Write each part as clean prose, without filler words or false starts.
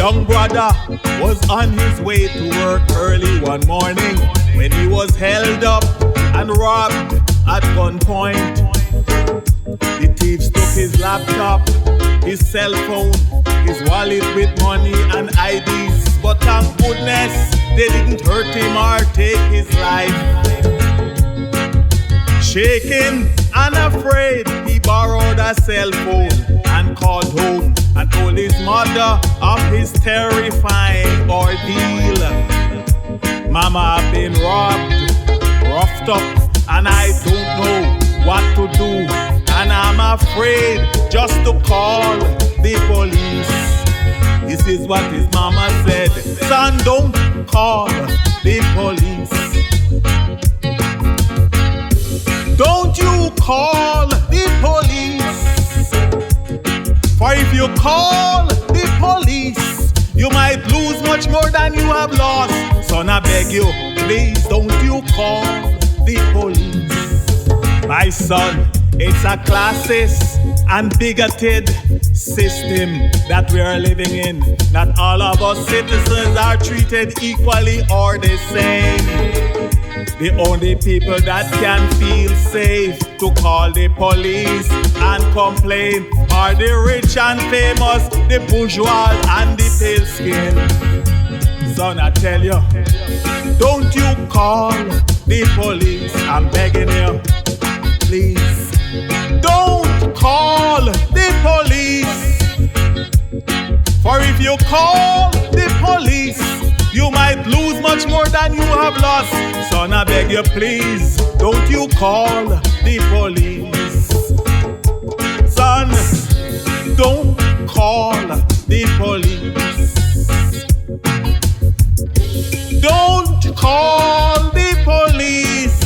Young brother was on his way to work early one morning when he was held up and robbed at gunpoint. The thieves took his laptop, his cell phone, his wallet with money and IDs. But thank goodness they didn't hurt him or take his life. Shaken and afraid, he borrowed a cell phone and called home and told his mother of his terrifying ordeal. Mama, I've been robbed, roughed up, and I don't know what to do. And I'm afraid just to call the police. This is what his mama said: son, don't call the police. Don't you call the police. For if you call the police, you might lose much more than you have lost. Son, I beg you, please don't you call the police. My son, it's a classist and bigoted system that we are living in. Not all of us citizens are treated equally or the same. The only people that can feel safe to call the police and complain are the rich and famous, the bourgeois and the pale skin. Son, I tell you, don't you call the police. I'm begging you, please. Don't call the police. For if you call the police, you might lose much more than you have lost. Son, I beg you, please, don't you call the police. Son, don't call the police. Don't call the police.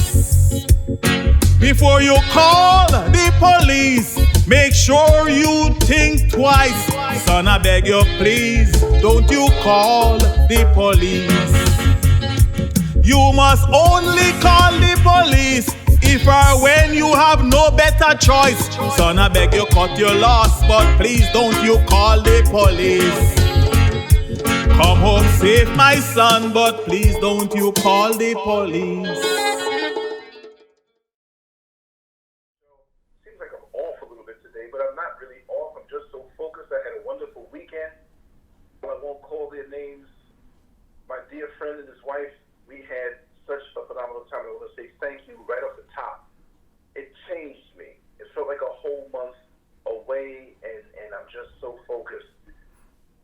Before you call the police, make sure you think twice. Son, I beg you, please, don't you call the police. You must only call the police if or when you have no better choice. Son, I beg you, cut your loss, but please don't you call the police. Come home safe, my son, but please don't you call the police. Seems like I'm off a little bit today, but I'm not really off. I'm just so focused. I had a wonderful weekend. I won't call their names. My dear friend and his wife, we had such a phenomenal time. I want to say thank you right off the top. It changed me. It felt like a whole month away, and I'm just so focused.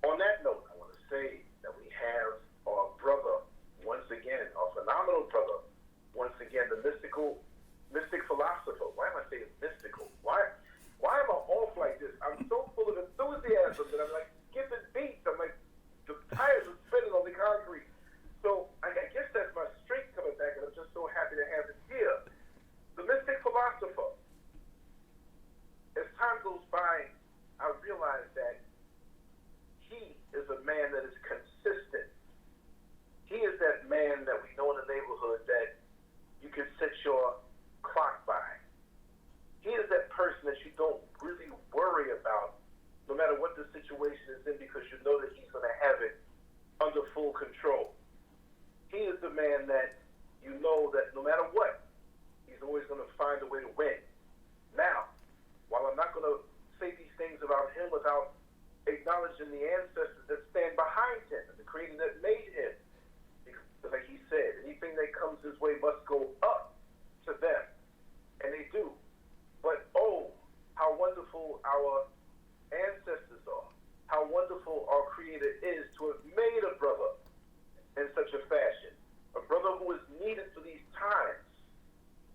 On that note, I want to say that we have our brother, once again, our phenomenal brother, once again, the Mystic Philosopher. Why am I saying mystical? Why am I off like this? I'm so full of enthusiasm that I'm like skipping beats. I'm like, the tires are spinning on the concrete. So I guess that's my strength coming back, and I'm just so happy to have it here. The Mystic Philosopher. As time goes by, I realize that he is a man that is consistent. He is that man that we know in the neighborhood that you can set your clock by. He is that person that you don't really worry about no matter what the situation is in, because you know that he's going to have it under full control. He is the man that you know that no matter what, he's always going to find a way to win. Now, while I'm not going to say these things about him without acknowledging the ancestors that stand behind him and the creator that made him, because like he said, anything that comes his way must go up to them, and they do. But oh, how wonderful our ancestors are, how wonderful our creator is to have made a brother in such a fashion, a brother who is needed for these times.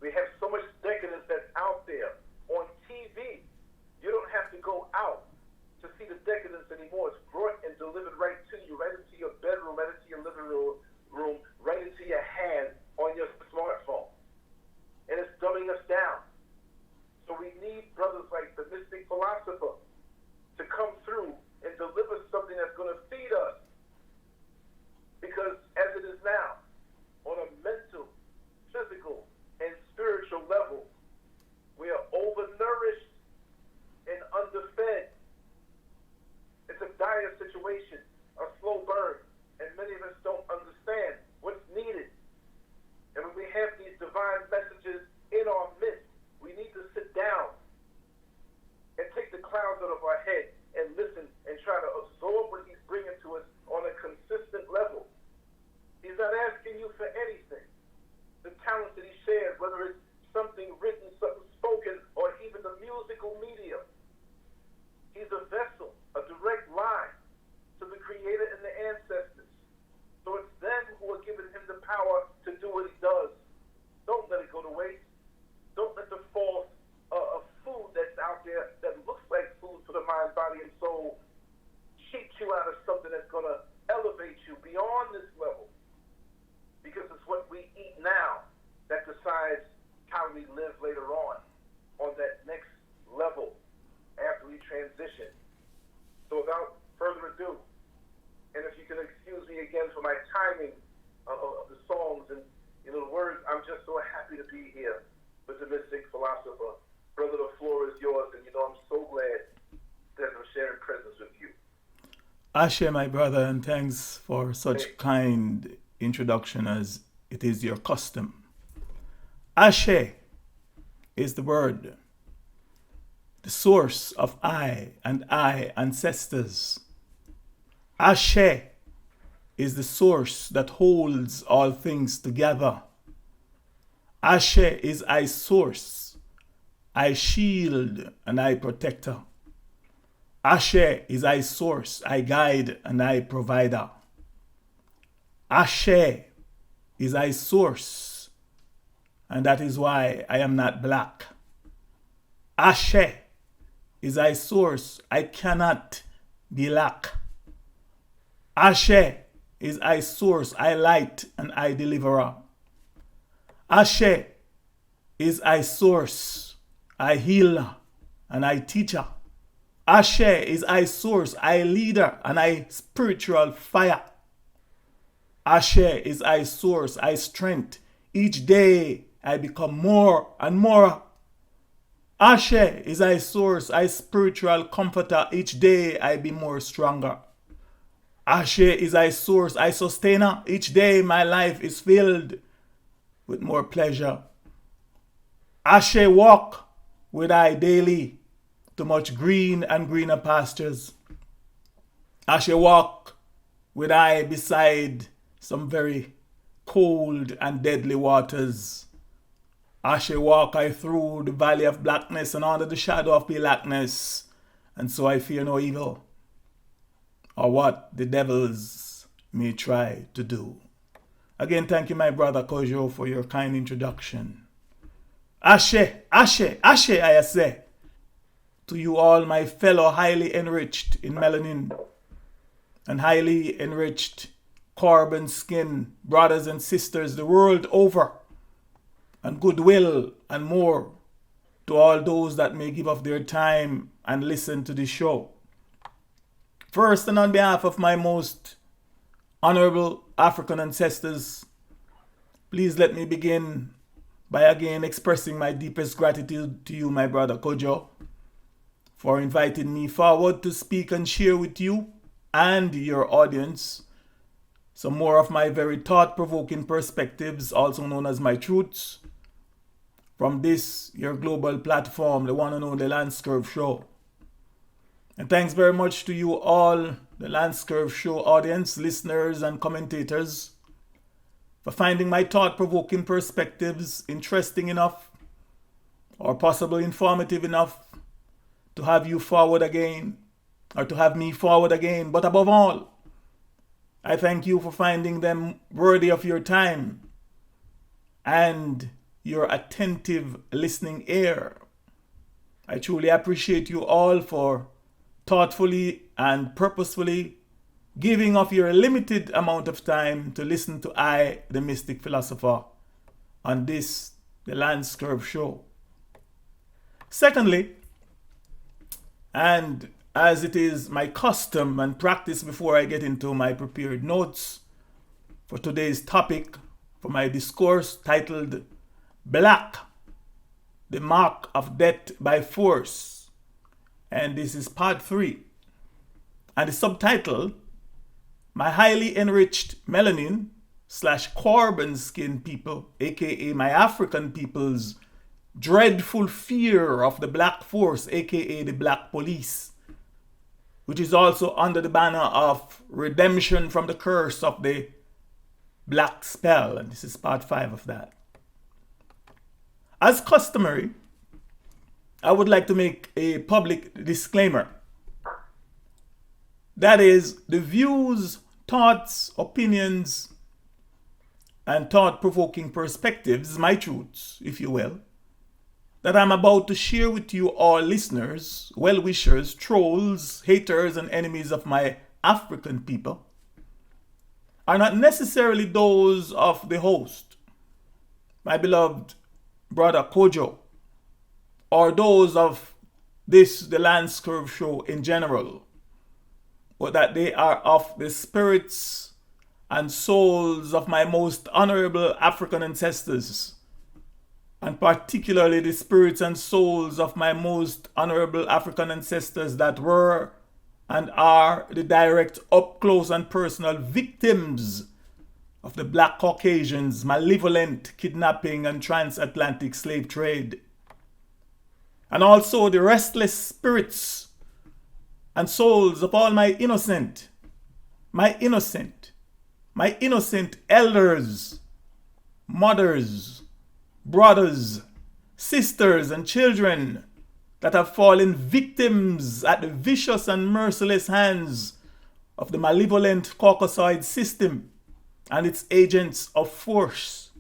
We have so much decadence that's out there on TV. You don't have to go out to see the decadence anymore. It's brought and delivered right to you, right into your bedroom, right into your living room, right into your hand on your smartphone. And it's dumbing us down. So we need brothers like the Mystic Philosopher to come through and deliver something that's going to feed us. Because as it is now, on a mental, time we live later on that next level after we transition. So without further ado, and if you can excuse me again for my timing of the songs and the words, I'm just so happy to be here with the Mystic Philosopher. Brother, the floor is yours, and I'm so glad that I'm sharing presence with you. Ashe, my brother, and thanks for such kind introduction as it is your custom. Ashe is the word, the source of I and I ancestors. Ashe is the source that holds all things together. Ashe is I source, I shield, and I protector. Ashe is I source, I guide, and I provider. Ashe is I source, and that is why I am not black. Ashe is I source, I cannot be lack. Ashe is I source, I light, and I deliverer. Ashe is I source, I healer, and I teacher. Ashe is I source, I leader, and I spiritual fire. Ashe is I source, I strength. Each day I become more and more. Ashe is I source, I spiritual comforter. Each day I be more stronger. Ashe is I source, I sustainer. Each day my life is filled with more pleasure. Ashe walk with I daily to much green and greener pastures. Ashe walk with I beside some very cold and deadly waters. Ashe walk I through the valley of blackness and under the shadow of blackness, and so I fear no evil, or what the devils may try to do. Again, thank you, my brother Kojo, for your kind introduction. Ashe, Ashe, Ashe, I say to you all, my fellow highly enriched in melanin and highly enriched carbon skin brothers and sisters the world over, and goodwill and more to all those that may give up their time and listen to this show. First, and on behalf of my most honorable African ancestors, please let me begin by again expressing my deepest gratitude to you, my brother Kojo, for inviting me forward to speak and share with you and your audience some more of my very thought-provoking perspectives, also known as my truths, from this, your global platform, the one and only LanceScurv Show. And thanks very much to you all, the LanceScurv Show audience, listeners, and commentators, for finding my thought-provoking perspectives interesting enough, or possibly informative enough, to have you forward again, or to have me forward again. But above all, I thank you for finding them worthy of your time and your attentive listening ear. I truly appreciate you all for thoughtfully and purposefully giving of your limited amount of time to listen to I, the Mystic Philosopher, on this, the LanceScurv Show. Secondly, and as it is my custom and practice before I get into my prepared notes for today's topic, for my discourse titled Black, the Mark of Death by Force, and this is part 3, and the subtitle, My Highly Enriched Melanin / Carbon Skin People, aka my African people's dreadful fear of the Black Force, aka the Black Police, which is also under the banner of redemption from the curse of the Black Spell, and this is part 5 of that. As customary, I would like to make a public disclaimer. That is, the views, thoughts, opinions, and thought-provoking perspectives, my truths, if you will, that I'm about to share with you all listeners, well-wishers, trolls, haters, and enemies of my African people, are not necessarily those of the host, my beloved Brother Kojo, or those of the LanceScurv Show in general, but that they are of the spirits and souls of my most honorable African ancestors, and particularly the spirits and souls of my most honorable African ancestors that were and are the direct, up close and personal victims of the Black Caucasians' malevolent kidnapping and transatlantic slave trade. And also the restless spirits and souls of all my innocent elders, mothers, brothers, sisters, and children that have fallen victims at the vicious and merciless hands of the malevolent Caucasoid system and its agents of force.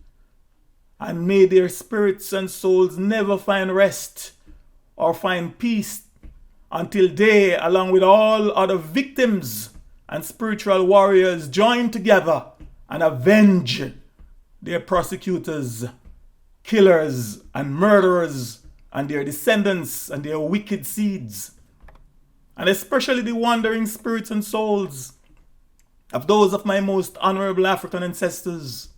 And may their spirits and souls never find rest or find peace until they, along with all other victims and spiritual warriors, join together and avenge their prosecutors, killers, and murderers, and their descendants and their wicked seeds, and especially the wandering spirits and souls of those of my most honorable African ancestors,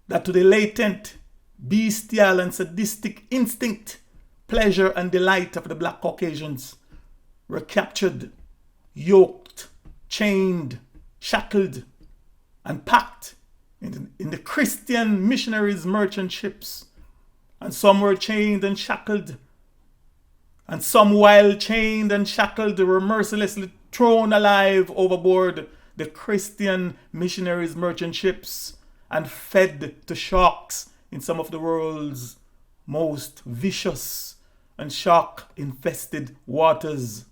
that to the latent, bestial, and sadistic instinct, pleasure, and delight of the Black Caucasians were captured, yoked, chained, shackled, and packed in the Christian missionaries' merchant ships. And some were chained and shackled. And some, while chained and shackled, were mercilessly thrown alive overboard the Christian missionaries' merchant ships and fed to sharks in some of the world's most vicious and shark-infested waters,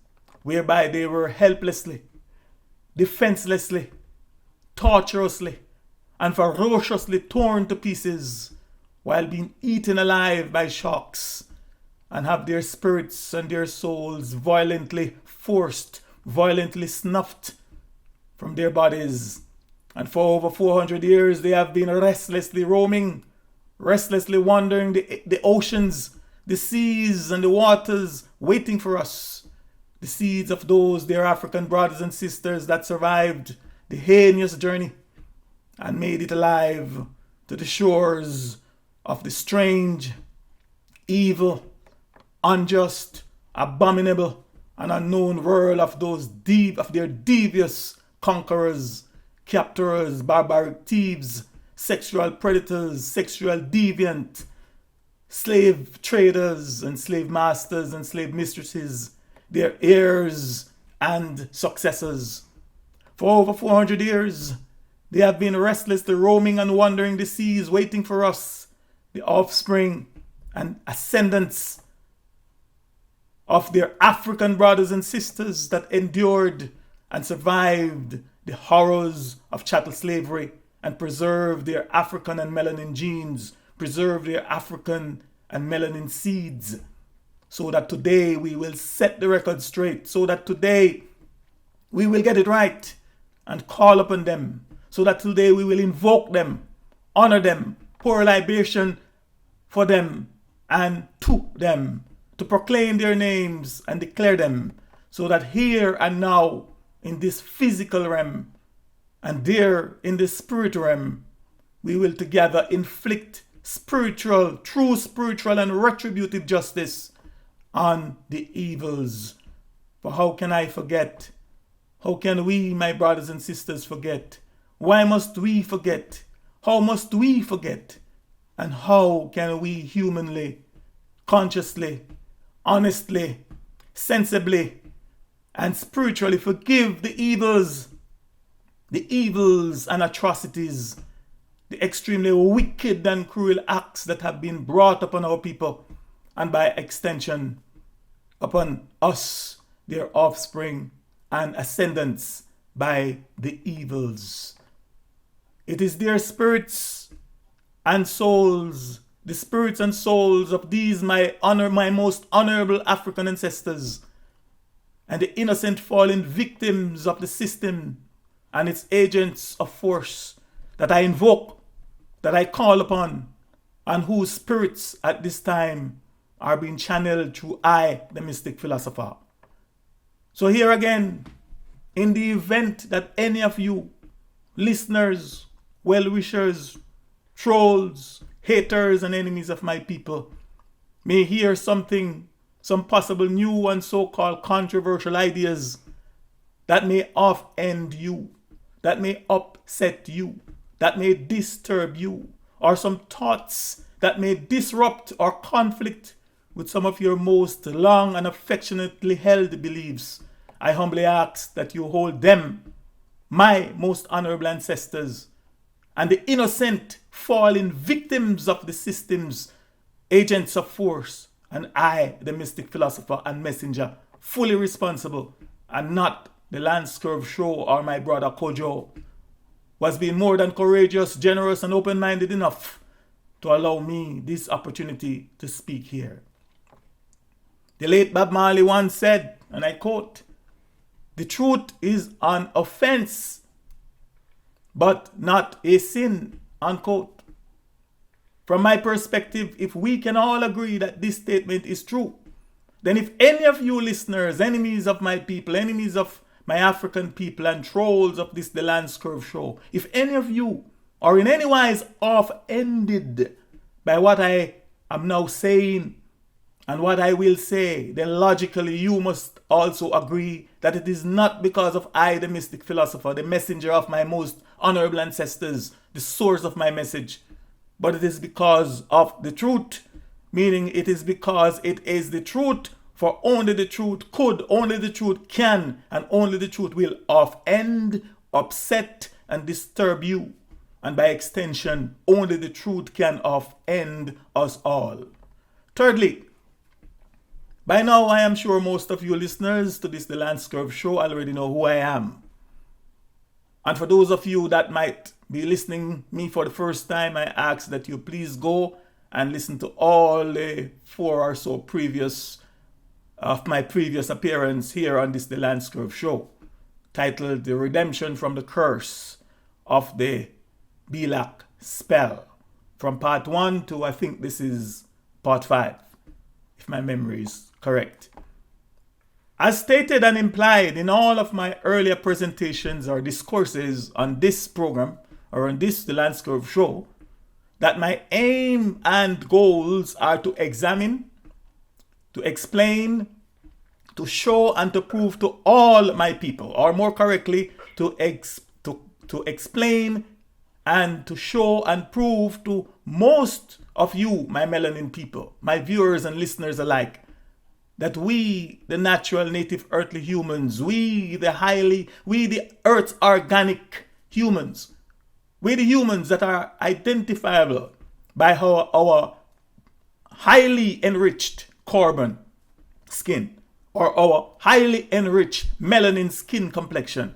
whereby they were helplessly, defenselessly, torturously, and ferociously torn to pieces while being eaten alive by sharks, and have their spirits and their souls violently forced, violently snuffed from their bodies. And for over 400 years they have been restlessly roaming, restlessly wandering the oceans, the seas, and the waters, waiting for us, the seeds of those their African brothers and sisters that survived the heinous journey and made it alive to the shores of the strange, evil, unjust, abominable, and unknown world of their devious conquerors, captorers, barbaric thieves, sexual predators, sexual deviant, slave traders, and slave masters and slave mistresses, their heirs and successors. For over 400 years, they have been restlessly roaming and wandering the seas, waiting for us, the offspring and ascendants of their African brothers and sisters that endured and survived the horrors of chattel slavery and preserved their African and melanin genes, preserved their African and melanin seeds, so that today we will set the record straight, so that today we will get it right and call upon them, so that today we will invoke them, honor them, pour libation for them and to them, to proclaim their names and declare them, so that here and now in this physical realm and there in the spirit realm, we will together inflict true spiritual and retributive justice on the evils. For how can I forget? How can we, my brothers and sisters, forget? Why must we forget? How must we forget? And how can we humanly, consciously, honestly, sensibly, and spiritually forgive the evils and atrocities, the extremely wicked and cruel acts that have been brought upon our people, and by extension upon us, their offspring and ascendants, by the evils? It is their spirits and souls, the spirits and souls of these my most honorable African ancestors, and the innocent fallen victims of the system and its agents of force, that I invoke, that I call upon, and whose spirits at this time are being channeled through I, the Mystic Philosopher. So here again, in the event that any of you listeners, well-wishers, trolls, haters, and enemies of my people may hear something, some possible new and so-called controversial ideas that may offend you, that may upset you, that may disturb you, or some thoughts that may disrupt or conflict with some of your most long and affectionately held beliefs, I humbly ask that you hold them, my most honorable ancestors, and the innocent fallen victims of the system's agents of force, and I, the Mystic Philosopher and Messenger, fully responsible, and not the LanceScurv Show or my brother Kojo, was being more than courageous, generous, and open-minded enough to allow me this opportunity to speak here. The late Bob Marley once said, and I quote, "The truth is an offense, but not a sin," unquote. From my perspective, if we can all agree that this statement is true, then if any of you listeners, enemies of my people, enemies of my African people, and trolls of this The LanceScurv Show, if any of you are in any wise offended by what I am now saying and what I will say, then logically you must also agree that it is not because of I, the Mystic Philosopher, the messenger of my most honorable ancestors, the source of my message, but it is because of the truth, meaning it is because it is the truth, for only the truth could, only the truth can, and only the truth will offend, upset, and disturb you. And by extension, only the truth can offend us all. Thirdly, by now I am sure most of you listeners to this The LanceScurv Show already know who I am. And for those of you that might be listening me for the first time, I ask that you please go and listen to all the 4 or so previous of my previous appearance here on this The LanceScurv Show, titled The Redemption from the Curse of the Belak Spell, from part 1 to I think this is part 5, if my memory is correct. As stated and implied in all of my earlier presentations or discourses on this program or on this The LanceScurv Show, that my aim and goals are to examine, to explain, to show, and to prove to all my people, or more correctly, to explain and to show and prove to most of you, my Melanin people, my viewers and listeners alike, that we, the natural native earthly humans, we the Earth's organic humans, we the humans that are identifiable by our highly enriched carbon skin, or our highly enriched melanin skin complexion,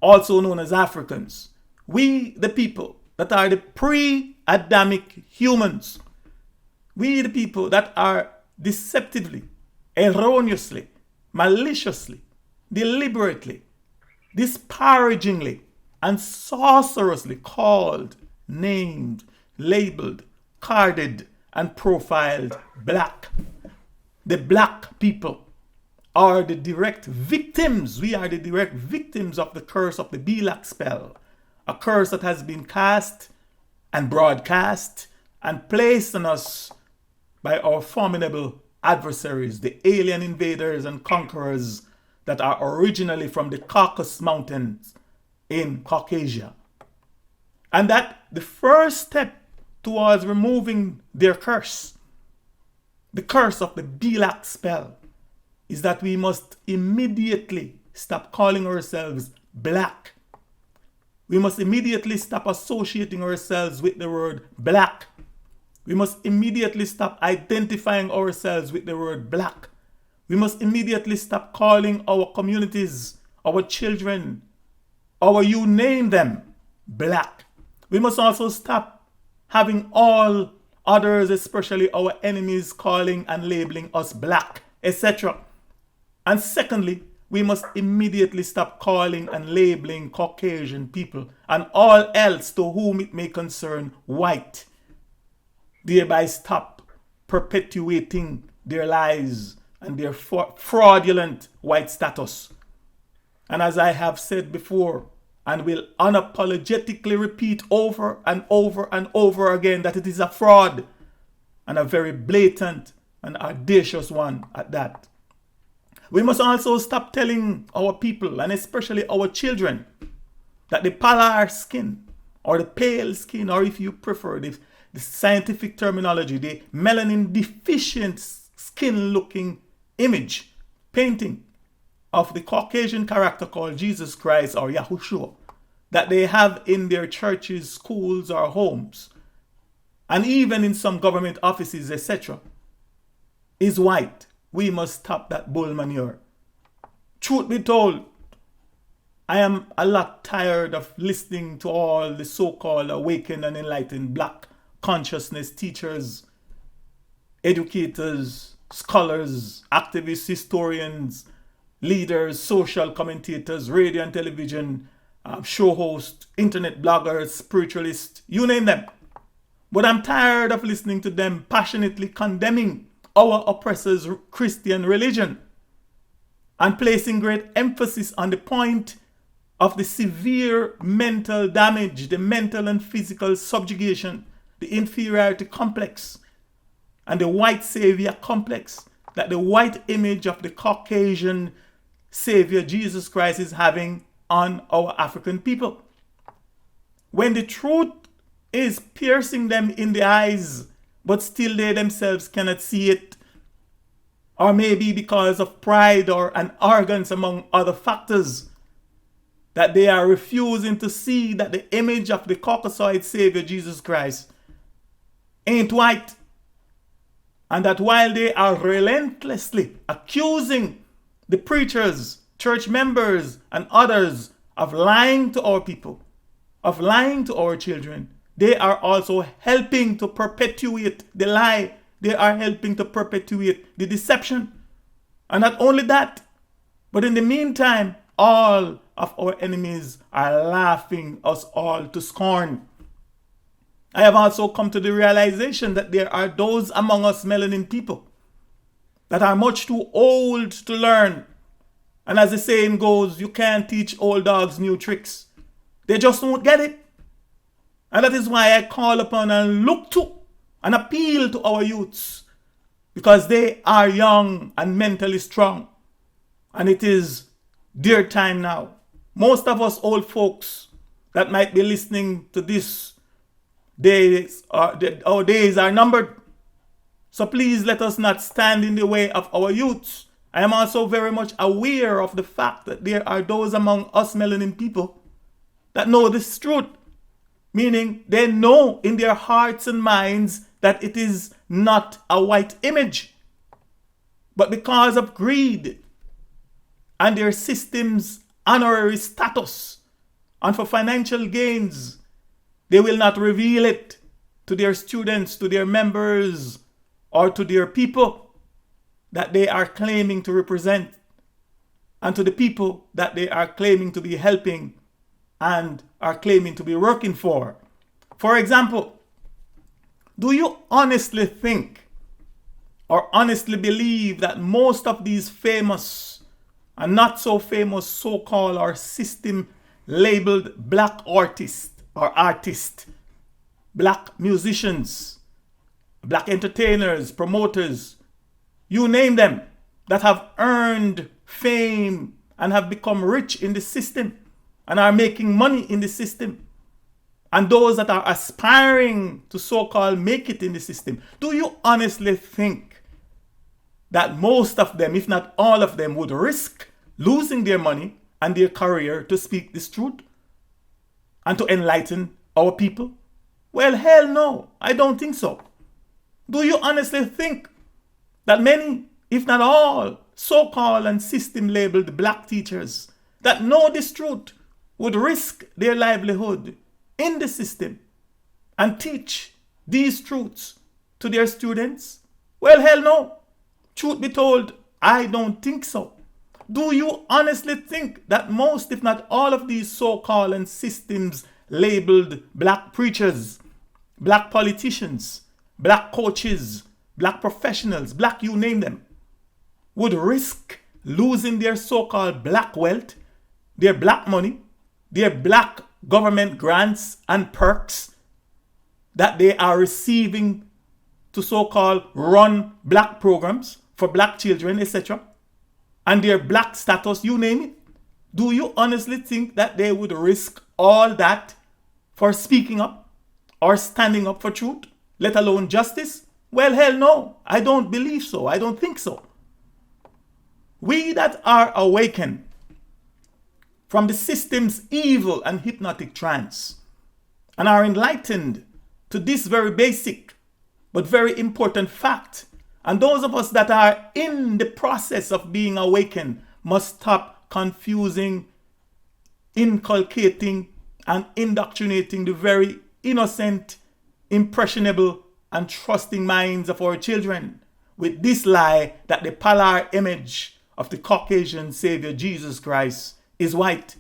also known as Africans. We the people that are the pre-Adamic humans, we the people that are deceptively, erroneously, maliciously, deliberately, disparagingly, and sorcerously called, named, labeled, carded, and profiled black. The black people are the direct victims. We are the direct victims of the curse of the Belak spell, a curse that has been cast and broadcast and placed on us by our formidable adversaries, the alien invaders and conquerors that are originally from the Caucasus Mountains in Caucasia. And that the first step towards removing their curse, the curse of the Belak spell, is that we must immediately stop calling ourselves black. We must immediately stop associating ourselves with the word black. We must immediately stop identifying ourselves with the word black. We must immediately stop calling our communities, our children, you name them, black. We must also stop having all others, especially our enemies, calling and labeling us black, etc. And secondly, we must immediately stop calling and labeling Caucasian people and all else to whom it may concern white. thereby stop perpetuating their lies and their fraudulent white status. And as I have said before, and will unapologetically repeat over and over and over again, that it is a fraud, and a very blatant and audacious one at that. We must also stop telling our people, and especially our children, that the pallor skin, or the pale skin, or if you prefer the scientific terminology, the melanin deficient skin looking image, painting of the Caucasian character called Jesus Christ or Yahushua, that they have in their churches, schools, or homes, and even in some government offices, etc., is white. We must stop that bull manure. Truth be told, I am a lot tired of listening to all the so-called awakened and enlightened black consciousness teachers, educators, scholars, activists, historians, leaders, social commentators, radio and television, show hosts, internet bloggers, spiritualists, you name them. But I'm tired of listening to them passionately condemning our oppressors' Christian religion and placing great emphasis on the point of the severe mental damage, the mental and physical subjugation, the inferiority complex, and the white savior complex that the white image of the Caucasian savior Jesus Christ is having on our African people. When the truth is piercing them in the eyes, but still they themselves cannot see it, or maybe because of pride or an arrogance among other factors, that they are refusing to see that the image of the Caucasoid Savior Jesus Christ ain't white, and that while they are relentlessly accusing the preachers, church members, and others of lying to our people, of lying to our children, they are also helping to perpetuate the lie. They are helping to perpetuate the deception. And not only that, but in the meantime, all of our enemies are laughing us all to scorn. I have also come to the realization that there are those among us melanin people that are much too old to learn. And as the saying goes, you can't teach old dogs new tricks. They just won't get it. And that is why I call upon and look to and appeal to our youths, because they are young and mentally strong. And it is their time now. Most of us old folks that might be listening to this, our days are numbered. So please let us not stand in the way of our youths. I am also very much aware of the fact that there are those among us melanin people that know this truth. Meaning they know in their hearts and minds that it is not a white image. But because of greed and their system's honorary status and for financial gains, they will not reveal it to their students, to their members, or to their people that they are claiming to represent, and to the people that they are claiming to be helping and are claiming to be working for. For example, do you honestly think or honestly believe that most of these famous and not so famous so-called or system labeled black artists, black musicians, black entertainers, promoters, you name them, that have earned fame and have become rich in the system and are making money in the system, and those that are aspiring to so-called make it in the system, do you honestly think that most of them, if not all of them, would risk losing their money and their career to speak this truth and to enlighten our people? Well, hell no, I don't think so. Do you honestly think that many, if not all, so-called and system-labeled black teachers that know this truth would risk their livelihood in the system and teach these truths to their students? Well, hell no. Truth be told, I don't think so. Do you honestly think that most, if not all of these so-called and systems labeled black preachers, black politicians, black coaches, black professionals, black you name them, would risk losing their so-called black wealth, their black money, their black government grants and perks that they are receiving to so-called run black programs for black children, etc., and their black status, you name it. Do you honestly think that they would risk all that for speaking up or standing up for truth, let alone justice? Well, hell no. I don't believe so. I don't think so. We that are awakened from the system's evil and hypnotic trance and are enlightened to this very basic but very important fact, and those of us that are in the process of being awakened must stop confusing, inculcating, and indoctrinating the very innocent, impressionable, and trusting minds of our children with this lie that the polar image of the Caucasian Savior Jesus Christ is white.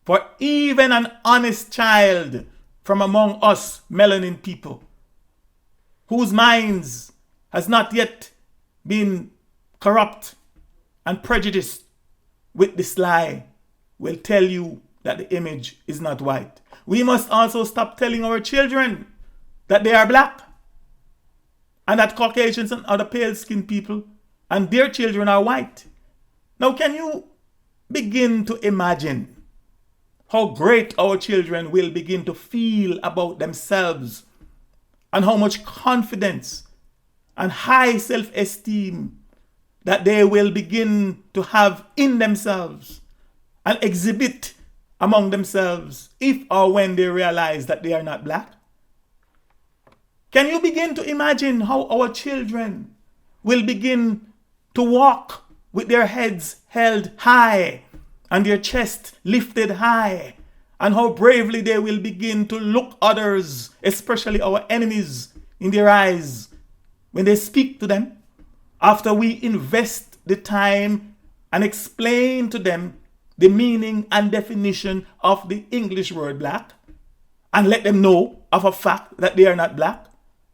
For even an honest child from among us melanin people, whose minds has not yet been corrupt and prejudiced with this lie, will tell you that the image is not white. We must also stop telling our children that they are black and that Caucasians and other pale-skinned people and their children are white. Now, can you begin to imagine how great our children will begin to feel about themselves and how much confidence and high self-esteem that they will begin to have in themselves and exhibit among themselves if or when they realize that they are not black? Can you begin to imagine how our children will begin to walk with their heads held high and their chest lifted high, and how bravely they will begin to look others, especially our enemies, in their eyes when they speak to them, after we invest the time and explain to them the meaning and definition of the English word black, and let them know of a fact that they are not black,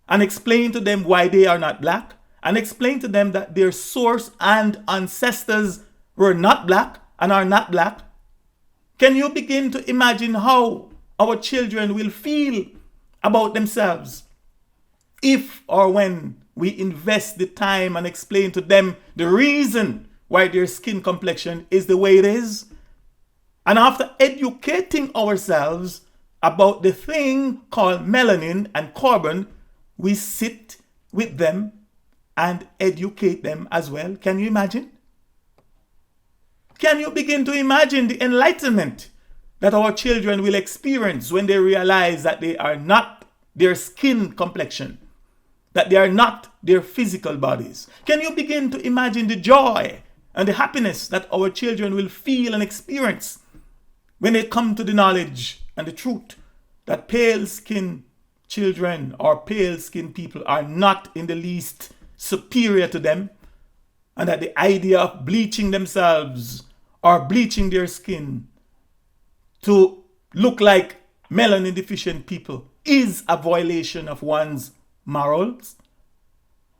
and explain to them why they are not black, and explain to them that their source and ancestors were not black and are not black. Can you begin to imagine how our children will feel about themselves if or when we invest the time and explain to them the reason why their skin complexion is the way it is? And after educating ourselves about the thing called melanin and carbon, we sit with them and educate them as well. Can you imagine? Can you begin to imagine the enlightenment that our children will experience when they realize that they are not their skin complexion, that they are not their physical bodies? Can you begin to imagine the joy and the happiness that our children will feel and experience when they come to the knowledge and the truth that pale skin children or pale skin people are not in the least superior to them, and that the idea of bleaching themselves or bleaching their skin to look like melanin deficient people is a violation of one's morals?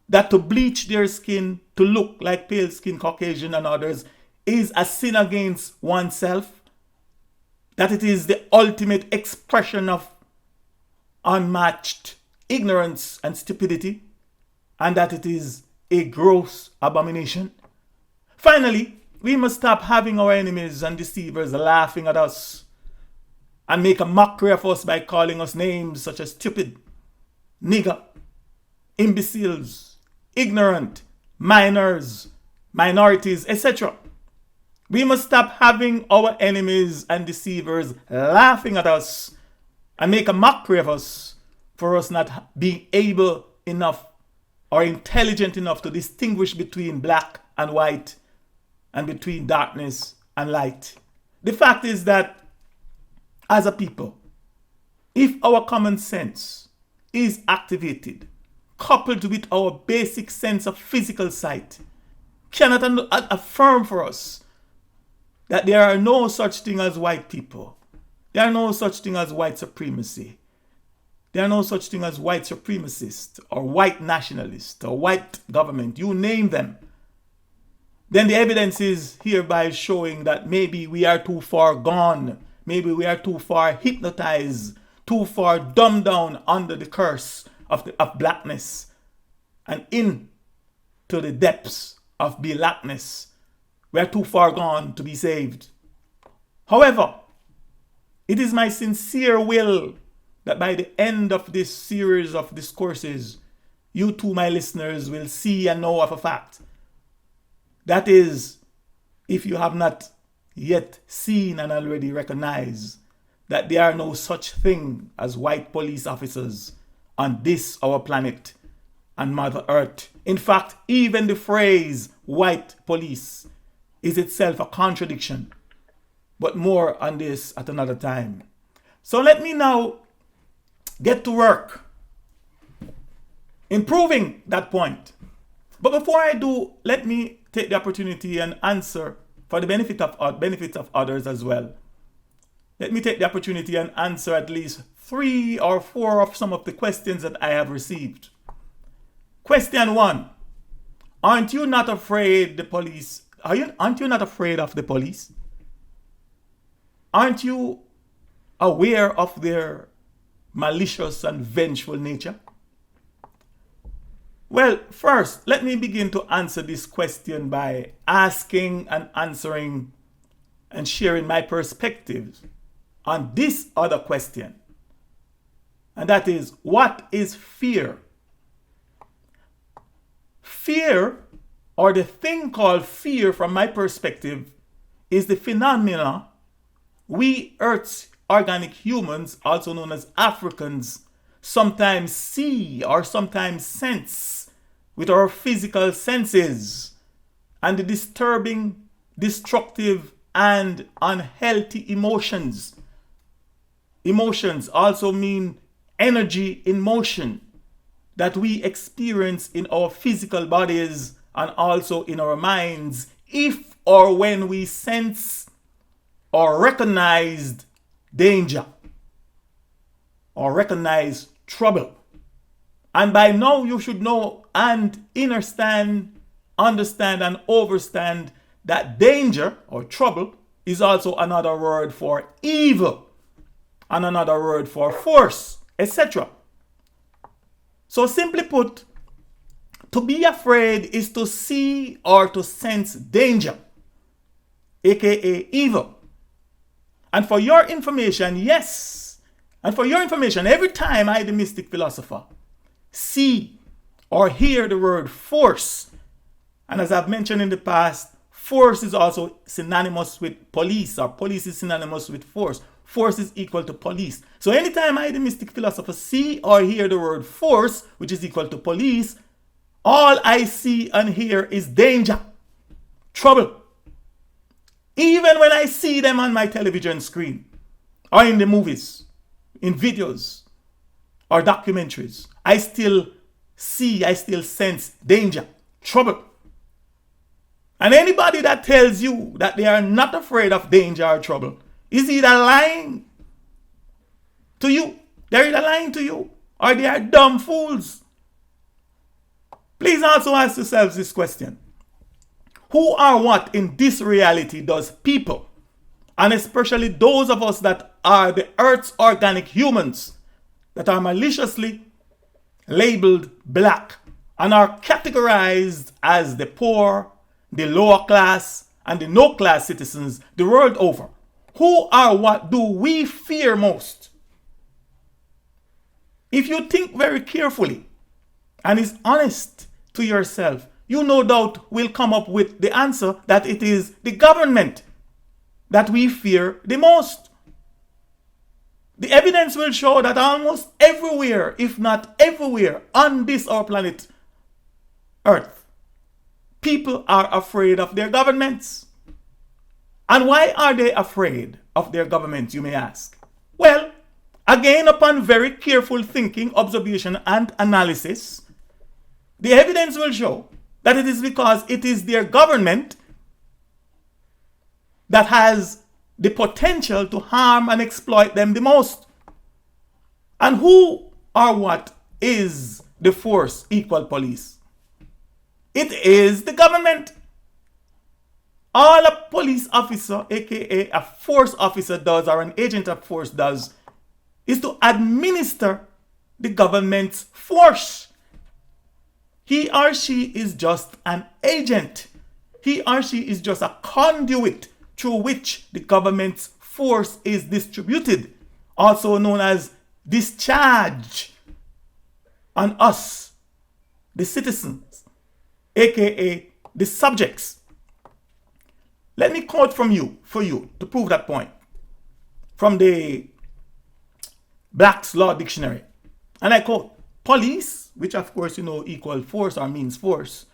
That to bleach their skin to look like pale skin Caucasian and others is a sin against oneself? That it is the ultimate expression of unmatched ignorance and stupidity, and that it is a gross abomination? Finally, we must stop having our enemies and deceivers laughing at us and make a mockery of us by calling us names such as stupid, nigger, imbeciles, ignorant, minors, minorities, etc. We must stop having our enemies and deceivers laughing at us and make a mockery of us for us not being able enough or intelligent enough to distinguish between black and white and between darkness and light. The fact is that as a people, if our common sense is activated, coupled with our basic sense of physical sight, cannot affirm for us that there are no such thing as white people. There are no such thing as white supremacy. There are no such thing as white supremacist or white nationalist or white government. You name them. Then the evidence is hereby showing that maybe we are too far gone. Maybe we are too far hypnotized, too far dumbed down under the curse of blackness and into the depths of blackness. We are too far gone to be saved. However, it is my sincere will that by the end of this series of discourses, you too, my listeners, will see and know of a fact. That is, if you have not yet seen and already recognized that there are no such thing as white police officers on this our planet and Mother Earth. In fact, even the phrase white police is itself a contradiction. But more on this at another time. So let me now get to work in proving that point. But before I do, let me take the opportunity and answer for the benefit of others as well. Let me take the opportunity and answer at least 3 or 4 of some of the questions that I have received. Question 1. Aren't you not afraid the police? Aren't you not afraid of the police? Aren't you aware of their malicious and vengeful nature? Well, first, let me begin to answer this question by asking and answering and sharing my perspectives on this other question. And that is, what is fear? Fear, or the thing called fear from my perspective, is the phenomena we Earth's organic humans, also known as Africans, sometimes see or sometimes sense with our physical senses, and the disturbing, destructive, and unhealthy emotions. Emotions also mean energy in motion that we experience in our physical bodies and also in our minds if or when we sense or recognize danger or recognize trouble. And by now you should know and understand and understand that danger or trouble is also another word for evil and another word for force, etc. So simply put, to be afraid is to see or to sense danger, aka evil. And for your information, yes, and for your information, every time I, the Mystic Philosopher, see or hear the word force, and as I've mentioned in the past, force is also synonymous with police, or police is synonymous with force. Force is equal to police. So anytime I, the Mystic Philosopher, see or hear the word force, which is equal to police, all I see and hear is danger, trouble. Even when I see them on my television screen, or in the movies, in videos, or documentaries, I still sense danger, trouble. And anybody that tells you that they are not afraid of danger or trouble is either lying to you, they're either lying to you, or they are dumb fools. Please also ask yourselves this question. Who or what in this reality does people, and especially those of us that are the Earth's organic humans, that are maliciously labeled black and are categorized as the poor, the lower class, and the no-class citizens the world over, who or what do we fear most? If you think very carefully and is honest to yourself, you no doubt will come up with the answer that it is the government that we fear the most. The evidence will show that almost everywhere, if not everywhere, on this our planet Earth, people are afraid of their governments. And why are they afraid of their governments, you may ask? Well, again, upon very careful thinking, observation, and analysis, the evidence will show that it is because it is their government that has the potential to harm and exploit them the most. And who or what is the force equal police? It is the government. All a police officer, aka a force officer, does, or an agent of force does, is to administer the government's force. He or she is just an agent. He or she is just a conduit through which the government's force is distributed, also known as discharge on us, the citizens, aka the subjects. Let me quote for you to prove that point from the Black's Law Dictionary. And I quote, police, which of course you know equal force or means force,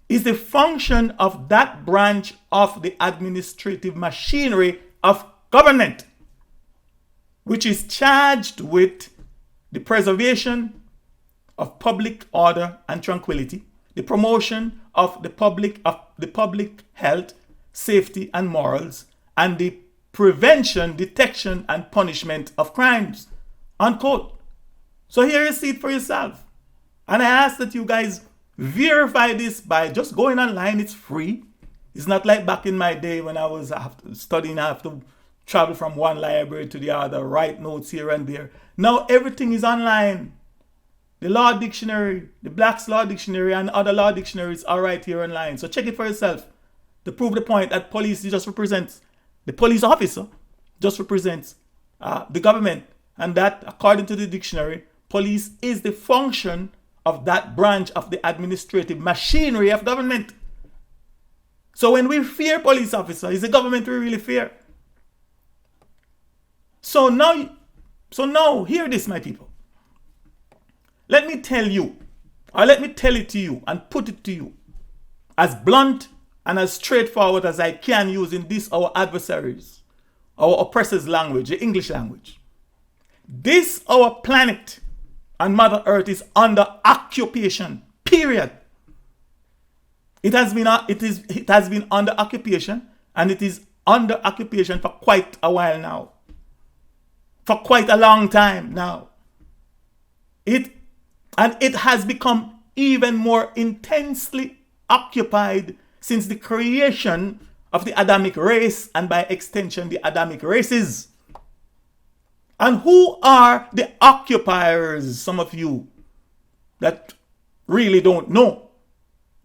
is the function of that branch of the administrative machinery of government which is charged with the preservation of public order and tranquility, the promotion of the public health, safety and morals, and the prevention, detection and punishment of crimes. Unquote. So here you see it for yourself. And I ask that you guys verify this by just going online. It's free. It's not like back in my day when I was studying, I have to travel from one library to the other, write notes here and there. Now everything is online. The Law Dictionary, the Black's Law Dictionary and other law dictionaries are right here online. So check it for yourself to prove the point that police just represents, the police officer just represents the government. And that, according to the dictionary, police is the function of that branch of the administrative machinery of government. So when we fear police officer, it's the government we really fear. So now, hear this, my people. Let me tell you, or let me tell it to you and put it to you as blunt and as straightforward as I can using this, our adversaries, our oppressors' language, the English language. This, our planet and Mother Earth is under occupation, period. It has been under occupation, and it is under occupation for quite a while now. For quite a long time now. It has become even more intensely occupied since the creation of the Adamic race, and by extension the Adamic races. And who are the occupiers? Some of you that really don't know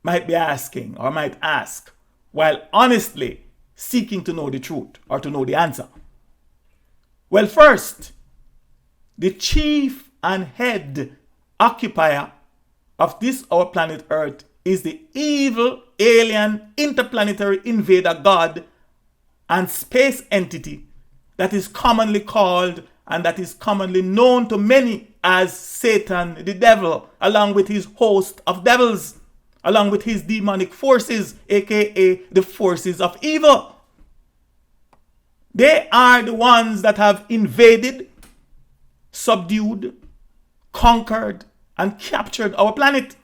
might be asking or might ask, while honestly seeking to know the truth or to know the answer. Well, first, the chief and head occupier of this our planet Earth is the evil, alien, interplanetary invader god and space entity that is commonly called and that is commonly known to many as Satan, the devil, along with his host of devils, along with his demonic forces, aka the forces of evil. They are the ones that have invaded, subdued, conquered, and captured our planet.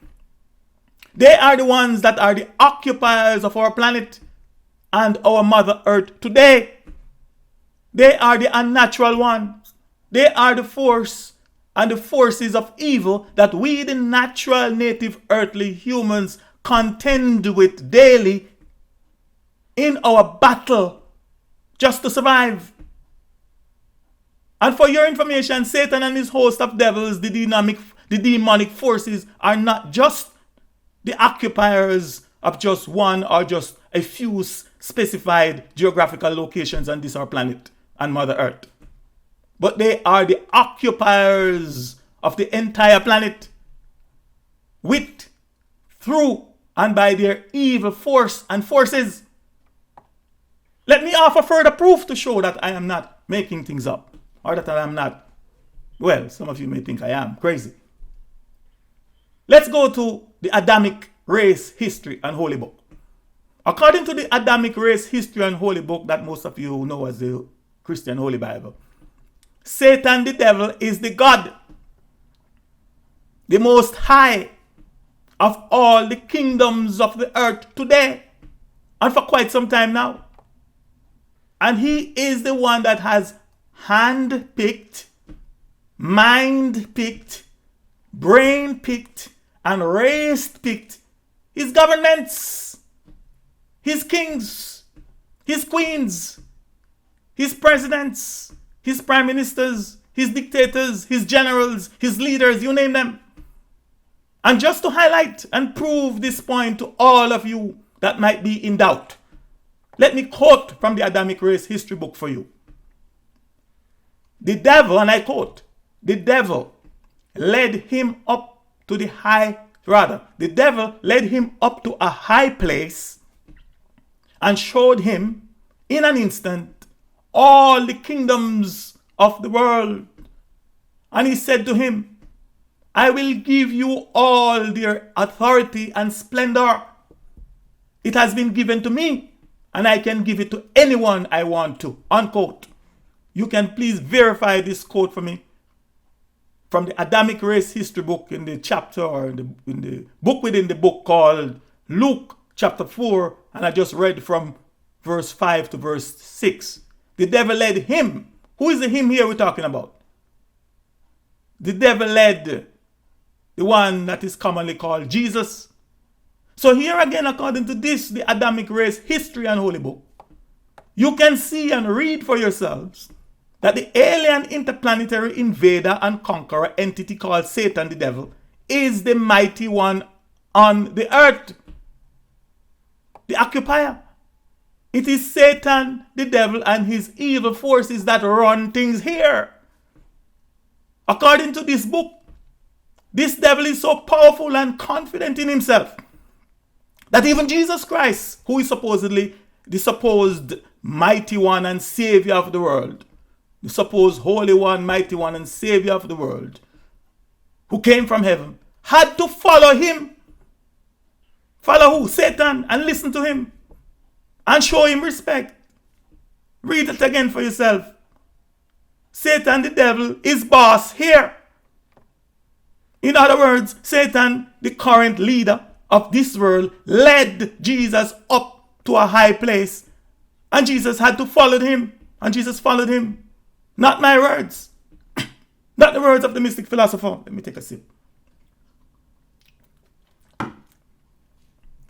They are the ones that are the occupiers of our planet and our Mother Earth today. They are the unnatural ones. They are the force and the forces of evil that we, the natural native earthly humans, contend with daily in our battle just to survive. And for your information, Satan and his host of devils, the demonic forces, are not just the occupiers of just one or just a few specified geographical locations on this our planet and Mother Earth. But they are the occupiers of the entire planet with, through, and by their evil force and forces. Let me offer further proof to show that I am not making things up, or that I am not, well, some of you may think I am crazy. Let's go to the Adamic Race History and Holy Book. According to the Adamic Race History and Holy Book that most of you know as the Christian Holy Bible, Satan the devil is the God, the most high of all the kingdoms of the earth today and for quite some time now. And he is the one that has handpicked, mind-picked, brain-picked, and race-picked his governments, his kings, his queens, his presidents, his prime ministers, his dictators, his generals, his leaders, you name them. And just to highlight and prove this point to all of you that might be in doubt, let me quote from the Adamic Race History book for you. The devil, and I quote, the devil led him up to the the devil led him up to a high place and showed him in an instant all the kingdoms of the world. And he said to him, I will give you all their authority and splendor. It has been given to me, and I can give it to anyone I want to. Unquote. You can please verify this quote for me from the Adamic Race History book in the chapter, or in the book within the book called Luke chapter 4, and I just read from verse 5 to verse 6. The devil led him. Who is the him here we're talking about? The devil led the one that is commonly called Jesus. So here again, according to this, the Adamic Race History and Holy Book, you can see and read for yourselves that the alien interplanetary invader and conqueror entity called Satan the devil is the mighty one on the earth, the occupier. It is Satan the devil and his evil forces that run things here. According to this book, this devil is so powerful and confident in himself that even Jesus Christ, who is supposedly the supposed mighty one and savior of the world, the supposed holy one, mighty one, and savior of the world, who came from heaven, had to follow him. Follow who? Satan, and listen to him and show him respect. Read it again for yourself. Satan the devil is boss here. In other words, Satan, the current leader of this world, led Jesus up to a high place, and Jesus had to follow him, and Jesus followed him. Not my words. Not the words of the Mystic Philosopher. Let me take a sip.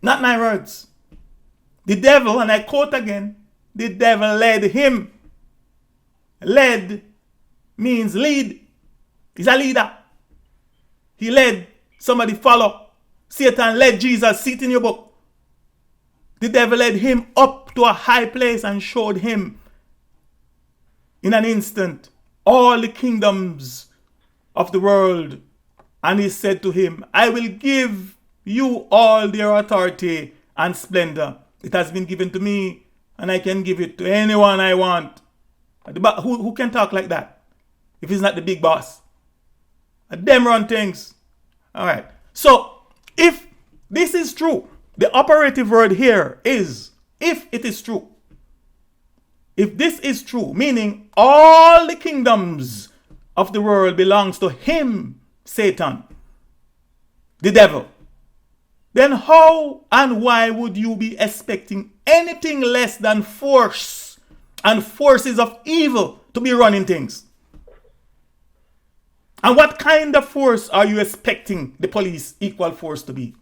Not my words. The devil, and I quote again, the devil led him. Led means lead. He's a leader. He led. Somebody follow. Satan led Jesus. See it in your book. The devil led him up to a high place and showed him in an instant all the kingdoms of the world. And he said to him, I will give you all their authority and splendor. It has been given to me, and I can give it to anyone I want. Who can talk like that if he's not the big boss? Them run things. All right. So if this is true, the operative word here is if it is true. If this is true, meaning all the kingdoms of the world belongs to him, Satan, the devil, then how and why would you be expecting anything less than force and forces of evil to be running things? And what kind of force are you expecting the police equal force to be?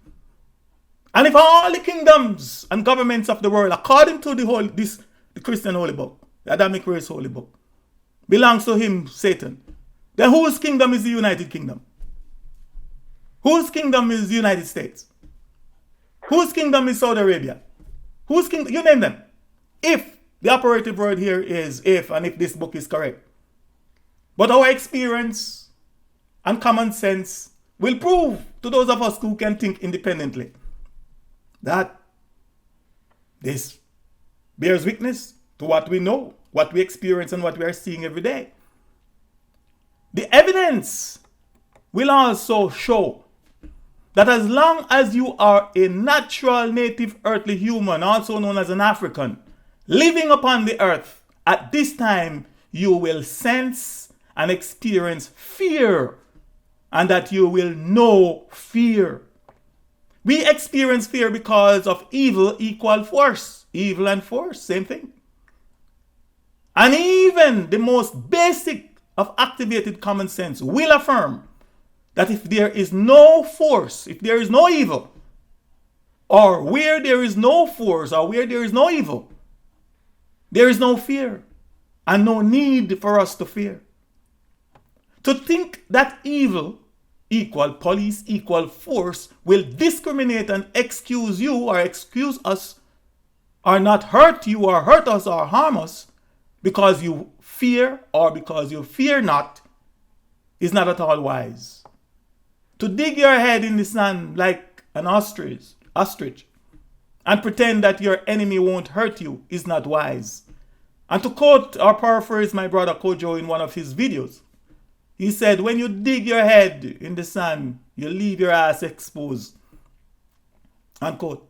And if all the kingdoms and governments of the world, according to the Christian Holy Book, the Adamic Race Holy Book, belongs to him, Satan, then whose kingdom is the United Kingdom? Whose kingdom is the United States? Whose kingdom is Saudi Arabia? Whose kingdom? You name them. If the operative word here is if, and if this book is correct. But our experience and common sense will prove to those of us who can think independently that this bears witness to what we know, what we experience, and what we are seeing every day. The evidence will also show that as long as you are a natural native earthly human, also known as an African, living upon the earth, at this time you will sense and experience fear, and that you will know fear. We experience fear because of evil equal force. Evil and force, same thing. And even the most basic of activated common sense will affirm that if there is no force, if there is no evil, or where there is no force or where there is no evil, there is no fear and no need for us to fear. To think that evil equal police equal force will discriminate and excuse you or excuse us or not hurt you or hurt us or harm us because you fear or because you fear not is not at all wise. To dig your head in the sand like an ostrich and pretend that your enemy won't hurt you is not wise. And to quote or paraphrase my brother Kojo in one of his videos, he said, when you dig your head in the sand, you leave your ass exposed. Unquote.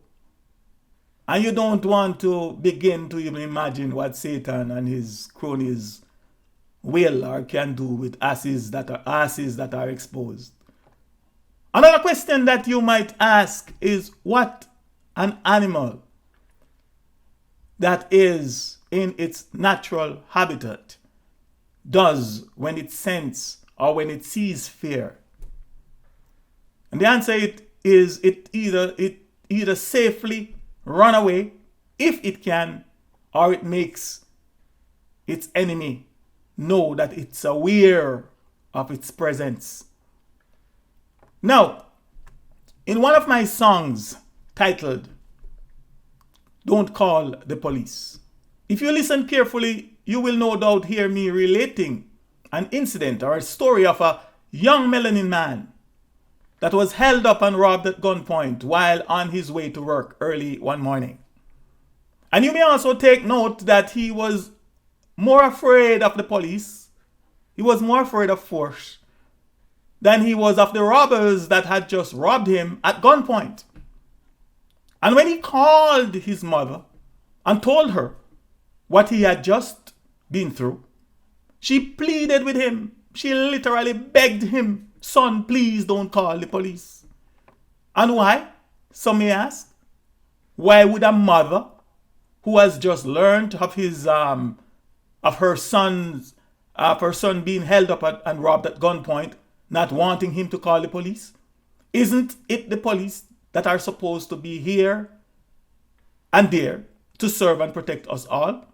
And you don't want to begin to even imagine what Satan and his cronies will or can do with asses that are exposed. Another question that you might ask is what an animal that is in its natural habitat does when it senses or when it sees fear. And the answer is it either safely run away if it can, or it makes its enemy know that it's aware of its presence. Now, in one of my songs titled Don't Call the Police, if you listen carefully, you will no doubt hear me relating an incident or a story of a young Melanin man that was held up and robbed at gunpoint while on his way to work early one morning. And you may also take note that he was more afraid of the police, he was more afraid of force than he was of the robbers that had just robbed him at gunpoint. And when he called his mother and told her what he had just been through, she pleaded with him. She literally begged him, son, please don't call the police. And why? Some may ask. Why would a mother who has just learned of her son being held up and robbed at gunpoint, not wanting him to call the police? Isn't it the police that are supposed to be here and there to serve and protect us all?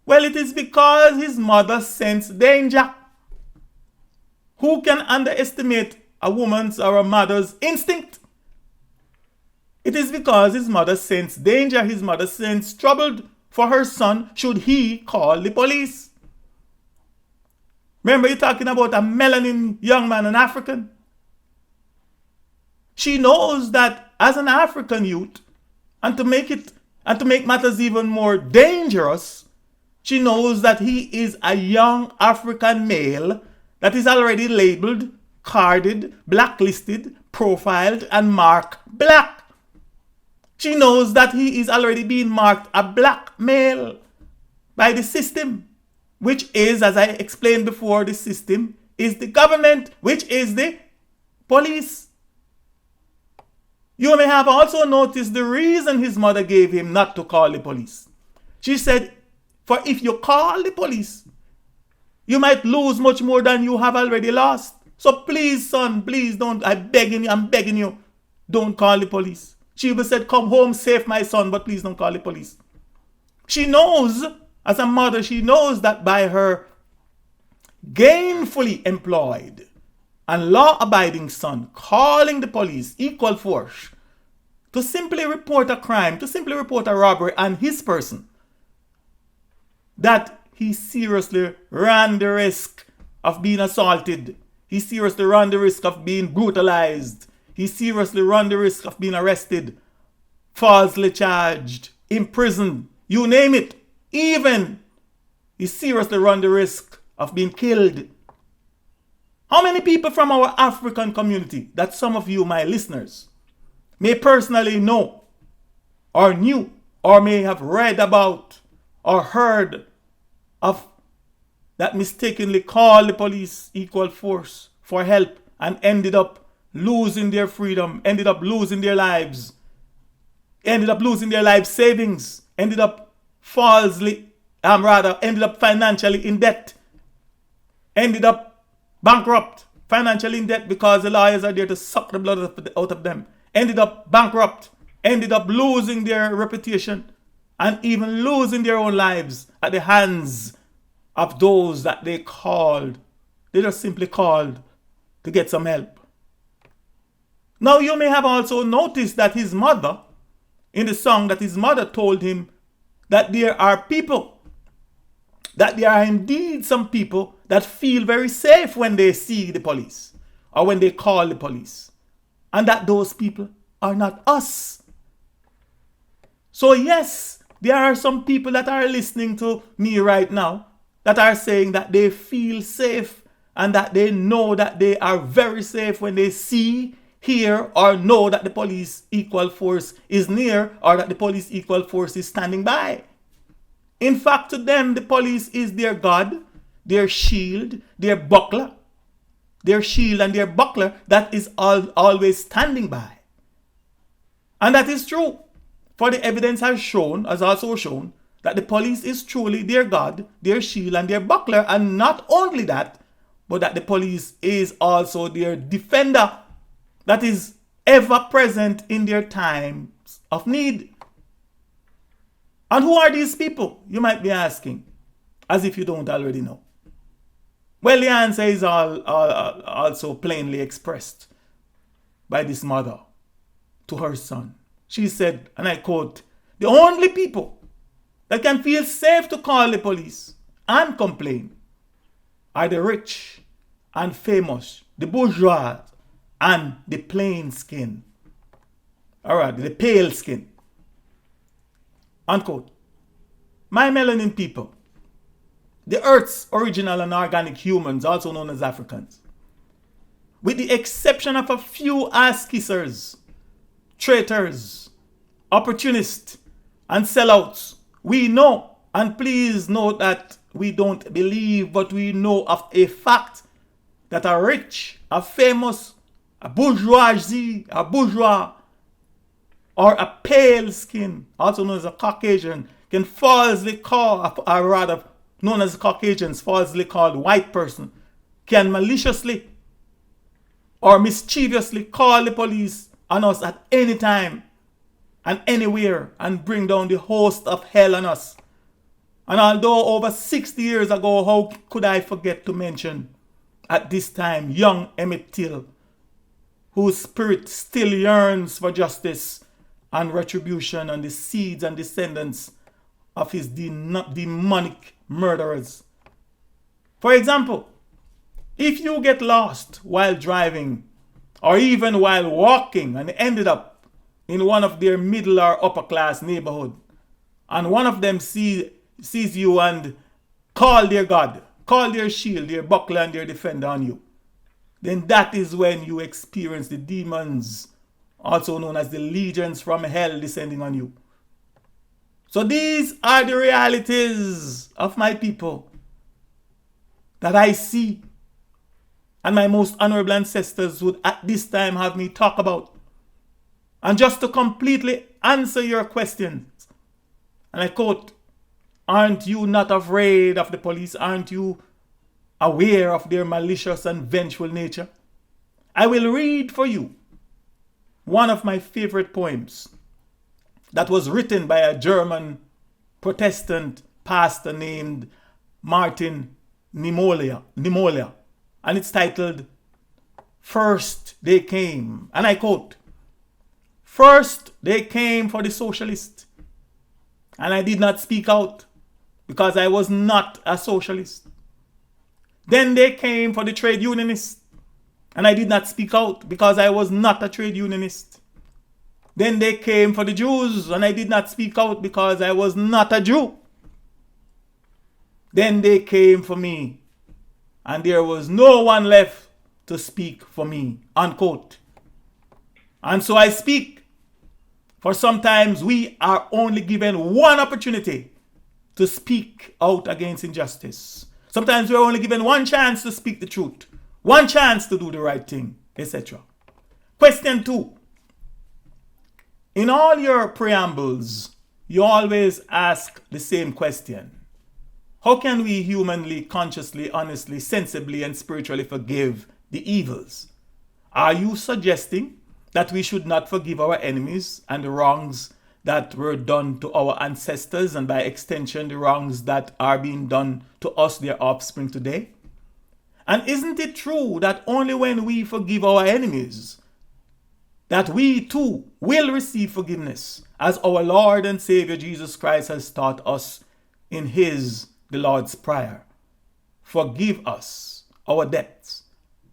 Well, it is because his mother sensed danger. Who can underestimate a woman's or a mother's instinct? It is because his mother sensed danger. His mother sensed trouble for her son should he call the police. Remember, you're talking about a Melanin young man, an African. She knows that as an African youth, and to make matters even more dangerous, she knows that he is a young African male that is already labeled, carded, blacklisted, profiled, and marked black. She knows that he is already being marked a black male by the system, which is, as I explained before, the system is the government, which is the police. You may have also noticed the reason his mother gave him not to call the police. She said, for if you call the police, you might lose much more than you have already lost. So please, son, please don't, I'm begging you, don't call the police. She even said, come home safe, my son, but please don't call the police. She knows, as a mother, she knows that by her gainfully employed and law-abiding son calling the police equal force to simply report a crime, to simply report a robbery on his person, that he seriously ran the risk of being assaulted. He seriously ran the risk of being brutalized. He seriously ran the risk of being arrested, falsely charged, imprisoned, you name it. Even he seriously ran the risk of being killed. How many people from our African community that some of you, my listeners, may personally know or knew or may have read about or heard of that mistakenly called the police equal force for help and ended up losing their freedom, ended up losing their lives, ended up losing their life savings, ended up financially in debt ended up bankrupt, financially in debt because the lawyers are there to suck the blood out of them, ended up bankrupt, ended up losing their reputation, and even losing their own lives at the hands of those that they just simply called to get some help. Now you may have also noticed that his mother, in the song, that his mother told him that there are people, that there are indeed some people that feel very safe when they see the police or when they call the police, and that those people are not us. So yes, there are some people that are listening to me right now that are saying that they feel safe and that they know that they are very safe when they see, hear, or know that the police equal force is near, or that the police equal force is standing by. In fact, to them, the police is their God, their shield, their buckler. Their shield and their buckler that is always standing by. And that is true. For the evidence has also shown that the police is truly their God, their shield, and their buckler. And not only that, but that the police is also their defender that is ever present in their times of need. And who are these people? You might be asking, as if you don't already know. Well, the answer is also plainly expressed by this mother to her son. She said, and I quote, "The only people that can feel safe to call the police and complain are the rich and famous, the bourgeois, and the plain skin. All right, the pale skin." Unquote. My melanin people, the Earth's original and organic humans, also known as Africans, with the exception of a few ass-kissers, traitors, opportunists, and sellouts, we know, and please note that we don't believe, but we know of a fact that a rich, a famous, a bourgeoisie, a bourgeois, or a pale skin, also known as a Caucasian, can falsely call, or rather known as Caucasians, falsely called white person, can maliciously or mischievously call the police on us at any time and anywhere and bring down the host of hell on us. And although over 60 years ago, how could I forget to mention at this time young Emmett Till, whose spirit still yearns for justice and retribution on the seeds and descendants of his demonic murderers. For example, if you get lost while driving or even while walking and ended up in one of their middle or upper class neighborhood, and one of them sees you and call their God, call their shield, their buckler, and their defender on you, then that is when you experience the demons, also known as the legions from hell, descending on you. So these are the realities of my people that I see, and my most honorable ancestors would at this time have me talk about. And just to completely answer your questions, and I quote, "Aren't you not afraid of the police? Aren't you aware of their malicious and vengeful nature?" I will read for you one of my favorite poems that was written by a German Protestant pastor named Martin Niemöller, and it's titled, "First They Came," and I quote, "First they came for the socialist, and I did not speak out because I was not a socialist. Then they came for the trade unionist, and I did not speak out because I was not a trade unionist. Then they came for the Jews, and I did not speak out because I was not a Jew. Then they came for me, and there was no one left to speak for me," unquote. And so I speak, for sometimes we are only given one opportunity to speak out against injustice. Sometimes we're only given one chance to speak the truth, one chance to do the right thing, etc. Question 2. In all your preambles, you always ask the same question. How can we humanly, consciously, honestly, sensibly, and spiritually forgive the evils? Are you suggesting that we should not forgive our enemies and the wrongs that were done to our ancestors, and by extension the wrongs that are being done to us, their offspring, today? And isn't it true that only when we forgive our enemies that we too will receive forgiveness, as our Lord and Savior Jesus Christ has taught us in the Lord's Prayer? Forgive us our debts,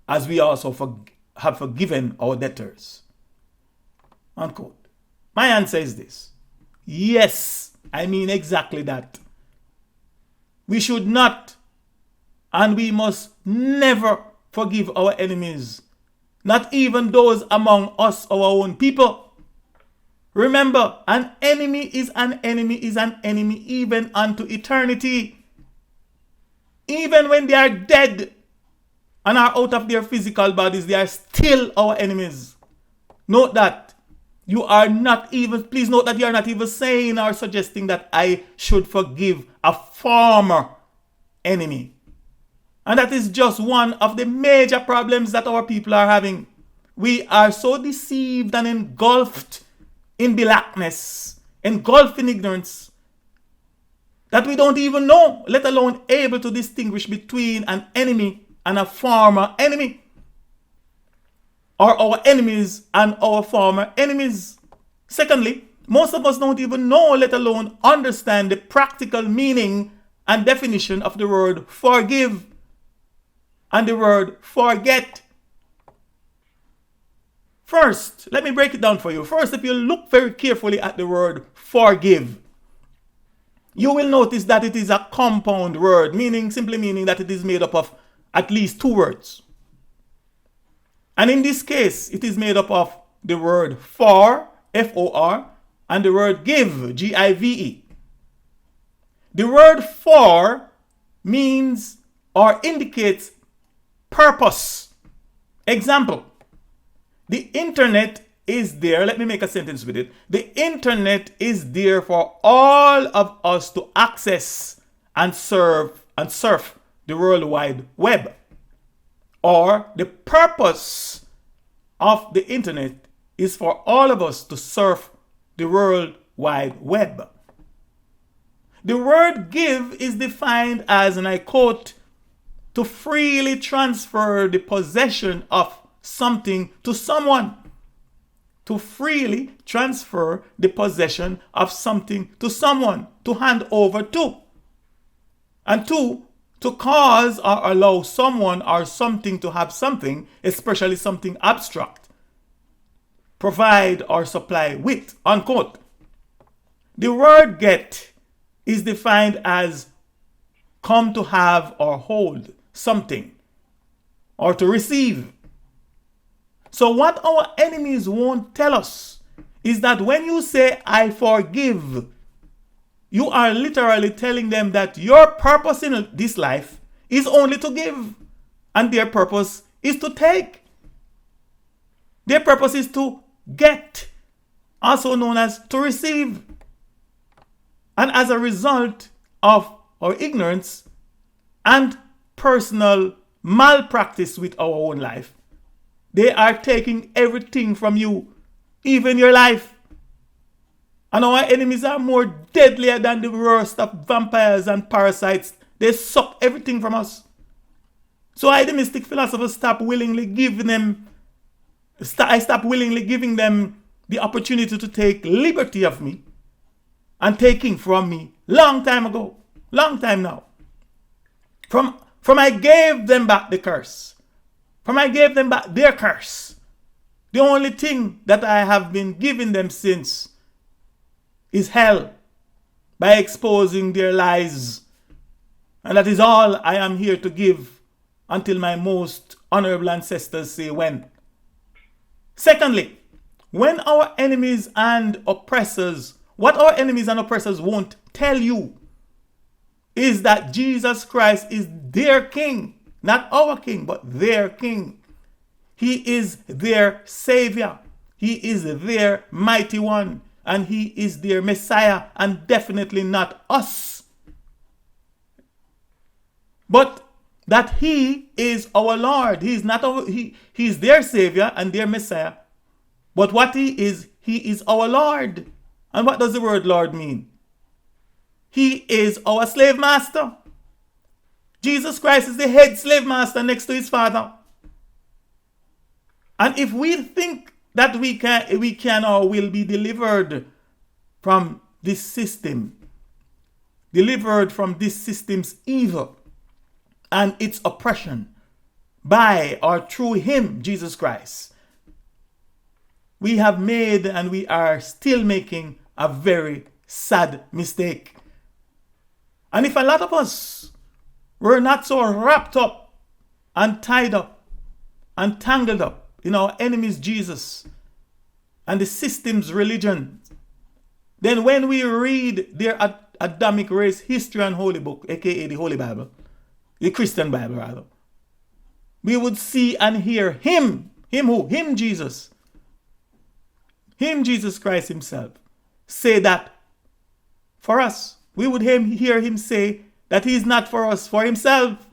as we also have forgiven our debtors. Unquote. My answer is this. Yes, I mean exactly that. We should not, and we must never forgive our enemies, not even those among us, our own people. Remember, an enemy is an enemy is an enemy even unto eternity. Even when they are dead and are out of their physical bodies, they are still our enemies. Note that. You are not even, please note that you are not even saying or suggesting that I should forgive a former enemy. And that is just one of the major problems that our people are having. We are so deceived and engulfed in blackness, engulfed in ignorance, that we don't even know, let alone able to distinguish between an enemy and a former enemy, or our enemies and our former enemies. Secondly, most of us don't even know, let alone understand, the practical meaning and definition of the word forgive and the word forget. First, let me break it down for you. First, if you look very carefully at the word forgive, you will notice that it is a compound word, simply meaning that it is made up of at least two words. And in this case, it is made up of the word for, F-O-R, and the word give, G-I-V-E. The word for means or indicates purpose. Example, the internet is there. Let me make a sentence with it. The internet is there for all of us to access and surf the World Wide Web. Or the purpose of the internet is for all of us to surf the World Wide Web. The word give is defined as, and I quote, to freely transfer the possession of something to someone. To freely transfer the possession of something to someone, to hand over to. And to cause or allow someone or something to have something, especially something abstract, provide or supply with, unquote. The word get is defined as come to have or hold something, or to receive. So what our enemies won't tell us is that when you say I forgive, you are literally telling them that your purpose in this life is only to give, and their purpose is to take. Their purpose is to get, also known as to receive. And as a result of our ignorance and personal malpractice with our own life, they are taking everything from you, even your life. And our enemies are more deadlier than the worst of vampires and parasites. They suck everything from us. So I, the Mystic Philosopher, stop willingly giving them the opportunity to take liberty of me and taking from me long time ago, long time now. From I gave them back the curse. From I gave them back their curse. The only thing that I have been giving them since is hell, by exposing their lies. And that is all I am here to give until my most honorable ancestors say when. Secondly, when our enemies and oppressors, what our enemies and oppressors won't tell you is that Jesus Christ is their king. Not our king, but their king. He is their savior. He is their mighty one. And he is their Messiah, and definitely not us. but that he is our Lord. He is not he's their Savior and their Messiah. But what he is our Lord. And what does the word Lord mean? He is our slave master. Jesus Christ is the head slave master next to his Father. And if we think that we can or will be delivered from this system, delivered from this system's evil and its oppression by or through him, Jesus Christ, we have made and we are still making a very sad mistake. And if a lot of us were not so wrapped up and tied up and tangled up in our enemy's Jesus and the system's religion, then when we read their Adamic race history and holy book, aka the Holy Bible, the Christian Bible rather, we would see and hear him who? Him Jesus Christ himself say that for us. We would hear him say that he is not for us, for himself.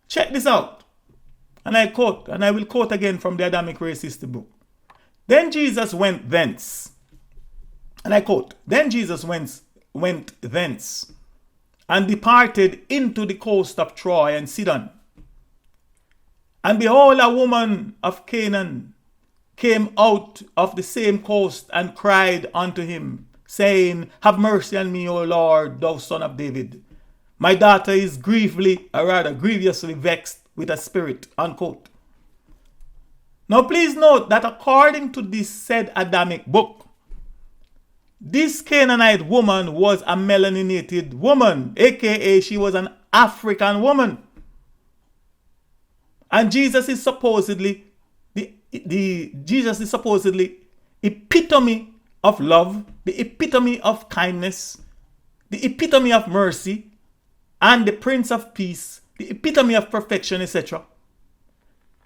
Check this out. And I quote, and I will quote again from the Adamic race history book. Then Jesus went thence. And I quote, then Jesus went thence and departed into the coast of Troy and Sidon. And behold, a woman of Canaan came out of the same coast and cried unto him, saying, have mercy on me, O Lord, thou son of David. My daughter is grievously vexed with a spirit, unquote. Now please note that according to this said Adamic book, this Canaanite woman was a melaninated woman, aka she was an African woman. And Jesus is supposedly epitome of love, the epitome of kindness, the epitome of mercy, and the Prince of Peace, the epitome of perfection, etc.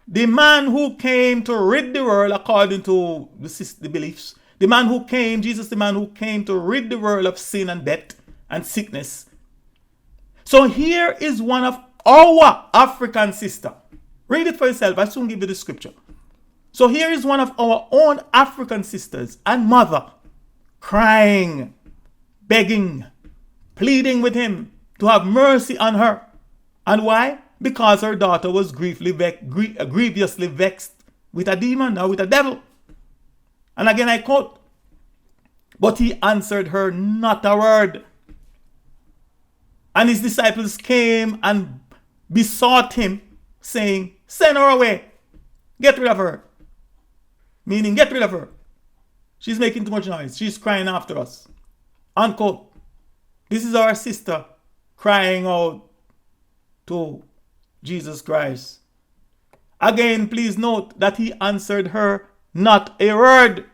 The man who came to rid the world according to the beliefs, Jesus, the man who came to rid the world of sin and death and sickness. So here is one of our African sisters. Read it for yourself. I'll soon give you the scripture. So here is one of our own African sisters and mother crying, begging, pleading with him to have mercy on her. And why? Because her daughter was grievously vexed with a demon or with a devil. And again I quote, but he answered her not a word. And his disciples came and besought him, saying, send her away. Get rid of her. Meaning, get rid of her. She's making too much noise. She's crying after us. Unquote. This is our sister crying out to Jesus Christ. Again, please note that he answered her not a word.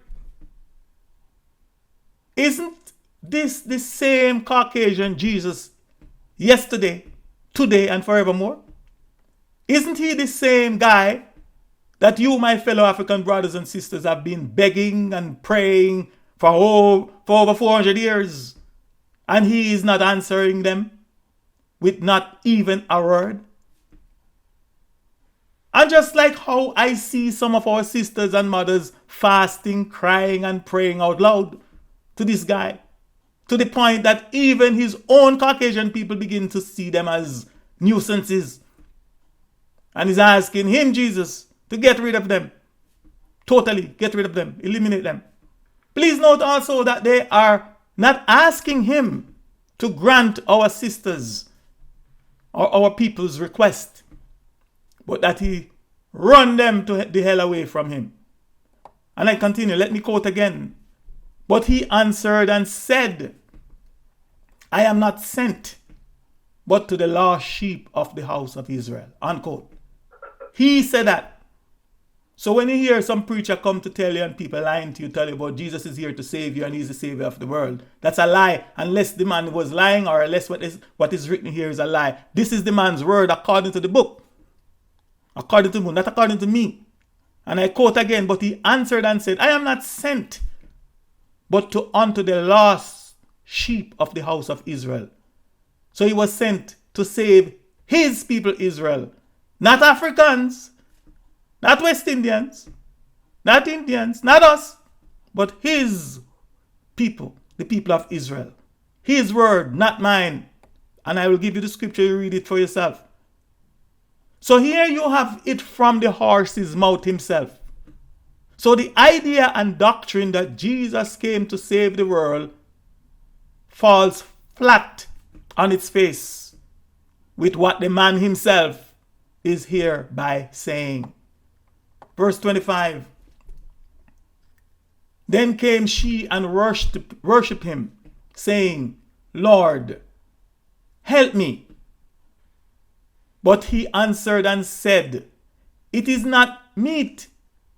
Isn't this the same Caucasian Jesus yesterday, today, and forevermore? Isn't he the same guy that you, my fellow African brothers and sisters, have been begging and praying for over 400 years, and he is not answering them with not even a word? And just like how I see some of our sisters and mothers fasting, crying, and praying out loud to this guy, to the point that even his own Caucasian people begin to see them as nuisances. And he's asking him, Jesus, to get rid of them. Totally get rid of them. Eliminate them. Please note also that they are not asking him to grant our sisters or our people's request, but that he run them to the hell away from him. And I continue. Let me quote again. But he answered and said, I am not sent, but to the lost sheep of the house of Israel. Unquote. He said that. So when you hear some preacher come to tell you and people lying to you, tell you about Jesus is here to save you and he's the savior of the world, that's a lie. Unless the man was lying, or unless what is written here is a lie. This is the man's word according to the book. According to him, not according to me. And I quote again, but he answered and said, I am not sent, but unto the lost sheep of the house of Israel. So he was sent to save his people Israel. Not Africans, not West Indians, not Indians, not us, but his people, the people of Israel. His word, not mine. And I will give you the scripture, you read it for yourself. So here you have it from the horse's mouth himself. So the idea and doctrine that Jesus came to save the world falls flat on its face with what the man himself is hereby saying. Verse 25. Then came she and worshipped him, saying, Lord, help me. But he answered and said, It is not meet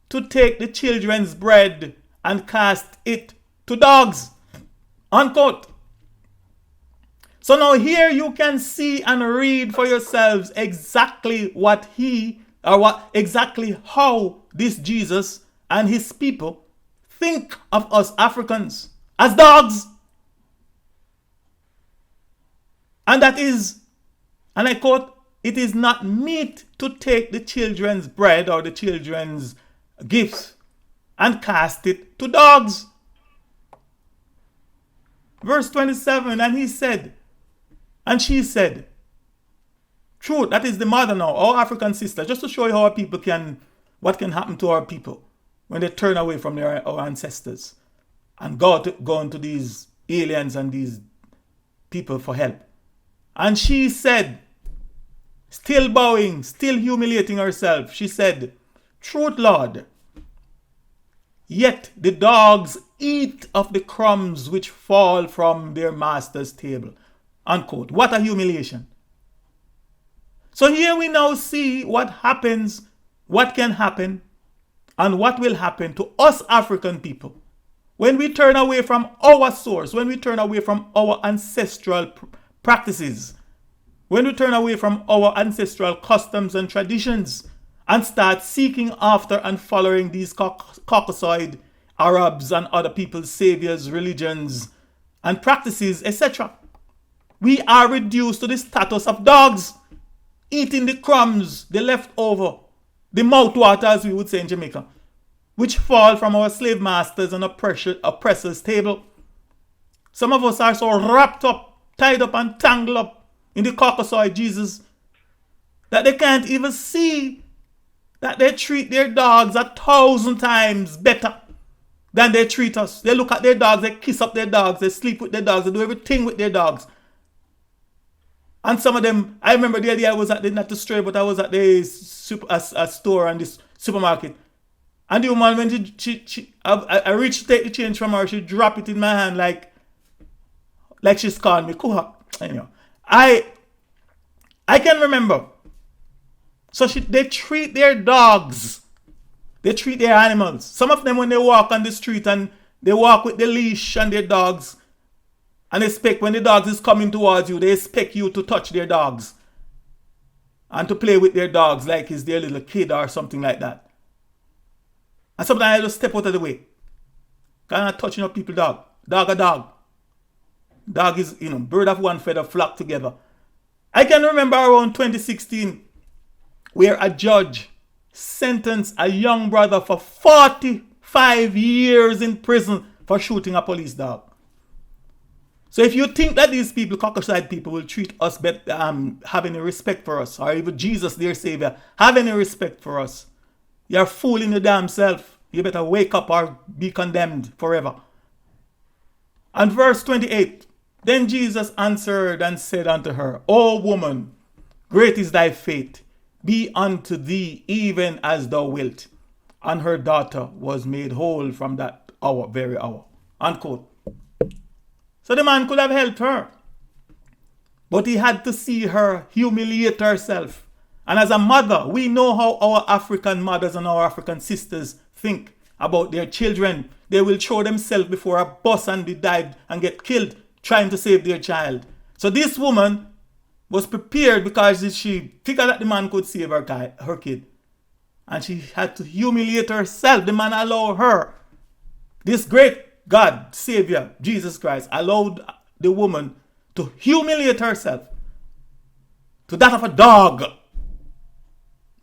to take the children's bread and cast it to dogs. Unquote. So now here you can see and read for yourselves exactly exactly how this Jesus and his people think of us Africans as dogs. And that is, and I quote, it is not meet to take the children's bread or the children's gifts and cast it to dogs. Verse 27, and he said, and she said, truth, that is the mother now, our African sister, just to show you how our people what can happen to our people when they turn away from our ancestors and go into these aliens and these people for help. And she said, still bowing, still humiliating herself, she said, truth, Lord, yet the dogs eat of the crumbs which fall from their master's table. Unquote. What a humiliation. So here we now see what happens, what can happen, and what will happen to us African people when we turn away from our source, when we turn away from our ancestral practices, when we turn away from our ancestral customs and traditions and start seeking after and following these Caucasoid Arabs and other people's saviors, religions, and practices, etc. We are reduced to the status of dogs, eating the crumbs, the leftover, the mouthwater, as we would say in Jamaica, which fall from our slave masters and oppressors' table. Some of us are so wrapped up, tied up and tangled up in the Caucasoid Jesus that they can't even see that they treat their dogs 1,000 times better than they treat us. They look at their dogs, they kiss up their dogs, they sleep with their dogs, they do everything with their dogs. And some of them, I remember the day I was at not the store, but I was at the store and this supermarket. And the woman, when I reached to take the change from her, she dropped it in my hand like she's calling me. Anyhow, I can remember. So they treat their dogs. They treat their animals. Some of them, when they walk on the street and they walk with the leash and their dogs, and expect when the dogs is coming towards you, they expect you to touch their dogs and to play with their dogs like it's their little kid or something like that. And sometimes I just step out of the way. I'm not touching up people's dog. Dog a dog. Dog is, bird of one feather flock together. I can remember around 2016 where a judge sentenced a young brother for 45 years in prison for shooting a police dog. So if you think that these people, Caucasoid people, will treat us better, have any respect for us, or even Jesus, their Savior, have any respect for us, you're fooling your damn self. You better wake up or be condemned forever. And verse 28, then Jesus answered and said unto her, O woman, great is thy faith. Be unto thee even as thou wilt. And her daughter was made whole from that hour, very hour. Unquote. So the man could have helped her. But he had to see her humiliate herself. And as a mother, we know how our African mothers and our African sisters think about their children. They will throw themselves before a bus and be died and get killed trying to save their child. So this woman was prepared because she figured that the man could save her kid. And she had to humiliate herself. The man allowed her. This great God, Savior, Jesus Christ, allowed the woman to humiliate herself to that of a dog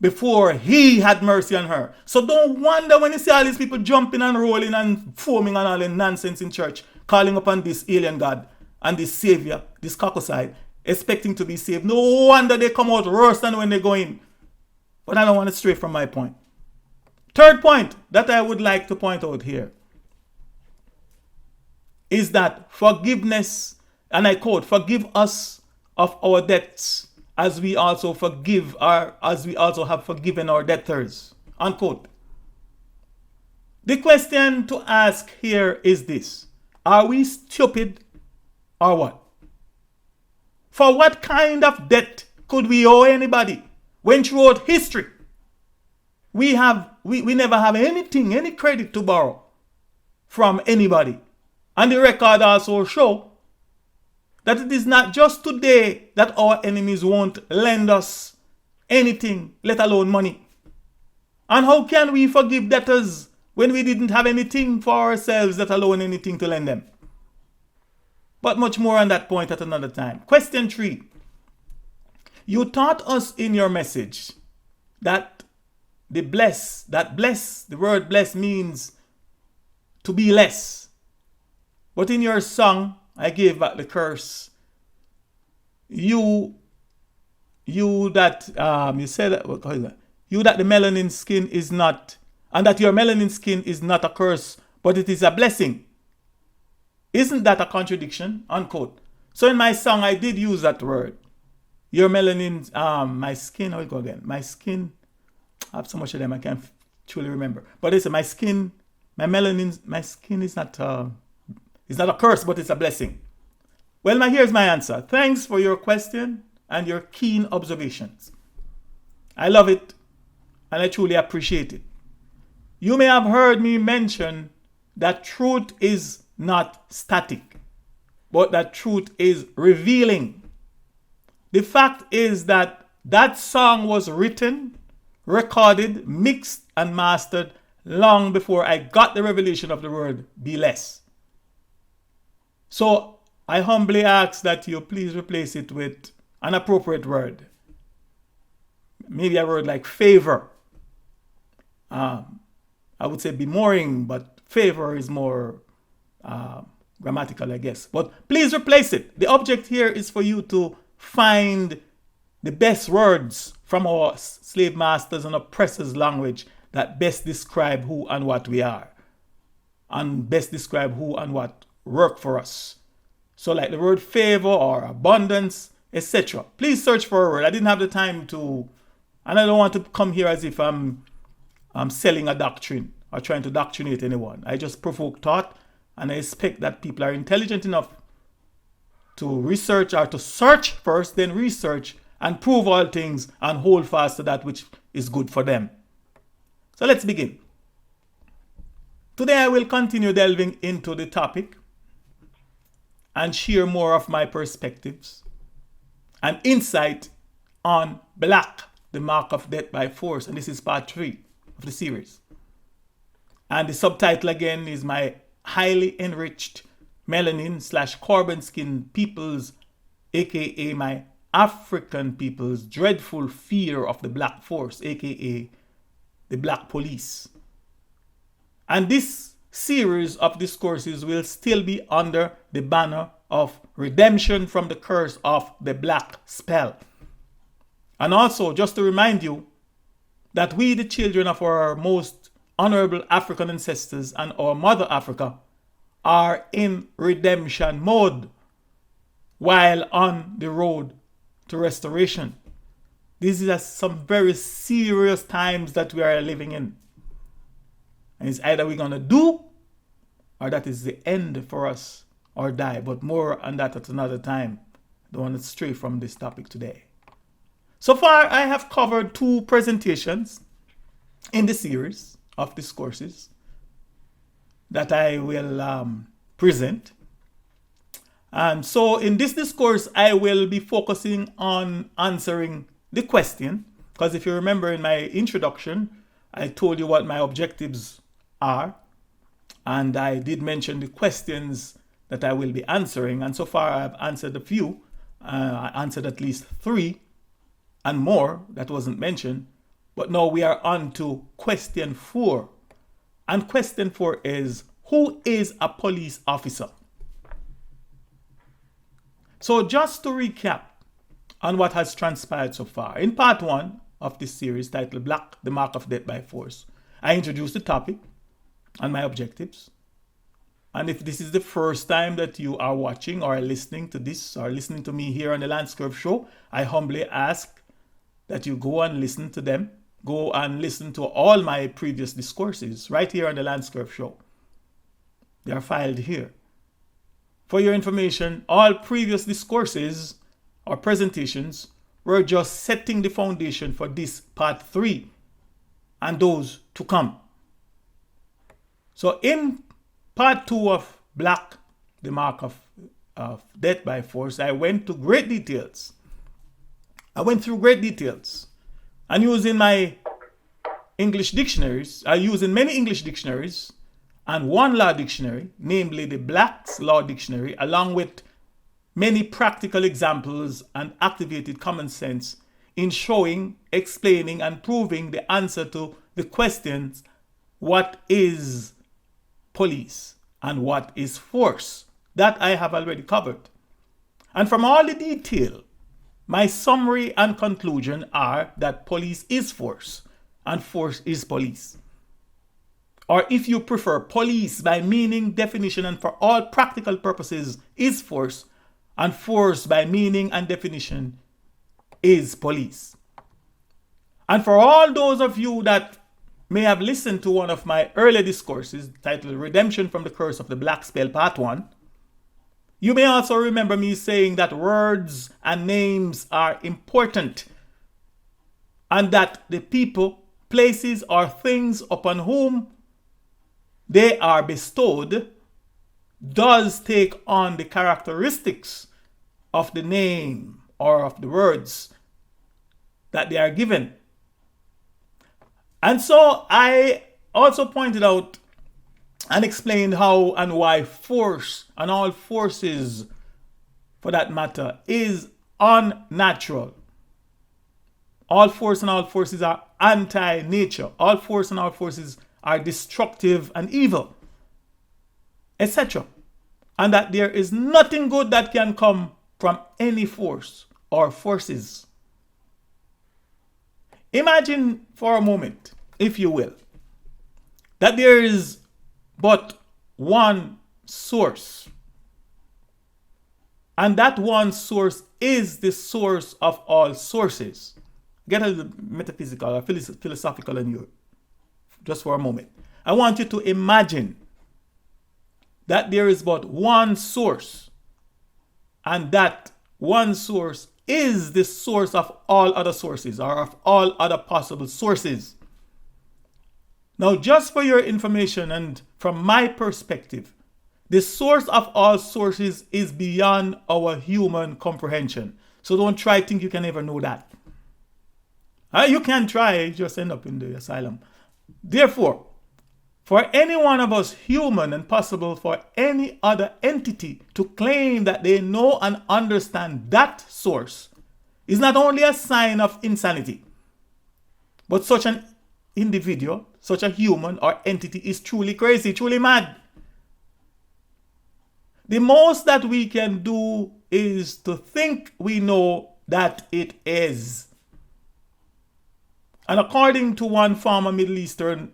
before he had mercy on her. So don't wonder when you see all these people jumping and rolling and foaming and all the nonsense in church, calling upon this alien God and this savior, this caucaside, expecting to be saved. No wonder they come out worse than when they go in. But I don't want to stray from my point. Third point that I would like to point out here is that forgiveness, and I quote, forgive us of our debts as we also have forgiven our debtors, unquote. The question to ask here is this: are we stupid or what? For what kind of debt could we owe anybody when throughout history we never have anything, any credit to borrow from anybody? And the record also show that it is not just today that our enemies won't lend us anything, let alone money. And how can we forgive debtors when we didn't have anything for ourselves, let alone anything to lend them? But much more on that point at another time. Question 3. You taught us in your message that the word bless means to be less. But in your song, I gave back the curse. You that the melanin skin is not, and that your melanin skin is not a curse, but it is a blessing. Isn't that a contradiction? Unquote. So in my song, I did use that word. Your melanin, my skin, how it go again? My skin, I have so much of them I can't truly remember. But it's my skin, my melanin, my skin is not a curse, but it's a blessing. Well, here's my answer. Thanks for your question and your keen observations. I love it, and I truly appreciate it. You may have heard me mention that truth is not static, but that truth is revealing. The fact is that song was written, recorded, mixed, and mastered long before I got the revelation of the word be less. So I humbly ask that you please replace it with an appropriate word. Maybe a word like favor. I would say bemoring, but favor is more grammatical, I guess. But please replace it. The object here is for you to find the best words from our slave masters and oppressors' language that best describe who and what we are, and best describe who and what work for us. So like the word favor or abundance, etc. Please search for a word. I didn't have the time to, and I don't want to come here as if I'm selling a doctrine or trying to doctrinate anyone. I just provoke thought, and I expect that people are intelligent enough to research, or to search first, then research and prove all things and hold fast to that which is good for them. So let's begin. Today I will continue delving into the topic and share more of my perspectives and insight on Black, the mark of death by force. And this is part 3 of the series. And the subtitle again is my highly enriched melanin/carbon skin peoples, aka my African people's dreadful fear of the Black force, aka the Black police. And this series of discourses will still be under the banner of redemption from the curse of the Black spell. And also, just to remind you that we, the children of our most honorable African ancestors and our mother Africa, are in redemption mode while on the road to restoration. These are some very serious times that we are living in. And it's either we're going to do, or that is the end for us, or die. But more on that at another time. I don't want to stray from this topic today. So far, I have covered 2 presentations in the series of discourses that I will present. And so in this discourse, I will be focusing on answering the question, because if you remember in my introduction, I told you what my objectives are, and I did mention the questions that I will be answering, and so far I've answered a few. I answered at least 3, and more that wasn't mentioned. But now we are on to question 4. And question 4 is, who is a police officer? So just to recap on what has transpired so far. In part 1 of this series titled Black, the Mark of Death by Force, I introduced the topic and my objectives. And if this is the first time that you are watching or listening to this or listening to me here on the LanceScurv Show, I humbly ask that you go and listen to them. Go and listen to all my previous discourses right here on the LanceScurv Show. They are filed here. For your information, all previous discourses or presentations were just setting the foundation for this part 3 and those to come. So in part 2 of Black, the Mark of Death by Force, I went to great details. I went through great details. And using my English dictionaries, using many English dictionaries and one law dictionary, namely the Black's Law Dictionary, along with many practical examples and activated common sense in showing, explaining, and proving the answer to the questions, what is police and what is force? That I have already covered. And from all the detail, my summary and conclusion are that police is force and force is police. Or if you prefer, police by meaning, definition, and for all practical purposes is force, and force by meaning and definition is police. And for all those of you that may have listened to one of my earlier discourses titled Redemption from the Curse of the Black Spell Part 1, you may also remember me saying that words and names are important and that the people, places, or things upon whom they are bestowed does take on the characteristics of the name or of the words that they are given. And so I also pointed out and explained how and why force and all forces, for that matter, is unnatural. All force and all forces are anti-nature. All force and all forces are destructive and evil, etc. And that there is nothing good that can come from any force or forces. Imagine for a moment, if you will, that there is but one source. And that one source is the source of all sources. Get a little metaphysical or philosophical in you just for a moment. I want you to imagine that there is but one source, and that one source is the source of all other sources or of all other possible sources. Now, just for your information and from my perspective, the source of all sources is beyond our human comprehension. So don't try to think you can ever know that. You can try, just end up in the asylum. Therefore, for any one of us human and possible for any other entity to claim that they know and understand that source is not only a sign of insanity, but such an individual, such a human or entity is truly crazy, truly mad. The most that we can do is to think we know that it is. And according to one former Middle Eastern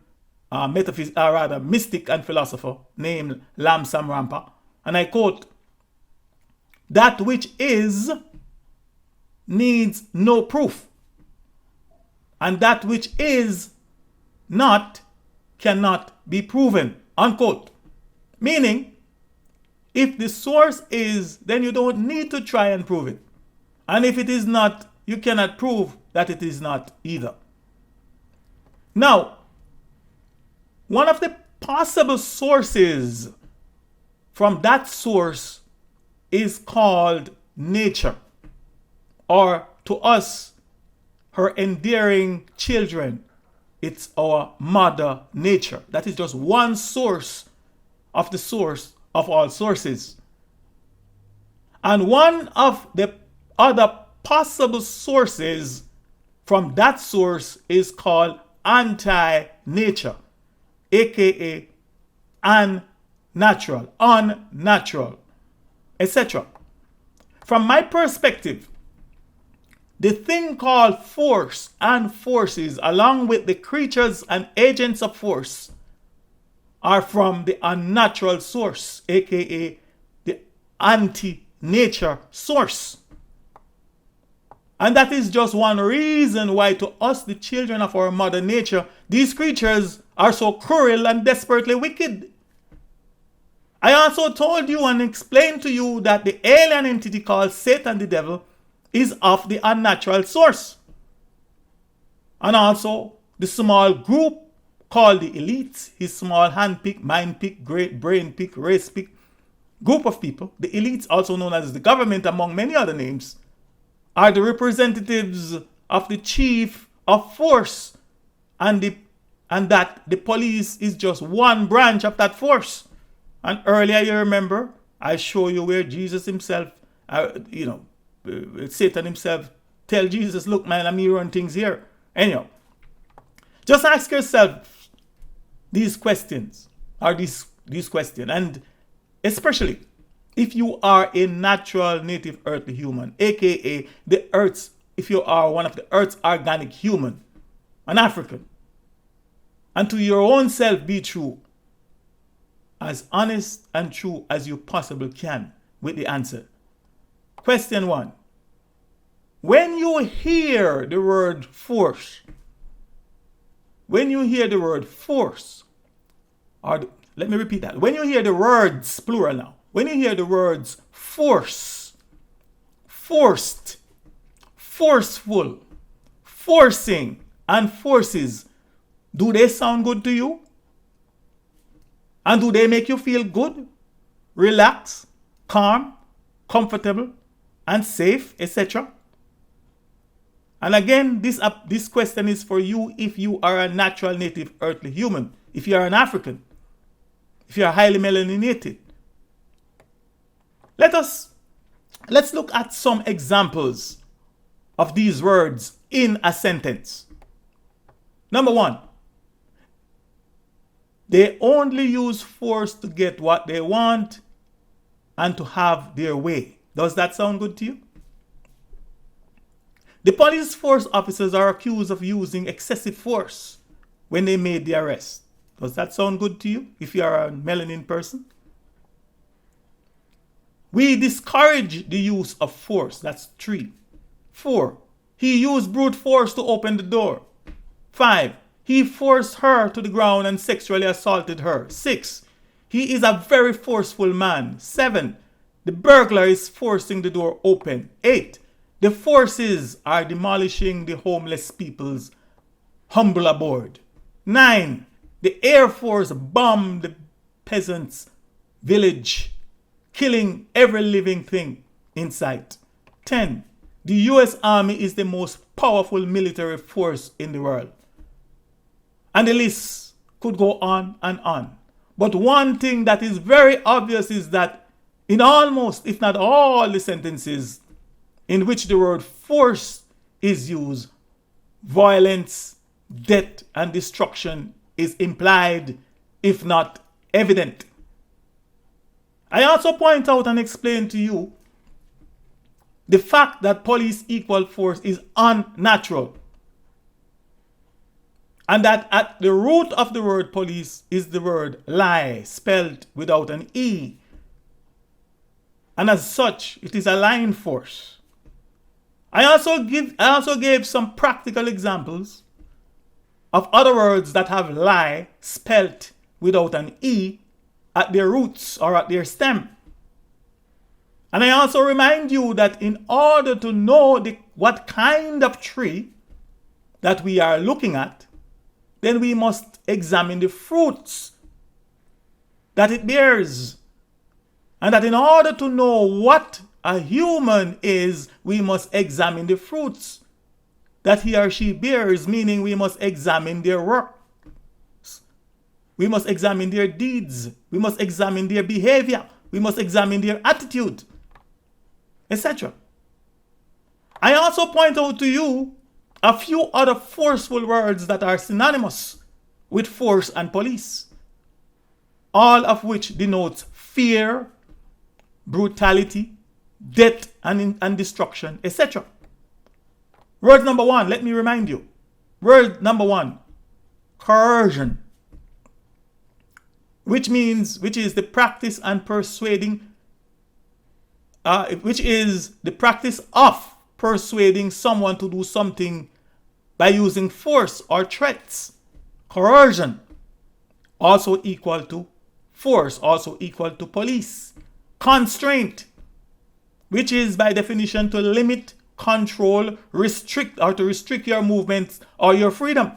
mystic and philosopher named Lamsam Rampa, and I quote, "That which is needs no proof, and that which is not cannot be proven," unquote. Meaning, if the source is, then you don't need to try and prove it. And if it is not, you cannot prove that it is not either. Now, one of the possible sources from that source is called nature, or to us, her endearing children. It's our mother nature. That is just one source of the source of all sources. And one of the other possible sources from that source is called anti-nature, aka unnatural, etc. From my perspective, the thing called force and forces, along with the creatures and agents of force, are from the unnatural source, aka the anti-nature source. And that is just one reason why to us, the children of our mother nature, these creatures are so cruel and desperately wicked. I also told you and explained to you that the alien entity called Satan the devil is of the unnatural source. And also the small group called the elites, his small hand-picked, mind-picked, great brain-picked, race-picked group of people, the elites, also known as the government among many other names, are the representatives of the chief of force, and that the police is just one branch of that force. And earlier, you remember, I show you where Jesus himself, Satan himself, tell Jesus, look man, I'm here on things here. Anyhow, just ask yourself these questions, and especially if you are a natural native earthly human, aka the earth's, if you are one of the earth's organic human, an African, and to your own self be true, as honest and true as you possibly can with the answer. Question 1. When you hear the word force, let me repeat that. When you hear the words, plural now, when you hear the words force, forced, forceful, forcing, and forces, do they sound good to you? And do they make you feel good, relaxed, calm, comfortable, and safe, etc.? And again, this question is for you if you are a natural native earthly human, if you are an African, if you are highly melaninated. Let's look at some examples of these words in a sentence. Number 1. They only use force to get what they want and to have their way. Does that sound good to you? The police force officers are accused of using excessive force when they made the arrest. Does that sound good to you if you are a melanin person? We discourage the use of force. That's 3. 4. He used brute force to open the door. 5. He forced her to the ground and sexually assaulted her. 6. He is a very forceful man. 7. The burglar is forcing the door open. 8. The forces are demolishing the homeless people's humble abode. 9. The Air Force bombed the peasants' village, killing every living thing in sight. 10. The US Army is the most powerful military force in the world. And the list could go on and on. But one thing that is very obvious is that in almost, if not all the sentences in which the word force is used, violence, death, and destruction is implied, if not evident. I also point out and explain to you the fact that police equal force is unnatural. And that at the root of the word police is the word lie, spelled without an E. And as such, it is a lying force. I also gave some practical examples of other words that have lie spelt without an E at their roots or at their stem. And I also remind you that in order to know what kind of tree that we are looking at, then we must examine the fruits that it bears. And that in order to know what a human is, we must examine the fruits that he or she bears, meaning we must examine their works. We must examine their deeds. We must examine their behavior. We must examine their attitude, etc. I also point out to you a few other forceful words that are synonymous with force and police, all of which denotes fear, brutality, death and destruction, etc. Word number one, let me remind you. Word number one, coercion, which is the practice and persuading, which is the practice of persuading someone to do something by using force or threats. Coercion, also equal to force, also equal to police. Constraint, which is by definition to limit, control, restrict, or to restrict your movements or your freedom.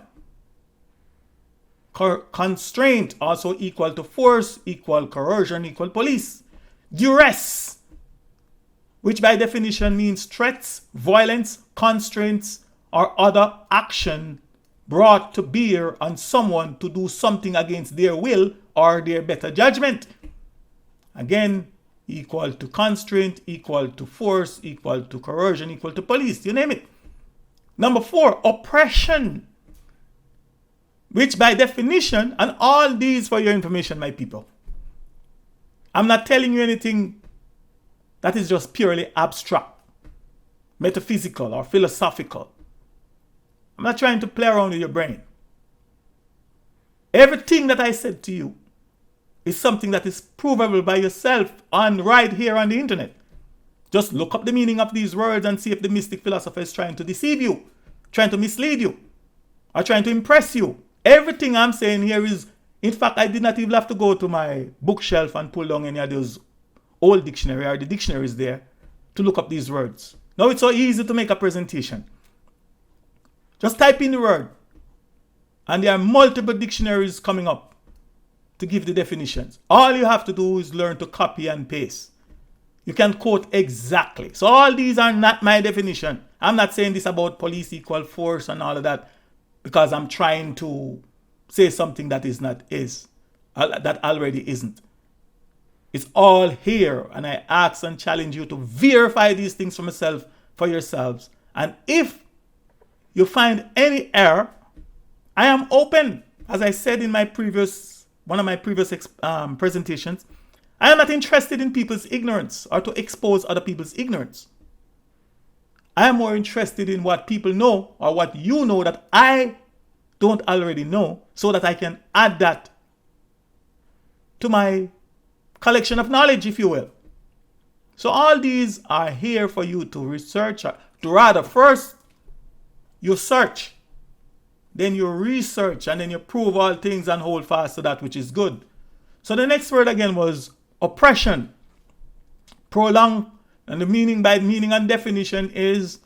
Constraint, also equal to force, equal coercion, equal police. Duress, which by definition means threats, violence, constraints, or other action brought to bear on someone to do something against their will or their better judgment. Again, equal to constraint, equal to force, equal to coercion, equal to police, you name it. Number 4, oppression, which by definition, and all these for your information, my people, I'm not telling you anything that is just purely abstract, metaphysical, or philosophical. I'm not trying to play around with your brain. Everything that I said to you is something that is provable by yourself on right here on the internet. Just look up the meaning of these words and see if the mystic philosopher is trying to deceive you, trying to mislead you, or trying to impress you. Everything I'm saying here is, in fact, I did not even have to go to my bookshelf and pull down any of those old dictionary or the dictionaries there to look up these words. Now it's so easy to make a presentation. Just type in the word, and there are multiple dictionaries coming up to give the definitions. All you have to do is learn to copy and paste. You can quote exactly. So all these are not my definition. I'm not saying this about police equal force and all of that because I'm trying to say something that is not is, that already isn't. It's all here, and I ask and challenge you to verify these things for yourselves. And if you find any error, I am open. As I said in one of my previous presentations, I am not interested in people's ignorance or to expose other people's ignorance. I am more interested in what people know or what you know that I don't already know, so that I can add that to my collection of knowledge, if you will. So all these are here for you to research, or to rather first you search, then you research, and then you prove all things and hold fast to that which is good. So the next word again was oppression. Prolonged, and the meaning and definition is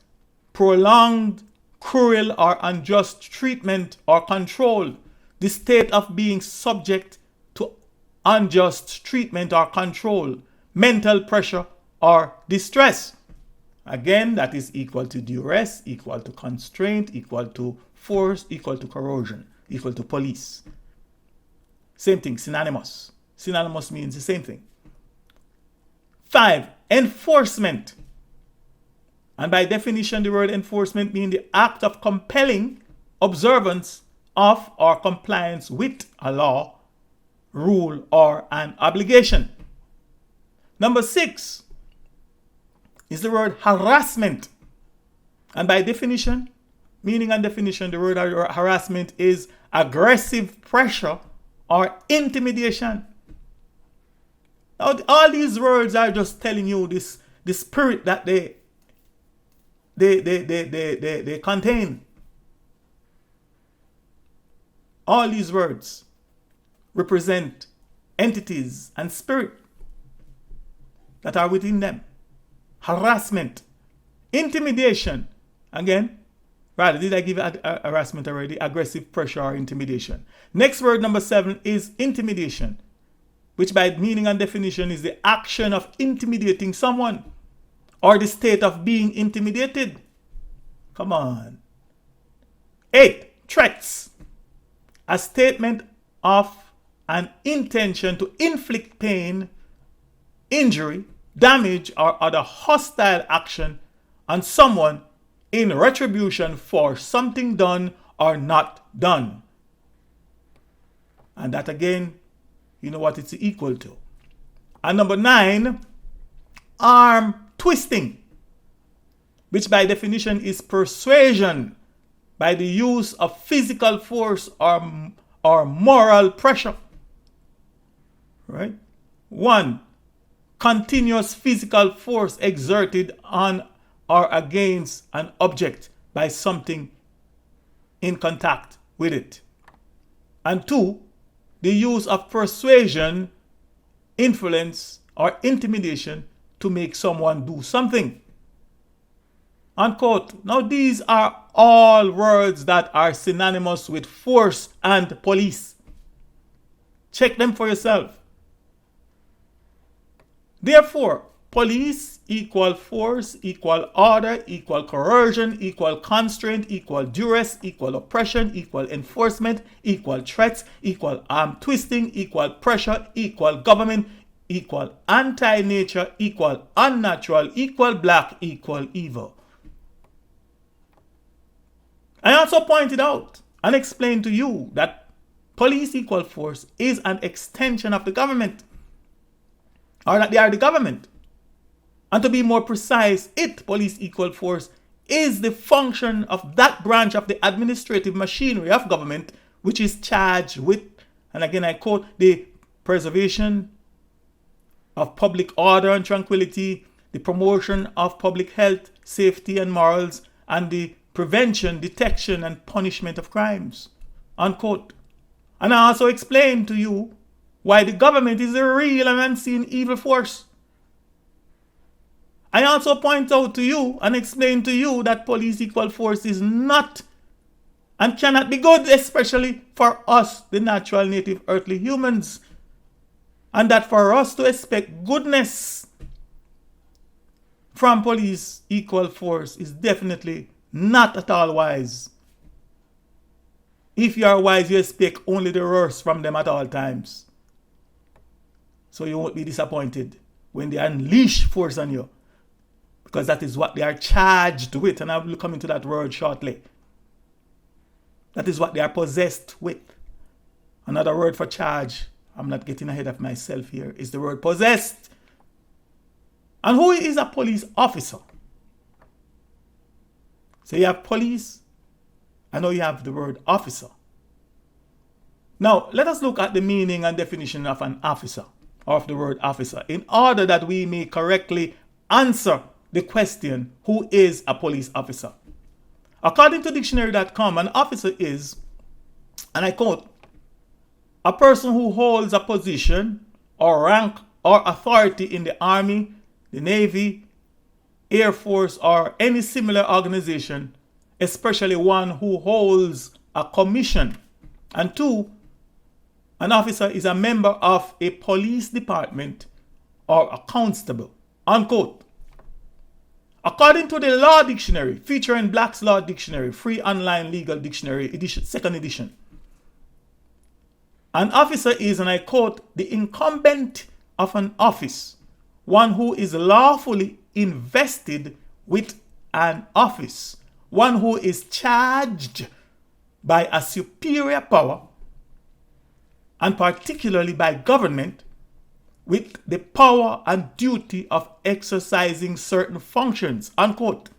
prolonged, cruel, or unjust treatment or control. The state of being subject to unjust treatment or control, mental pressure or distress. Again, that is equal to duress, equal to constraint, equal to force, equal to coercion, equal to police. Same thing, synonymous. Synonymous means the same thing. 5, enforcement. And by definition, the word enforcement means the act of compelling observance of or compliance with a law, rule, or an obligation. Number 6 is the word harassment. And by definition, meaning and definition, the word harassment is aggressive pressure or intimidation. Now, all these words are just telling you the spirit that they contain. All these words represent entities and spirit that are within them. Harassment, intimidation. Again, rather, did I give harassment already? Aggressive pressure or intimidation. Next word, number 7, is intimidation, which by meaning and definition is the action of intimidating someone or the state of being intimidated. Come on. 8, threats. A statement of an intention to inflict pain, injury, damage, or other hostile action on someone in retribution for something done or not done. And that again, you know what it's equal to. And number 9, arm twisting, which by definition is persuasion by the use of physical force or moral pressure. Right? 1, continuous physical force exerted on or against an object by something in contact with it. And 2, the use of persuasion, influence, or intimidation to make someone do something. Unquote. Now these are all words that are synonymous with force and police. Check them for yourself. Therefore, police equal force, equal order, equal coercion, equal constraint, equal duress, equal oppression, equal enforcement, equal threats, equal arm twisting, equal pressure, equal government, equal anti-nature, equal unnatural, equal black, equal evil. I also pointed out and explained to you that police equal force is an extension of the government, or that they are the government. And to be more precise, police equal force, is the function of that branch of the administrative machinery of government which is charged with, and again I quote, the preservation of public order and tranquility, the promotion of public health, safety and morals, and the prevention, detection, and punishment of crimes. Unquote. And I also explained to you why the government is a real and unseen evil force. I also point out to you and explain to you that police equal force is not and cannot be good, especially for us, the natural native earthly humans. And that for us to expect goodness from police equal force is definitely not at all wise. If you are wise, you expect only the worst from them at all times. So you won't be disappointed when they unleash force on you, because that is what they are charged with, and I will come into that word shortly. That is what they are possessed with. Another word for charge, I'm not getting ahead of myself here, is the word possessed. And who is a police officer? So you have police, I know you have the word officer. Now, let us look at the meaning and definition of an officer, or of the word officer, in order that we may correctly answer the question, who is a police officer? According to dictionary.com, an officer is, and I quote, a person who holds a position or rank or authority in the Army, the Navy, Air Force, or any similar organization, especially one who holds a commission. And 2, an officer is a member of a police department or a constable. Unquote. According to the Law Dictionary, featuring Black's Law Dictionary, free online legal dictionary edition, 2nd edition, an officer is, and I quote, the incumbent of an office, one who is lawfully invested with an office, one who is charged by a superior power, and particularly by government, with the power and duty of exercising certain functions, unquote.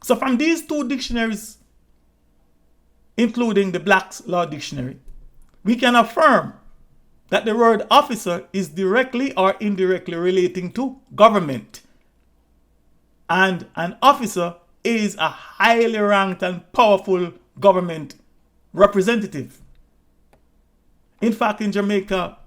So from these 2 dictionaries, including the Black's Law Dictionary, we can affirm that the word officer is directly or indirectly relating to government. And an officer is a highly ranked and powerful government representative. In fact, in Jamaica,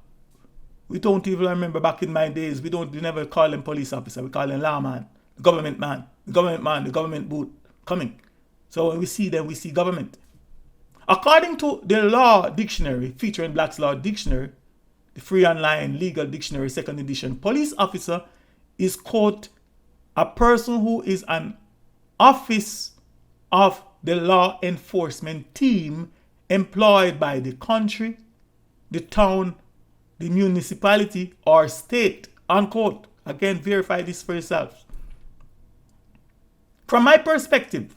we don't even remember back in my days, we never call them police officer, we call them lawman, government man, the government boot coming. So when we see them, we see government. According to the Law Dictionary, featuring Black's Law Dictionary, the free online legal dictionary 2nd edition, police officer is, quote, a person who is an office of the law enforcement team employed by the country, the town, the municipality, or state, unquote. Again, verify this for yourself. From my perspective,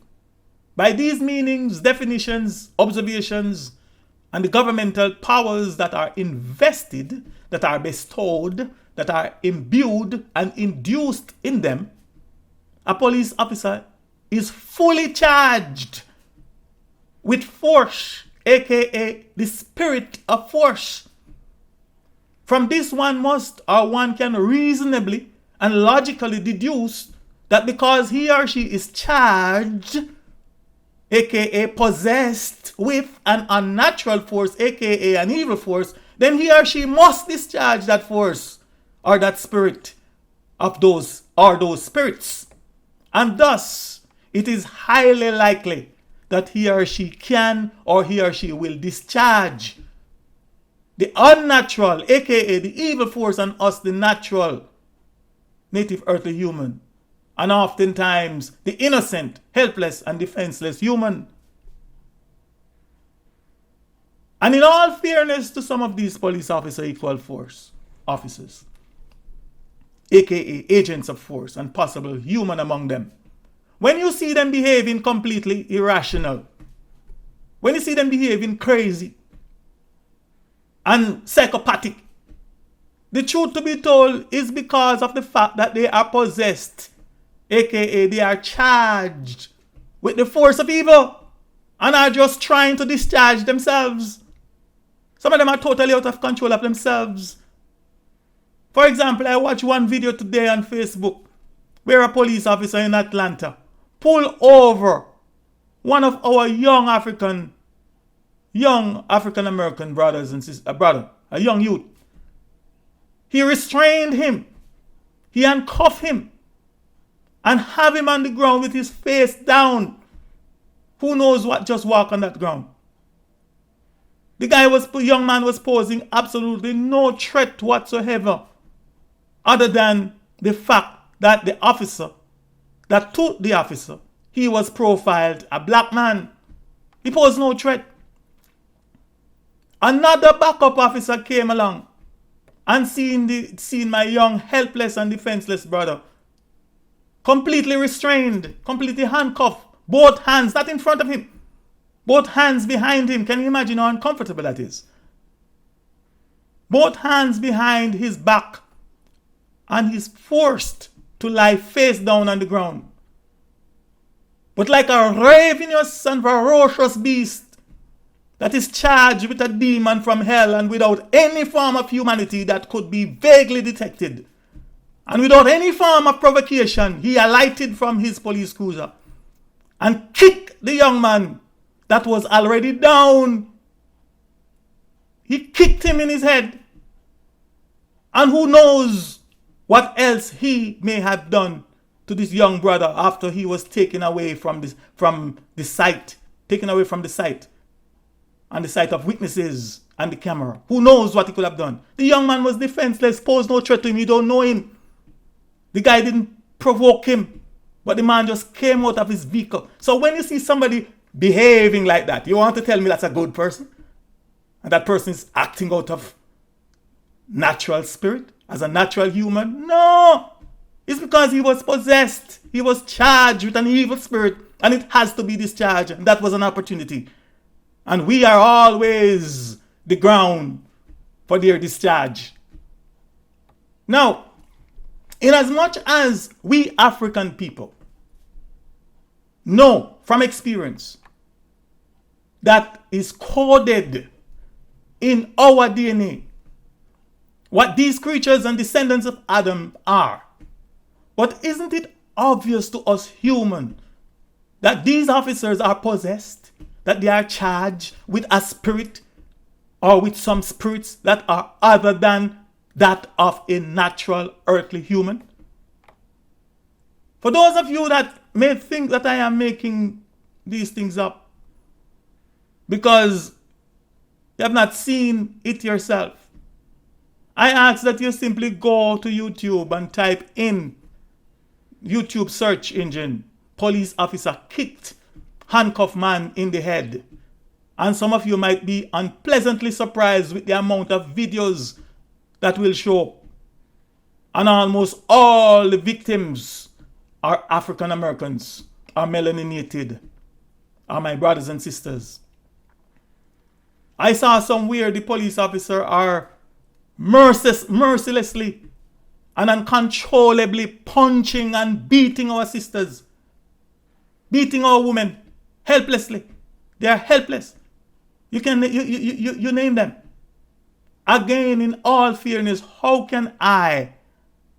by these meanings, definitions, observations, and the governmental powers that are invested, that are bestowed, that are imbued and induced in them, a police officer is fully charged with force, aka the spirit of force. From this one can reasonably and logically deduce that because he or she is charged, aka possessed with an unnatural force, aka an evil force, then he or she must discharge that force or that spirit of those spirits. And thus, it is highly likely that he or she can or he or she will discharge the unnatural, aka the evil force, on us, the natural, native earthly human, and oftentimes the innocent, helpless, and defenseless human. And in all fairness to some of these police officer equal force officers, aka agents of force and possible human among them, when you see them behaving completely irrational, when you see them behaving crazy and psychopathic, the truth to be told is because of the fact that they are possessed, aka they are charged with the force of evil and are just trying to discharge themselves. Some of them are totally out of control of themselves. For example, I watched one video today on Facebook where a police officer in Atlanta pulled over one of our young African American brothers and sisters, a young youth. He restrained him. He handcuffed him and have him on the ground with his face down. Who knows what just walked on that ground? The young man was posing absolutely no threat whatsoever, other than the fact that the officer that took the officer, he was profiled a black man. He posed no threat. Another backup officer came along and seen my young, helpless and defenseless brother completely restrained, completely handcuffed, both hands, not in front of him, both hands behind him. Can you imagine how uncomfortable that is? Both hands behind his back, and he's forced to lie face down on the ground. But like a ravenous and ferocious beast that is charged with a demon from hell and without any form of humanity that could be vaguely detected, and without any form of provocation, he alighted from his police cruiser and kicked the young man that was already down. He kicked him in his head. And who knows what else he may have done to this young brother after he was taken away from the site and the sight of witnesses and the camera. Who knows what he could have done? The young man was defenseless, posed no threat to him. You don't know him. The guy didn't provoke him, but the man just came out of his vehicle. So when you see somebody behaving like that, you want to tell me that's a good person? And that person is acting out of natural spirit as a natural human? No! It's because he was possessed. He was charged with an evil spirit, and it has to be discharged. And that was an opportunity. And we are always the ground for their discharge. Now, in as much as we African people know from experience that is coded in our DNA what these creatures and descendants of Adam are, but isn't it obvious to us human that these officers are possessed, that they are charged with a spirit or with some spirits that are other than that of a natural earthly human? For those of you that may think that I am making these things up because you have not seen it yourself, I ask that you simply go to YouTube and type in YouTube search engine, police officer kicked handcuffed man in the head. And some of you might be unpleasantly surprised with the amount of videos that will show. And almost all the victims are African Americans are melaninated, are my brothers and sisters. I saw somewhere the police officer are mercilessly and uncontrollably punching and beating our sisters, beating our women helplessly. They are helpless. You name them. Again, in all fairness, how can I,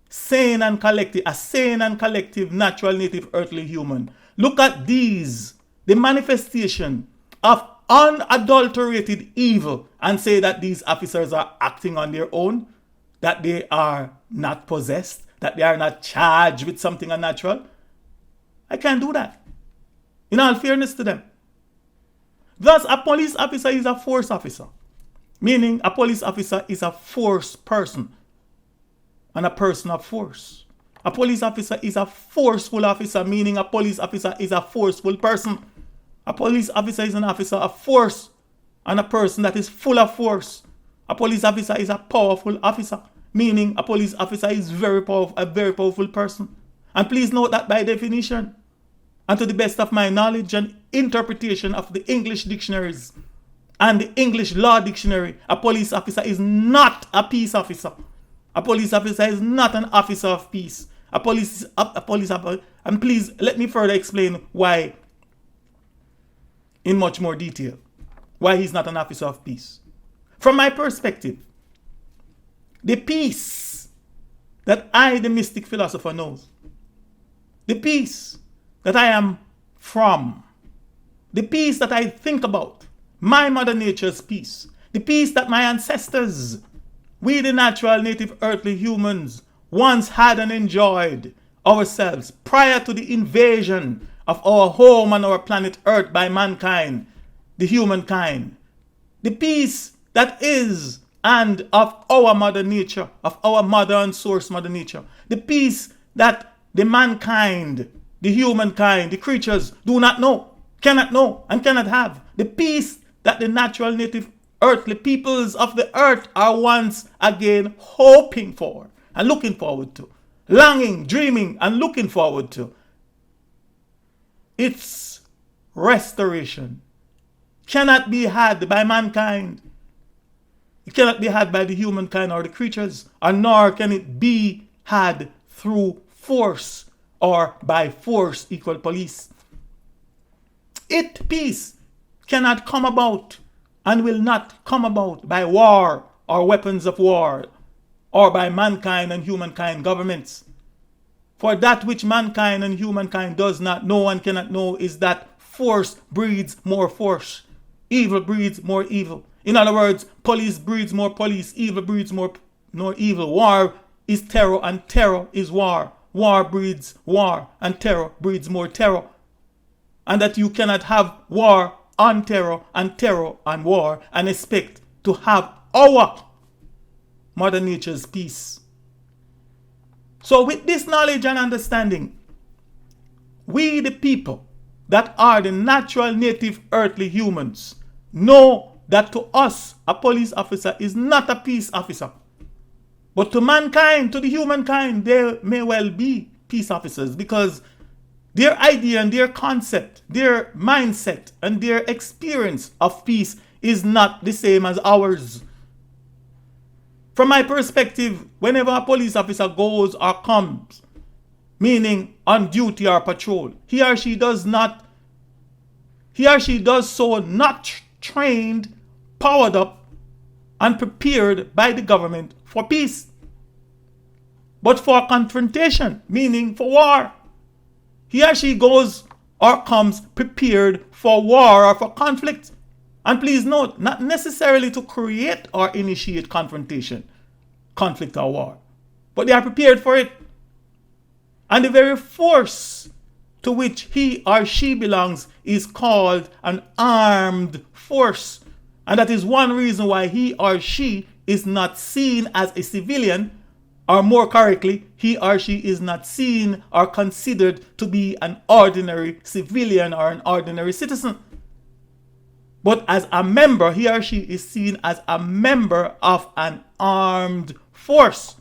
a sane and collective natural native earthly human, look at these, the manifestation of unadulterated evil, and say that these officers are acting on their own, that they are not possessed, that they are not charged with something unnatural? I can't do that. In all fairness to them. Thus, a police officer is a force officer. Meaning, a police officer is a force person. And a person of force. A police officer is a forceful officer, meaning a police officer is a forceful person. A police officer is an officer of force and a person that is full of force. A police officer is a powerful officer, meaning a police officer is a very powerful person. And please note that by definition, and to the best of my knowledge and interpretation of the English dictionaries and the English law dictionary, a police officer is not a peace officer. A police officer is not an officer of peace. A police officer, and please let me further explain why in much more detail, why he's not an officer of peace. From my perspective, the peace that I, the mystic philosopher, knows, the peace that I am from, the peace that I think about, my mother nature's peace, the peace that my ancestors, we the natural native earthly humans, once had and enjoyed ourselves prior to the invasion of our home on our planet Earth by mankind, the humankind. The peace that is and of our mother nature, of our mother and source mother nature. The peace that the mankind, the humankind, the creatures do not know, and cannot have. The peace that the natural native earthly peoples of the earth are once again hoping for and looking forward to, longing, dreaming, and looking forward to. Its restoration cannot be had by mankind. It cannot be had by the humankind or the creatures, and nor can it be had through force or by force equal police. Peace cannot come about and will not come about by war or weapons of war or by mankind and humankind governments. For that which mankind and humankind does not know and cannot know is that force breeds more force. Evil breeds more evil. In other words, police breeds more police. Evil breeds more evil. War is terror and terror is war. War breeds war and terror breeds more terror. And that you cannot have war on terror on war and expect to have our Mother Nature's peace. So with this knowledge and understanding, we the people that are the natural native earthly humans know that to us a police officer is not a peace officer. But to mankind, to the humankind, they may well be peace officers because their idea and their concept, their mindset and their experience of peace is not the same as ours. From my perspective, whenever a police officer goes or comes, meaning on duty or patrol, he or she does so not trained, powered up, and prepared by the government for peace, but for confrontation, meaning for war. He or she goes or comes prepared for war or for conflict. And please note, not necessarily to create or initiate confrontation, conflict or war, but they are prepared for it. And the very force to which he or she belongs is called an armed force. And that is one reason why he or she is not seen as a civilian, or more correctly, he or she is not seen or considered to be an ordinary civilian or an ordinary citizen. But as a member, he or she is seen as a member of an armed force.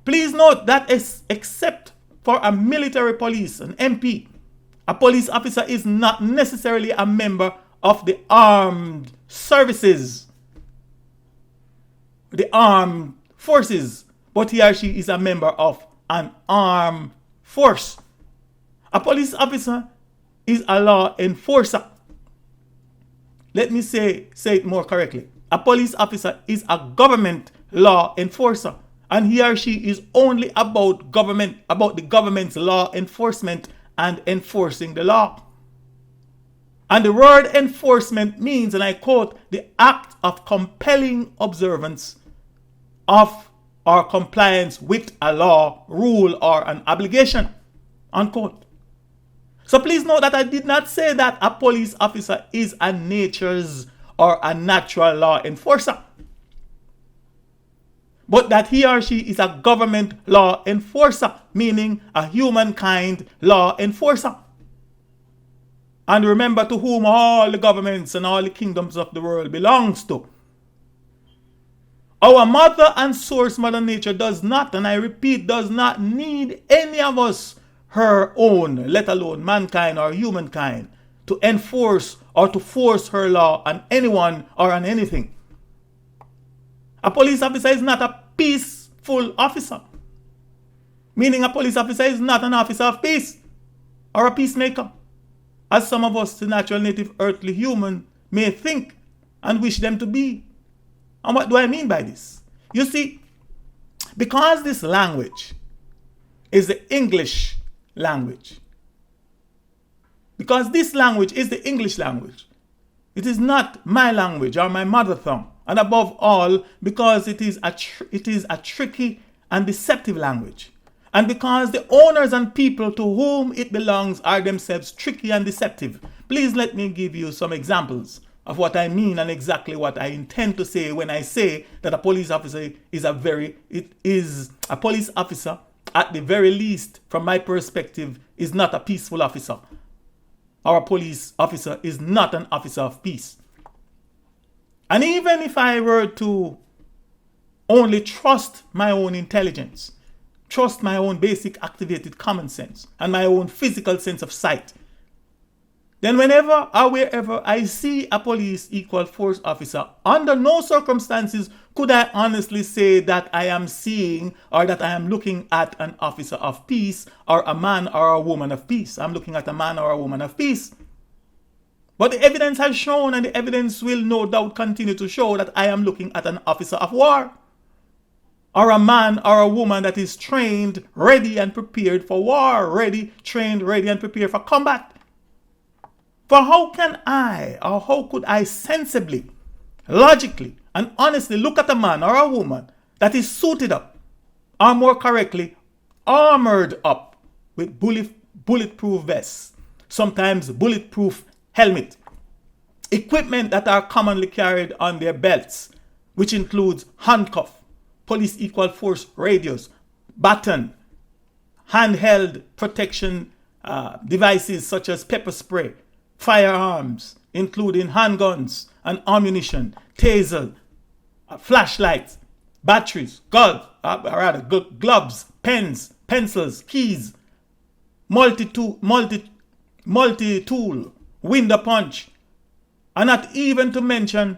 Please note that except for a military police, an MP, A police officer is not necessarily a member of the armed services, the armed forces, but he or she is a member of an armed force. A police officer is a law enforcer. Let me say it more correctly. A police officer is a government law enforcer, and he or she is only about the government's law enforcement and enforcing the law. And the word enforcement means, and I quote, the act of compelling observance of or compliance with a law, rule, or an obligation, unquote. So please note that I did not say that a police officer is a nature's or a natural law enforcer, but that he or she is a government law enforcer, meaning a humankind law enforcer. And remember to whom all the governments and all the kingdoms of the world belongs to. Our mother and source, Mother Nature, does not, and I repeat, does not need any of us, her own, let alone mankind or humankind, to enforce or to force her law on anyone or on anything. A police officer is not a peaceful officer, meaning a police officer is not an officer of peace or a peacemaker, as some of us, the natural, native, earthly human, may think and wish them to be. And what do I mean by this? You see, because this language is the English language, because this language is the English language, it is not my language or my mother tongue, and above all, because it is a tricky and deceptive language, and because the owners and people to whom it belongs are themselves tricky and deceptive. Please let me give you some examples of what I mean and exactly what I intend to say when I say that a police officer is a police officer, at the very least, from my perspective, is not a peaceful officer. Our police officer is not an officer of peace. And even if I were to only trust my own intelligence, trust my own basic activated common sense, and my own physical sense of sight, then whenever or wherever I see a police equal force officer, under no circumstances could I honestly say that I am seeing or that I am looking at an officer of peace or a man or a woman of peace. I'm looking at a man or a woman of peace. But the evidence has shown, and the evidence will no doubt continue to show, that I am looking at an officer of war, or a man or a woman that is trained, ready and prepared for war, trained, ready and prepared for combat. For how can I, or how could I sensibly, logically, and honestly look at a man or a woman that is suited up, or more correctly, armored up with bulletproof vests, sometimes bulletproof helmet, equipment that are commonly carried on their belts, which includes handcuff, police equal force radios, baton, handheld protection devices such as pepper spray, firearms, including handguns and ammunition, taser, flashlights, batteries, gloves, pens, pencils, keys, multi-tool, window punch, and not even to mention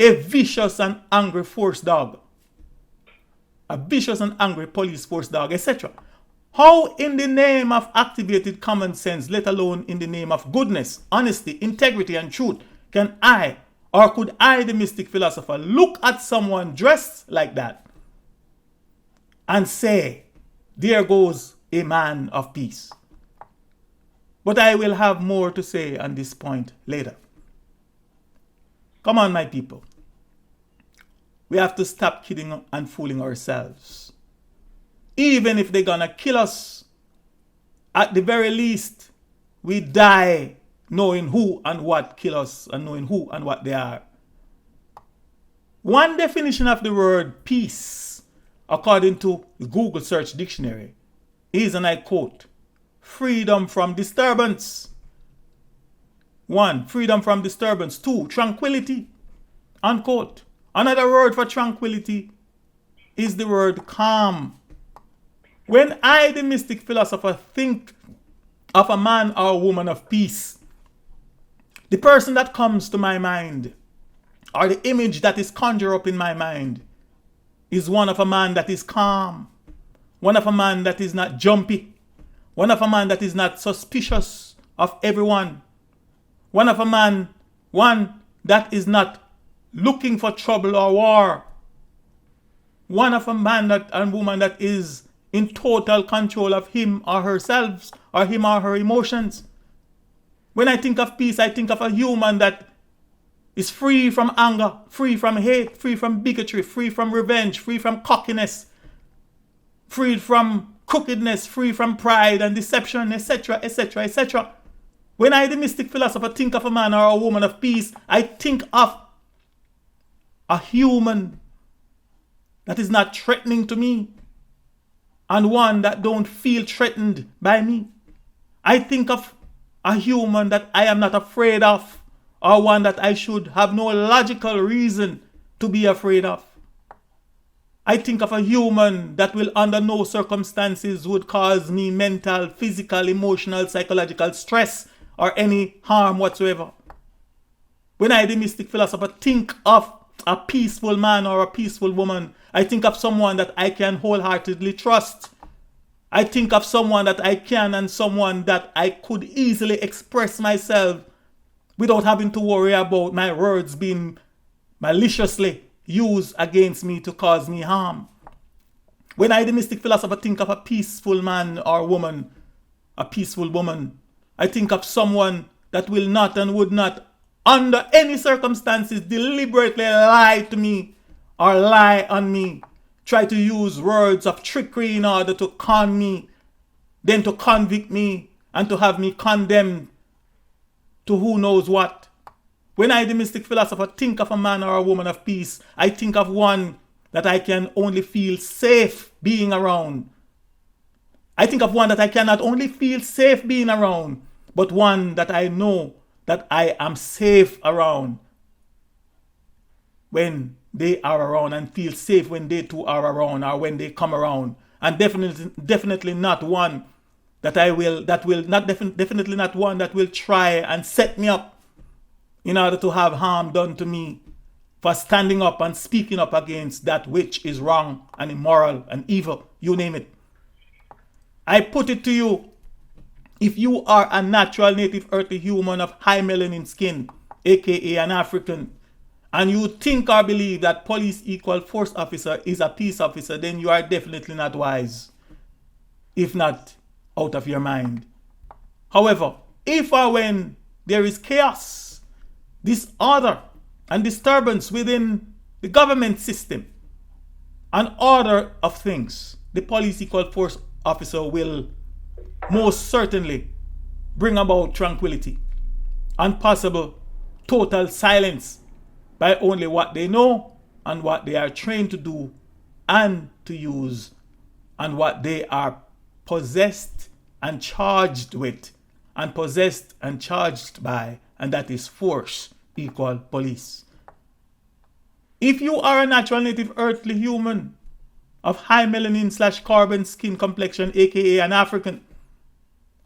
a vicious and angry force dog, a vicious and angry police force dog, etc. How in the name of activated common sense, let alone in the name of goodness, honesty, integrity, and truth, can I, or could I, the Mystic Philosopher, look at someone dressed like that and say, there goes a man of peace? But I will have more to say on this point later. Come on, my people. We have to stop kidding and fooling ourselves. Even if they're gonna kill us, at the very least, we die knowing who and what kill us and knowing who and what they are. One definition of the word peace, according to the Google search dictionary, is, and I quote, freedom from disturbance. 1, freedom from disturbance. 2, tranquility, unquote. Another word for tranquility is the word calm. When I, the Mystic Philosopher, think of a man or a woman of peace, the person that comes to my mind, or the image that is conjured up in my mind, is one of a man that is calm, one of a man that is not jumpy, one of a man that is not suspicious of everyone, one of a man, one that is not looking for trouble or war, one of a man that and woman that is in total control of him or herself or him or her emotions. When I think of peace, I think of a human that is free from anger, free from hate, free from bigotry, free from revenge, free from cockiness, free from crookedness, free from pride and deception, etc., etc., etc. When I, the mystic philosopher, think of a man or a woman of peace, I think of a human that is not threatening to me and one that don't feel threatened by me. I think of a human that I am not afraid of, or one that I should have no logical reason to be afraid of. I think of a human that will under no circumstances would cause me mental, physical, emotional, psychological stress or any harm whatsoever. When I, the mystic philosopher, think of a peaceful man or a peaceful woman, I think of someone that I can wholeheartedly trust. I think of someone that I can and someone that I could easily express myself without having to worry about my words being maliciously used against me to cause me harm. When I, the mystic philosopher, think of a peaceful man or woman, a peaceful woman, I think of someone that will not and would not, under any circumstances, deliberately lie to me or lie on me, try to use words of trickery in order to con me, then to convict me and to have me condemned to who knows what. When I, the mystic philosopher, think of a man or a woman of peace, I think of one that I can only feel safe being around. I think of one that I cannot only feel safe being around, but one that I know that I am safe around when they are around, and feel safe when they too are around or when they come around. And definitely not one definitely not one that will try and set me up in order to have harm done to me for standing up and speaking up against that which is wrong and immoral and evil, you name it. I put it to you, if you are a natural native earthly human of high melanin skin, aka an African, and you think or believe that police equal force officer is a peace officer, then you are definitely not wise, if not out of your mind. However, if or when there is chaos, disorder, and disturbance within the government system and order of things, the police equal force officer will most certainly bring about tranquility and possible total silence by only what they know and what they are trained to do and to use and what they are possessed and charged with and possessed and charged by, and that is force equal police. If you are a natural native earthly human of high melanin / carbon skin complexion, aka an African,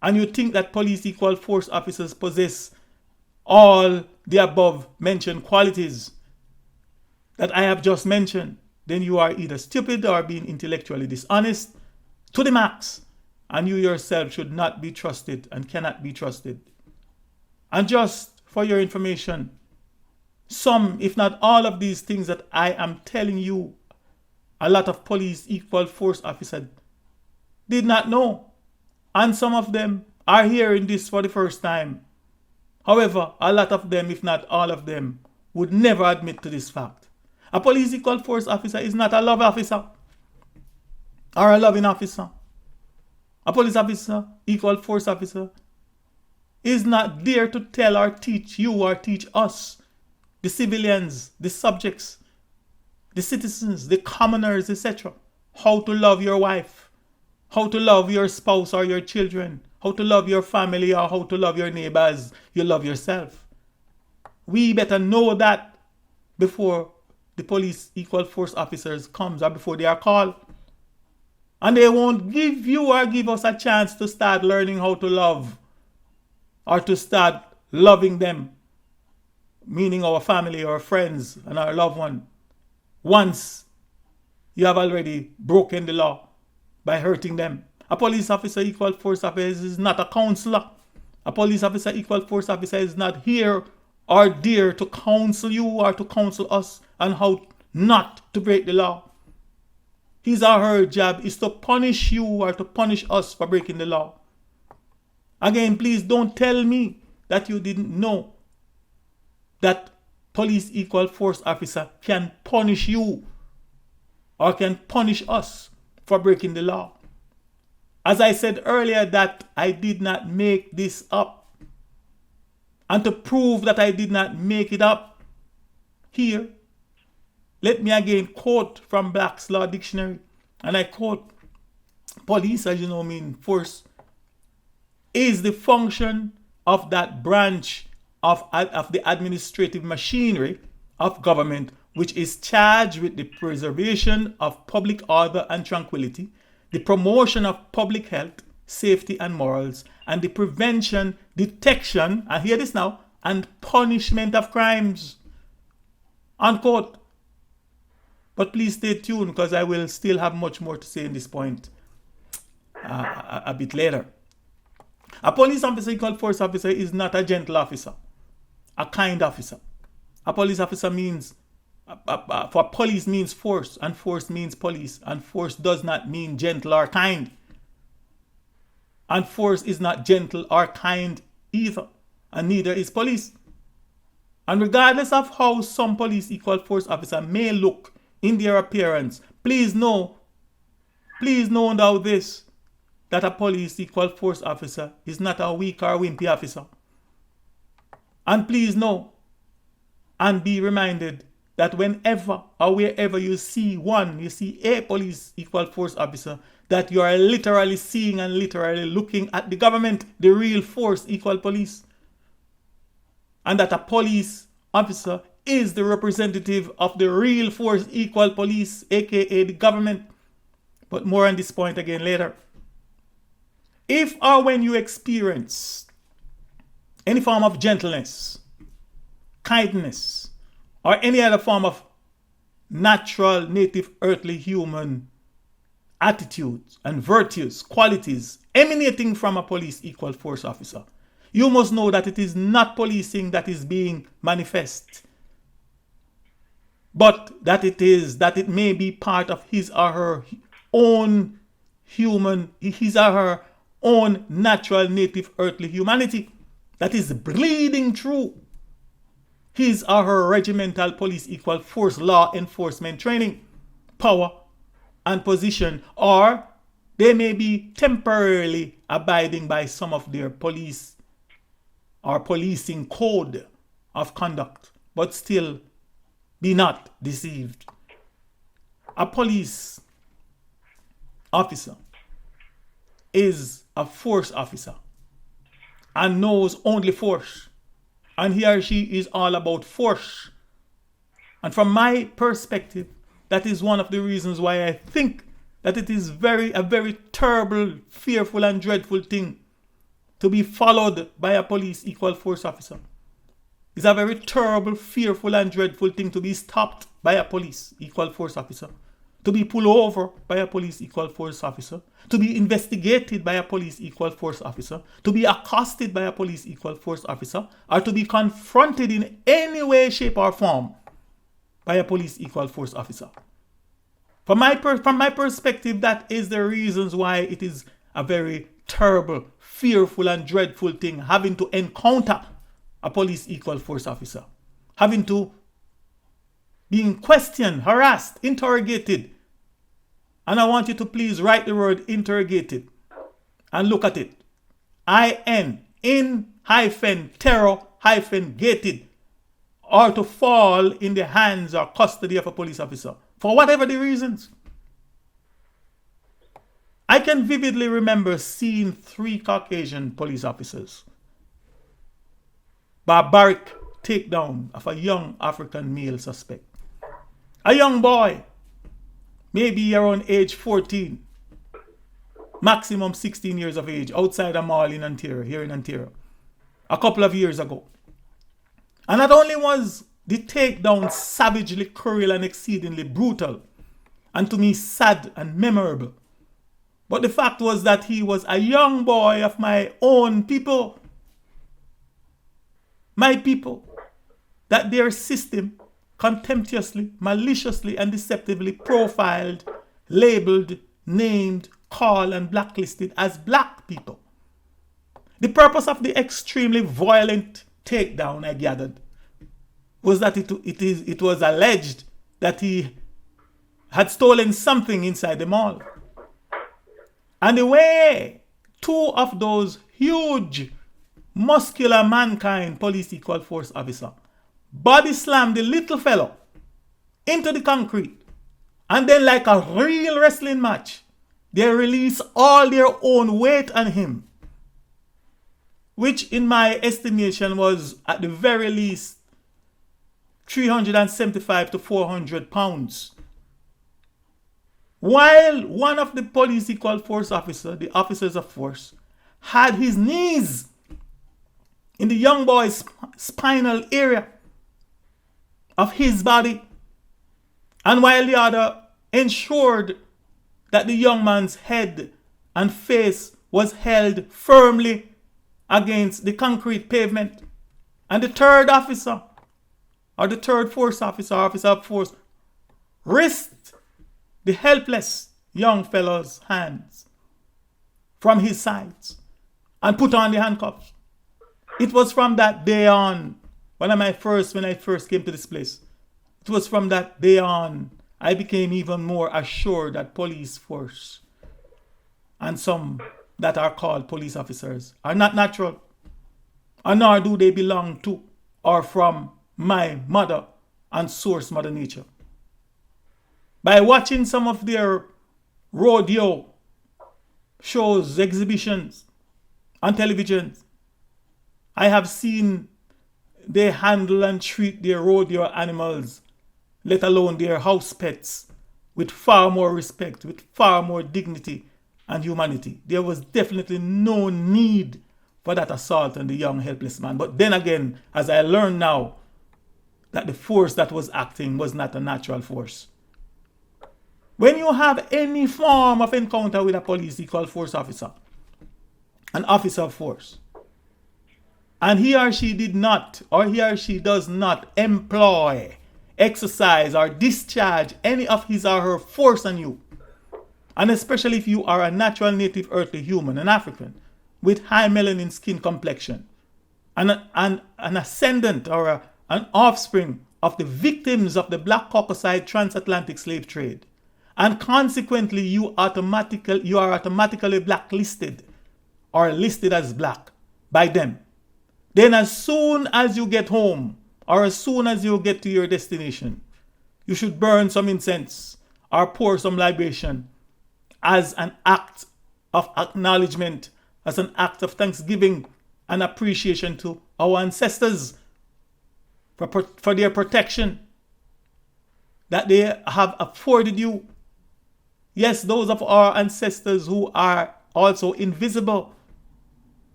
and you think that police equal force officers possess all the above mentioned qualities that I have just mentioned, then you are either stupid or being intellectually dishonest to the max, and you yourself should not be trusted and cannot be trusted. And just for your information, some, if not all of these things that I am telling you, a lot of police equal force officers did not know. And some of them are hearing this for the first time. However, a lot of them, if not all of them, would never admit to this fact. A police equal force officer is not a love officer or a loving officer. A police officer, equal force officer, is not there to tell or teach you or teach us, the civilians, the subjects, the citizens, the commoners, etc., how to love your wife, how to love your spouse or your children, how to love your family, or how to love your neighbors, you love yourself. We better know that before the police equal force officers comes or before they are called. And they won't give you or give us a chance to start learning how to love or to start loving them, meaning our family, our friends, and our loved one, once you have already broken the law by hurting them. A police officer, equal force officer, is not a counselor. A police officer, equal force officer, is not here or there to counsel you or to counsel us on how not to break the law. His or her job is to punish you or to punish us for breaking the law. Again, please don't tell me that you didn't know that police equal force officer can punish you or can punish us for breaking the law. As I said earlier, that I did not make this up. And to prove that I did not make it up, here, let me again quote from Black's Law Dictionary. And I quote, police, as you know, mean force, is the function of that branch of the administrative machinery of government which is charged with the preservation of public order and tranquility, the promotion of public health, safety and morals, and the prevention, detection, and hear this now, and punishment of crimes. Unquote. But please stay tuned because I will still have much more to say in this point a bit later. A police officer equal force officer is not a gentle officer, a kind officer. A police officer means, for police means force, and force means police, and force does not mean gentle or kind. And force is not gentle or kind either, and neither is police. And regardless of how some police equal force officer may look in their appearance, please know now this, that a police equal force officer is not a weak or wimpy officer. And please know and be reminded that whenever or wherever you see a police equal force officer, that you are literally seeing and literally looking at the government, the real force equal police. And that a police officer is the representative of the real force equal police, aka the government. But more on this point again later. If or when you experience any form of gentleness, kindness, or any other form of natural, native, earthly human attitudes and virtues, qualities emanating from a police equal force officer, you must know that it is not policing that is being manifest, but that it may be part of his or her own own natural, native, earthly humanity that is bleeding through his or her regimental police equal force law enforcement training, power, and position, or they may be temporarily abiding by some of their police or policing code of conduct, but still be not deceived. A police officer is a force officer and knows only force, and he or she is all about force. And from my perspective, that is one of the reasons why I think that it is a very terrible, fearful and dreadful thing to be followed by a police equal force officer. It's a very terrible, fearful and dreadful thing to be stopped by a police equal force officer, to be pulled over by a police equal force officer, to be investigated by a police equal force officer, to be accosted by a police equal force officer, or to be confronted in any way, shape or form by a police equal force officer. From my perspective, that is the reasons why it is a very terrible, fearful and dreadful thing having to encounter a police equal force officer, having to being questioned, harassed, interrogated. And I want you to please write the word interrogated and look at it. in-terror-gated, or to fall in the hands or custody of a police officer, for whatever the reasons. I can vividly remember seeing 3 Caucasian police officers barbaric takedown of a young African male suspect. A young boy, maybe around age 14, maximum 16 years of age, outside a mall in Ontario, here in Ontario, a couple of years ago. And not only was the takedown savagely cruel and exceedingly brutal, and to me sad and memorable, but the fact was that he was a young boy of my own people, my people, that their system contemptuously, maliciously, and deceptively profiled, labeled, named, called, and blacklisted as black people. The purpose of the extremely violent takedown, I gathered, was that it was alleged that he had stolen something inside the mall. And the way two of those huge, muscular mankind police equal force officer body slammed the little fellow into the concrete, and then like a real wrestling match, they release all their own weight on him, which in my estimation was at the very least 375 to 400 pounds. While one of the police equal force officer, the officers of force, had his knees in the young boy's spinal area of his body, and while the other ensured that the young man's head and face was held firmly against the concrete pavement, and the third officer, or the third force officer, officer of force, wrist the helpless young fellow's hands from his sides and put on the handcuffs. It was from that day on, when I first came to this place, it was from that day on I became even more assured that police force and some that are called police officers are not natural, and nor do they belong to or from my mother and source Mother Nature. By watching some of their rodeo shows, exhibitions on television, I have seen they handle and treat their rodeo animals, let alone their house pets, with far more respect, with far more dignity and humanity. There was definitely no need for that assault on the young helpless man. But then again, as I learn now, that the force that was acting was not a natural force. When you have any form of encounter with a police equal force officer, an officer of force, and he or she did not, or he or she does not employ, exercise, or discharge any of his or her force on you, and especially if you are a natural native earthly human, an African, with high melanin skin complexion, and an ascendant or an offspring of the victims of the Black Caucasoid transatlantic slave trade, and consequently you are automatically blacklisted or listed as black by them, then as soon as you get home or as soon as you get to your destination, you should burn some incense or pour some libation as an act of acknowledgement, as an act of thanksgiving and appreciation to our ancestors for their protection that they have afforded you. Yes, those of our ancestors who are also invisible,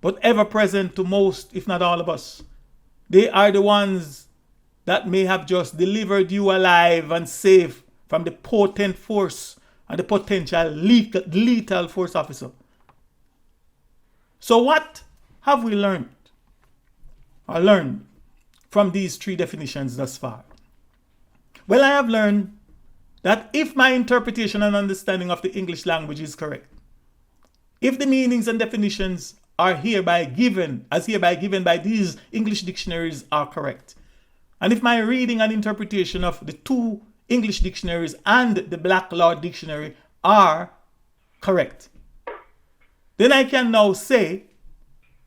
but ever present to most, if not all of us. They are the ones that may have just delivered you alive and safe from the potent force and the potential lethal force officer. So what have we learned from these three definitions thus far? Well, I have learned that if my interpretation and understanding of the English language is correct, if the meanings and definitions are hereby given by these English dictionaries are correct, and if my reading and interpretation of the two English dictionaries and the Black Law Dictionary are correct, then I can now say,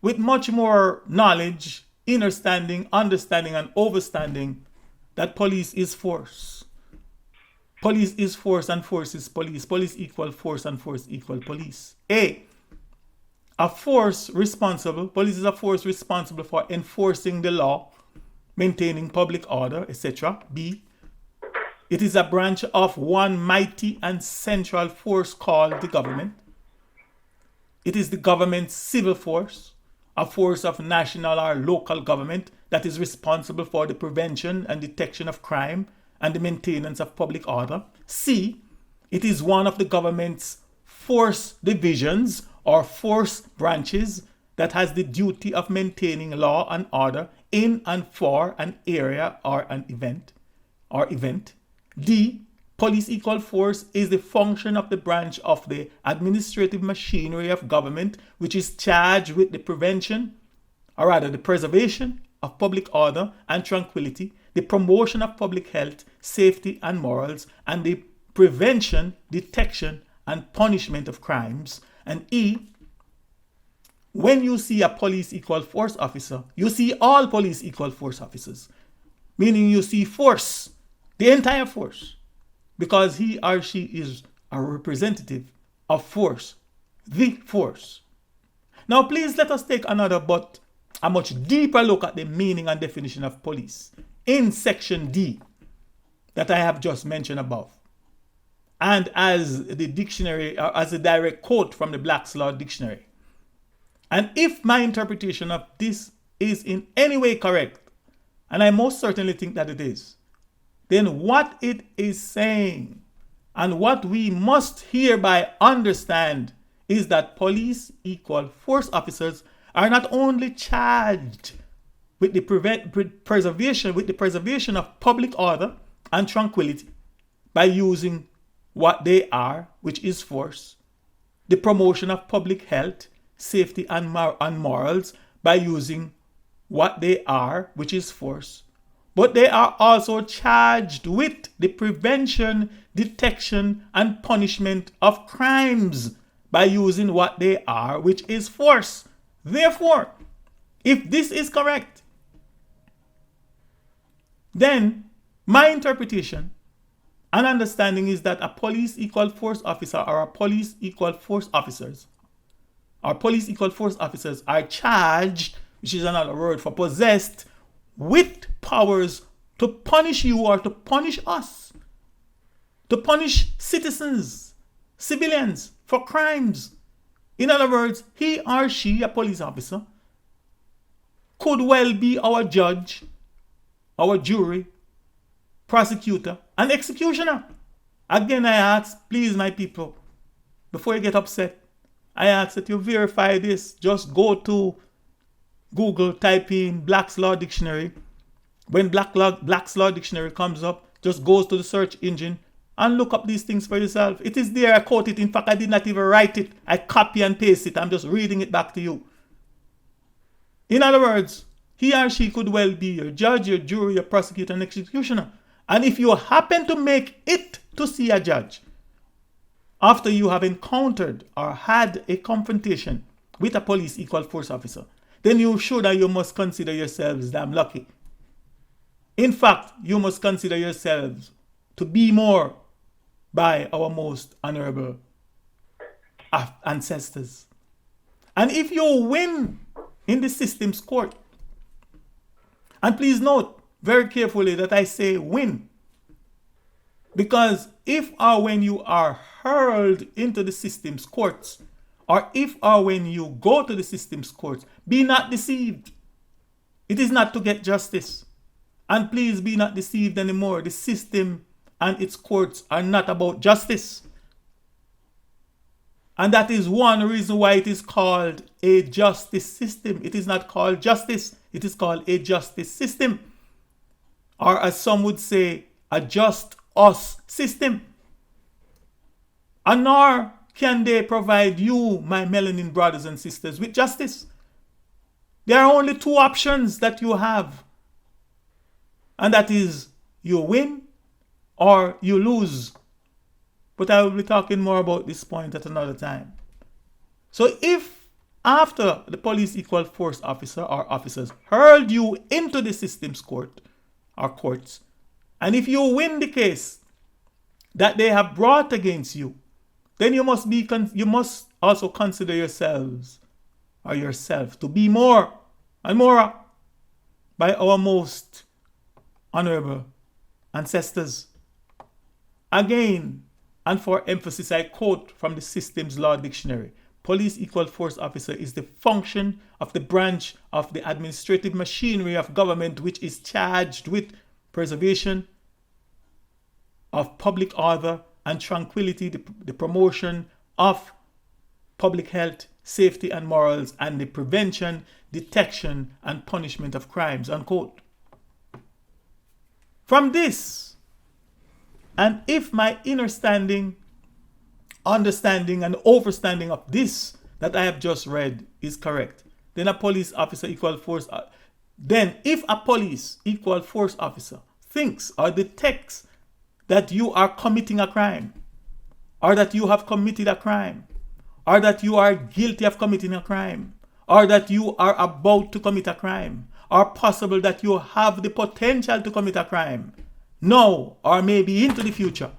with much more knowledge, understanding, and overstanding, that police is force. Police is force and force is police. Police equal force and force equal police. Police is a force responsible for enforcing the law, maintaining public order, etc. B, it is a branch of one mighty and central force called the government. It is the government's civil force, a force of national or local government that is responsible for the prevention and detection of crime and the maintenance of public order. C, it is one of the government's force divisions or force branches that has the duty of maintaining law and order in and for an area or an event. D, police equal force is the function of the branch of the administrative machinery of government which is charged with the prevention, or rather the preservation of public order and tranquility, the promotion of public health, safety and morals, and the prevention, detection, and punishment of crimes. And E, when you see a police equal force officer, you see all police equal force officers, meaning you see force, the entire force, because he or she is a representative of force, the force. Now please let us take another but a much deeper look at the meaning and definition of police in section D that I have just mentioned above, and as the dictionary, or as a direct quote from the Black's Law Dictionary. And if my interpretation of this is in any way correct, and I most certainly think that it is, then what it is saying and what we must hereby understand is that police equal force officers are not only charged with the preservation of public order and tranquility by using what they are, which is force, the promotion of public health, safety and morals by using what they are, which is force, but they are also charged with the prevention, detection, and punishment of crimes by using what they are, which is force. Therefore, if this is correct, then my interpretation and understanding is that a police equal force officer or a police equal force officers are charged, which is another word for possessed, with powers to punish you or to punish us, to punish citizens, civilians for crimes. In other words, he or she, a police officer, could well be our judge, our jury, prosecutor, and executioner. Again, I ask, please, my people, before you get upset, I ask that you verify this. Just go to Google, type in Black's Law Dictionary. When Black's Law Dictionary comes up, just goes to the search engine and look up these things for yourself. It is there. I quote it. In fact, I did not even write it. I copy and paste it. I'm just reading it back to you. In other words, he or she could well be your judge, your jury, your prosecutor, and executioner. And if you happen to make it to see a judge after you have encountered or had a confrontation with a police equal force officer, then you should and you must consider yourselves damn lucky. In fact, you must consider yourselves to be more by our most honorable ancestors. And if you win in the system's court, and please note very carefully that I say win, because if or when you are hurled into the system's courts, or if or when you go to the system's courts, be not deceived. It is not to get justice. And please be not deceived anymore. The system and its courts are not about justice. And that is one reason why it is called a justice system. It is not called justice. It is called a justice system. Or as some would say, a just us system. And nor can they provide you, my melanin brothers and sisters, with justice. There are only two options that you have. And that is, you win or you lose. But I will be talking more about this point at another time. So if after the police equal force officer or officers hurled you into the system's court or courts, and if you win the case that they have brought against you, then you must also consider yourselves or yourself to be more and more by our most honorable ancestors. Again, and for emphasis, I quote from the System's Law Dictionary. police equal force officer is the function of the branch of the administrative machinery of government which is charged with preservation of public order and tranquility, the promotion of public health, safety and morals, and the prevention, detection, and punishment of crimes, unquote. From this, and if my understanding, and overstanding of this that I have just read is correct, then a police officer equal force. Then, if a police equal force officer thinks or detects that you are committing a crime, or that you have committed a crime, or that you are guilty of committing a crime, or that you are about to commit a crime, or possible that you have the potential to commit a crime, now or maybe into the future,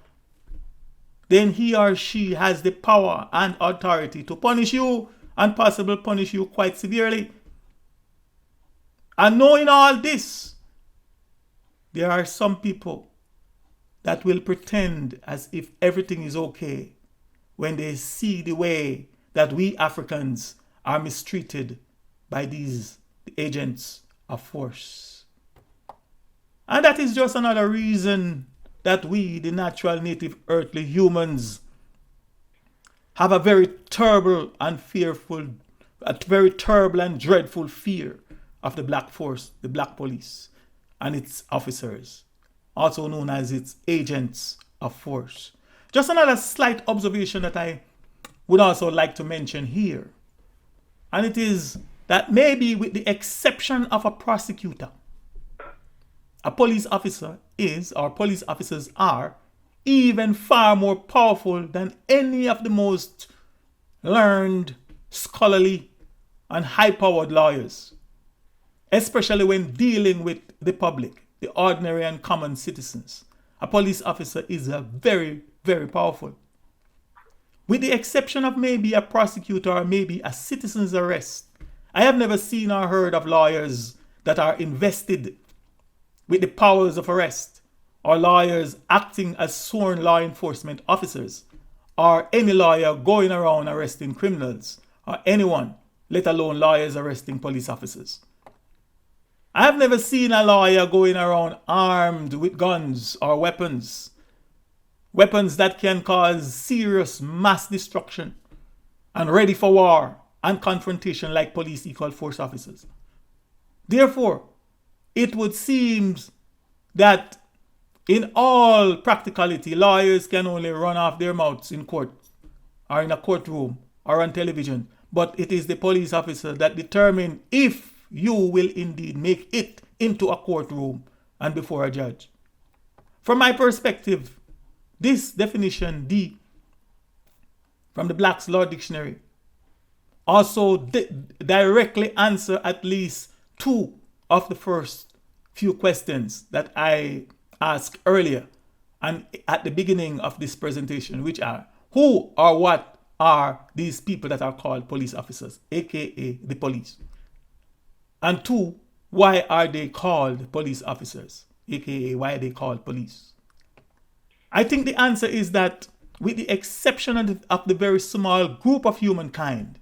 then he or she has the power and authority to punish you, and possibly punish you quite severely. And knowing all this, there are some people that will pretend as if everything is okay when they see the way that we Africans are mistreated by these agents of force. And that is just another reason that we, the natural native earthly humans, have a very terrible and dreadful fear of the black force, the black police, and its officers, also known as its agents of force. Just another slight observation that I would also like to mention here. And it is that maybe with the exception of a prosecutor, a police officer is, or police officers are, even far more powerful than any of the most learned, scholarly, and high-powered lawyers, especially when dealing with the public, the ordinary and common citizens. A police officer is a very, very powerful. With the exception of maybe a prosecutor or maybe a citizen's arrest, I have never seen or heard of lawyers that are invested with the powers of arrest, or lawyers acting as sworn law enforcement officers, or any lawyer going around arresting criminals, or anyone, let alone lawyers arresting police officers. I have never seen a lawyer going around armed with guns or weapons that can cause serious mass destruction and ready for war and confrontation like police equal force officers. Therefore, it would seem that in all practicality, lawyers can only run off their mouths in court or in a courtroom or on television, but it is the police officer that determine if you will indeed make it into a courtroom and before a judge. From my perspective, this definition D from the Black's Law Dictionary also directly answer at least two of the first few questions that I asked earlier and at the beginning of this presentation, which are, who or what are these people that are called police officers, aka the police? And two, why are they called police officers, aka why are they called police? I think the answer is that with the exception of the very small group of humankind,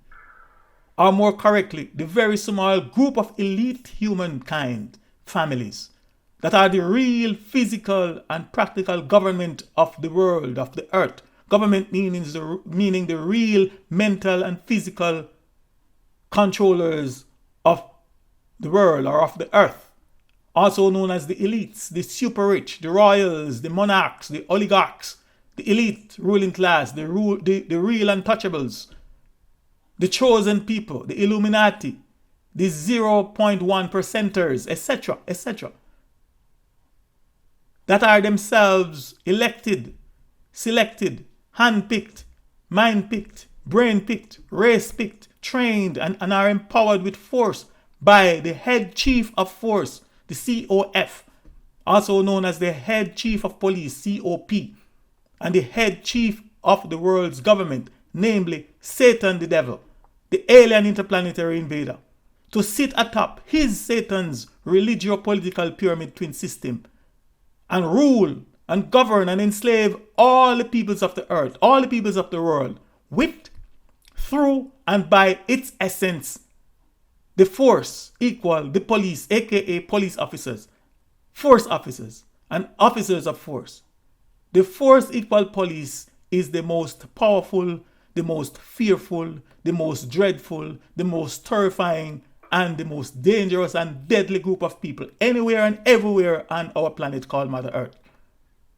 or more correctly, the very small group of elite humankind families that are the real physical and practical government of the world, of the earth. Government meaning the real mental and physical controllers of the world or of the earth, also known as the elites, the super rich, the royals, the monarchs, the oligarchs, the elite ruling class, the real untouchables, the chosen people, the Illuminati, the 0.1 percenters, etc., etc., that are themselves elected, selected, hand-picked, mind-picked, brain-picked, race-picked, trained, and are empowered with force by the head chief of force, the COF, also known as the head chief of police, COP, and the head chief of the world's government, namely Satan the devil, the alien interplanetary invader, to sit atop Satan's religio-political pyramid twin system and rule and govern and enslave all the peoples of the earth, all the peoples of the world, with through and by its essence, the force equal the police, aka police officers, force officers, and officers of force. The force equal police is the most powerful, the most fearful, the most dreadful, the most terrifying, and the most dangerous and deadly group of people anywhere and everywhere on our planet called Mother Earth.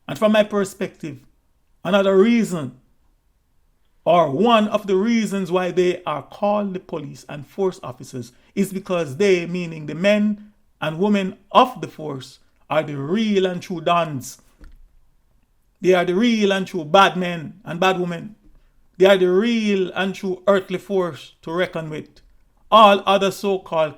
And from my perspective, another reason, or one of the reasons why they are called the police and force officers, is because they, meaning the men and women of the force, are the real and true dons. They are the real and true bad men and bad women. They are the real and true earthly force to reckon with. All other so-called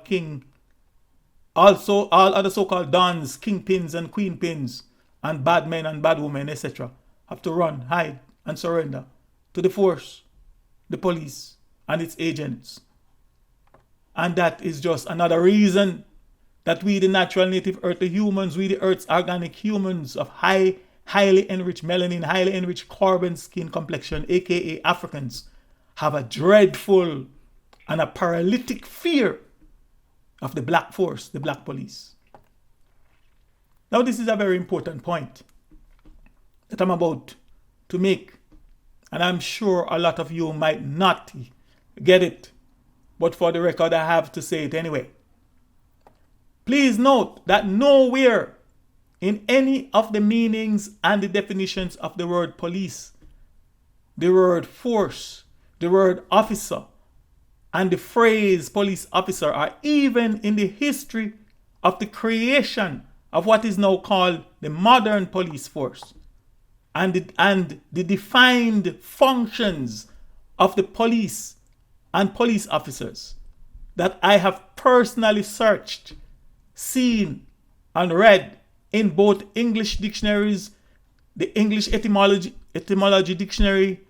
all other so-called dons, kingpins and queenpins, and bad men and bad women, etc., have to run, hide, and surrender to the force, the police, and its agents. And that is just another reason that we, the natural native earthly humans, we the earth's organic humans of highly enriched melanin, highly enriched carbon skin complexion, aka Africans, have a dreadful and a paralytic fear of the black force, the black police. Now, this is a very important point that I'm about to make, and I'm sure a lot of you might not get it, but for the record, I have to say it anyway. Please note that nowhere in any of the meanings and the definitions of the word police, the word force, the word officer, and the phrase police officer are even in the history of the creation of what is now called the modern police force and the defined functions of the police and police officers that I have personally searched, seen, and read in both English dictionaries, the English etymology dictionary,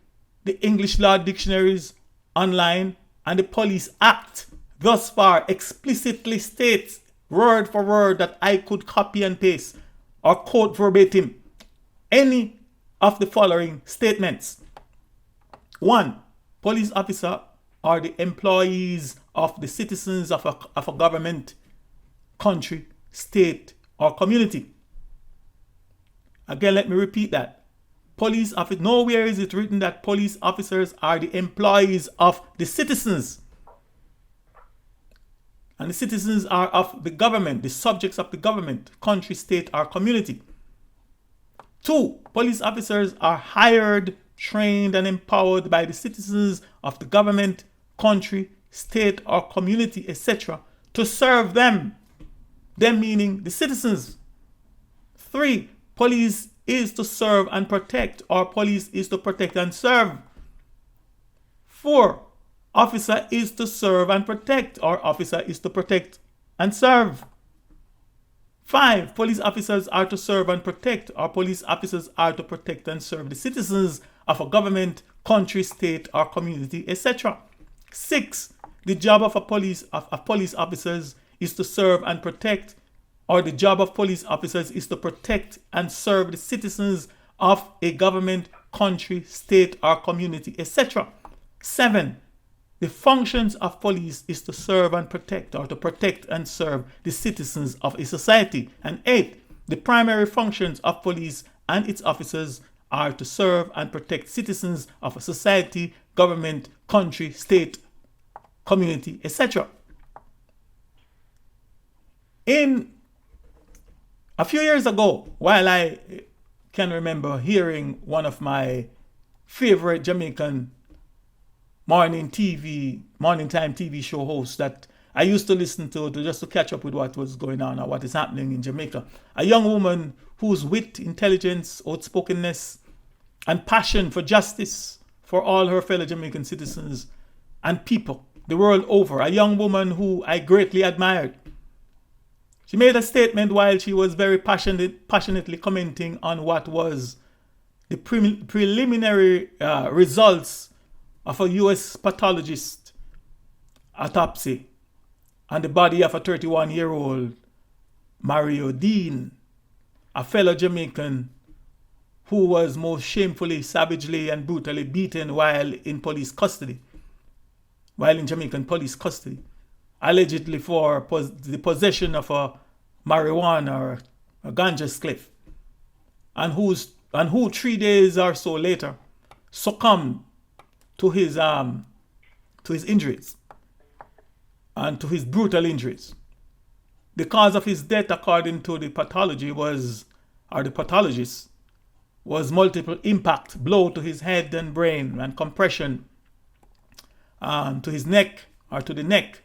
the English law dictionaries online, and the Police Act thus far explicitly states word for word that I could copy and paste or quote verbatim any of the following statements. 1. Police officer are the employees of the citizens of a government, country, state, or community. Again, let me repeat that. Police officer, nowhere is it written that police officers are the employees of the citizens. And the citizens are of the government, the subjects of the government, country, state, or community. 2. Police officers are hired, trained, and empowered by the citizens of the government, country, state, or community, etc., to serve them. Them meaning the citizens. 3. Police is to serve and protect, or police is to protect and serve. 4. Officer is to serve and protect, or officer is to protect and serve. 5. Police officers are to serve and protect, or police officers are to protect and serve the citizens of a government, country, state, or community, etc. 6. The job of police officers is to serve and protect, or the job of police officers is to protect and serve the citizens of a government, country, state, or community, etc. 7. The functions of police is to serve and protect, or to protect and serve the citizens of a society. And 8. The primary functions of police and its officers are to serve and protect citizens of a society, government, country, state, community, etc. A few years ago, while I can remember hearing one of my favorite Jamaican morning time TV show hosts that I used to listen to just to catch up with what was going on or what is happening in Jamaica, a young woman whose wit, intelligence, outspokenness, and passion for justice for all her fellow Jamaican citizens and people the world over, a young woman who I greatly admired. She made a statement while she was very passionately commenting on what was the preliminary results of a U.S. pathologist autopsy on the body of a 31-year-old Mario Dean, a fellow Jamaican who was most shamefully, savagely, and brutally beaten while in police custody while in Jamaican police custody, allegedly for the possession of a marijuana or a ganja spliff, and who 3 days or so later succumbed to his injuries and to his brutal injuries. The cause of his death, according to the pathologist, was multiple impact blow to his head and brain and compression to his neck or to the neck,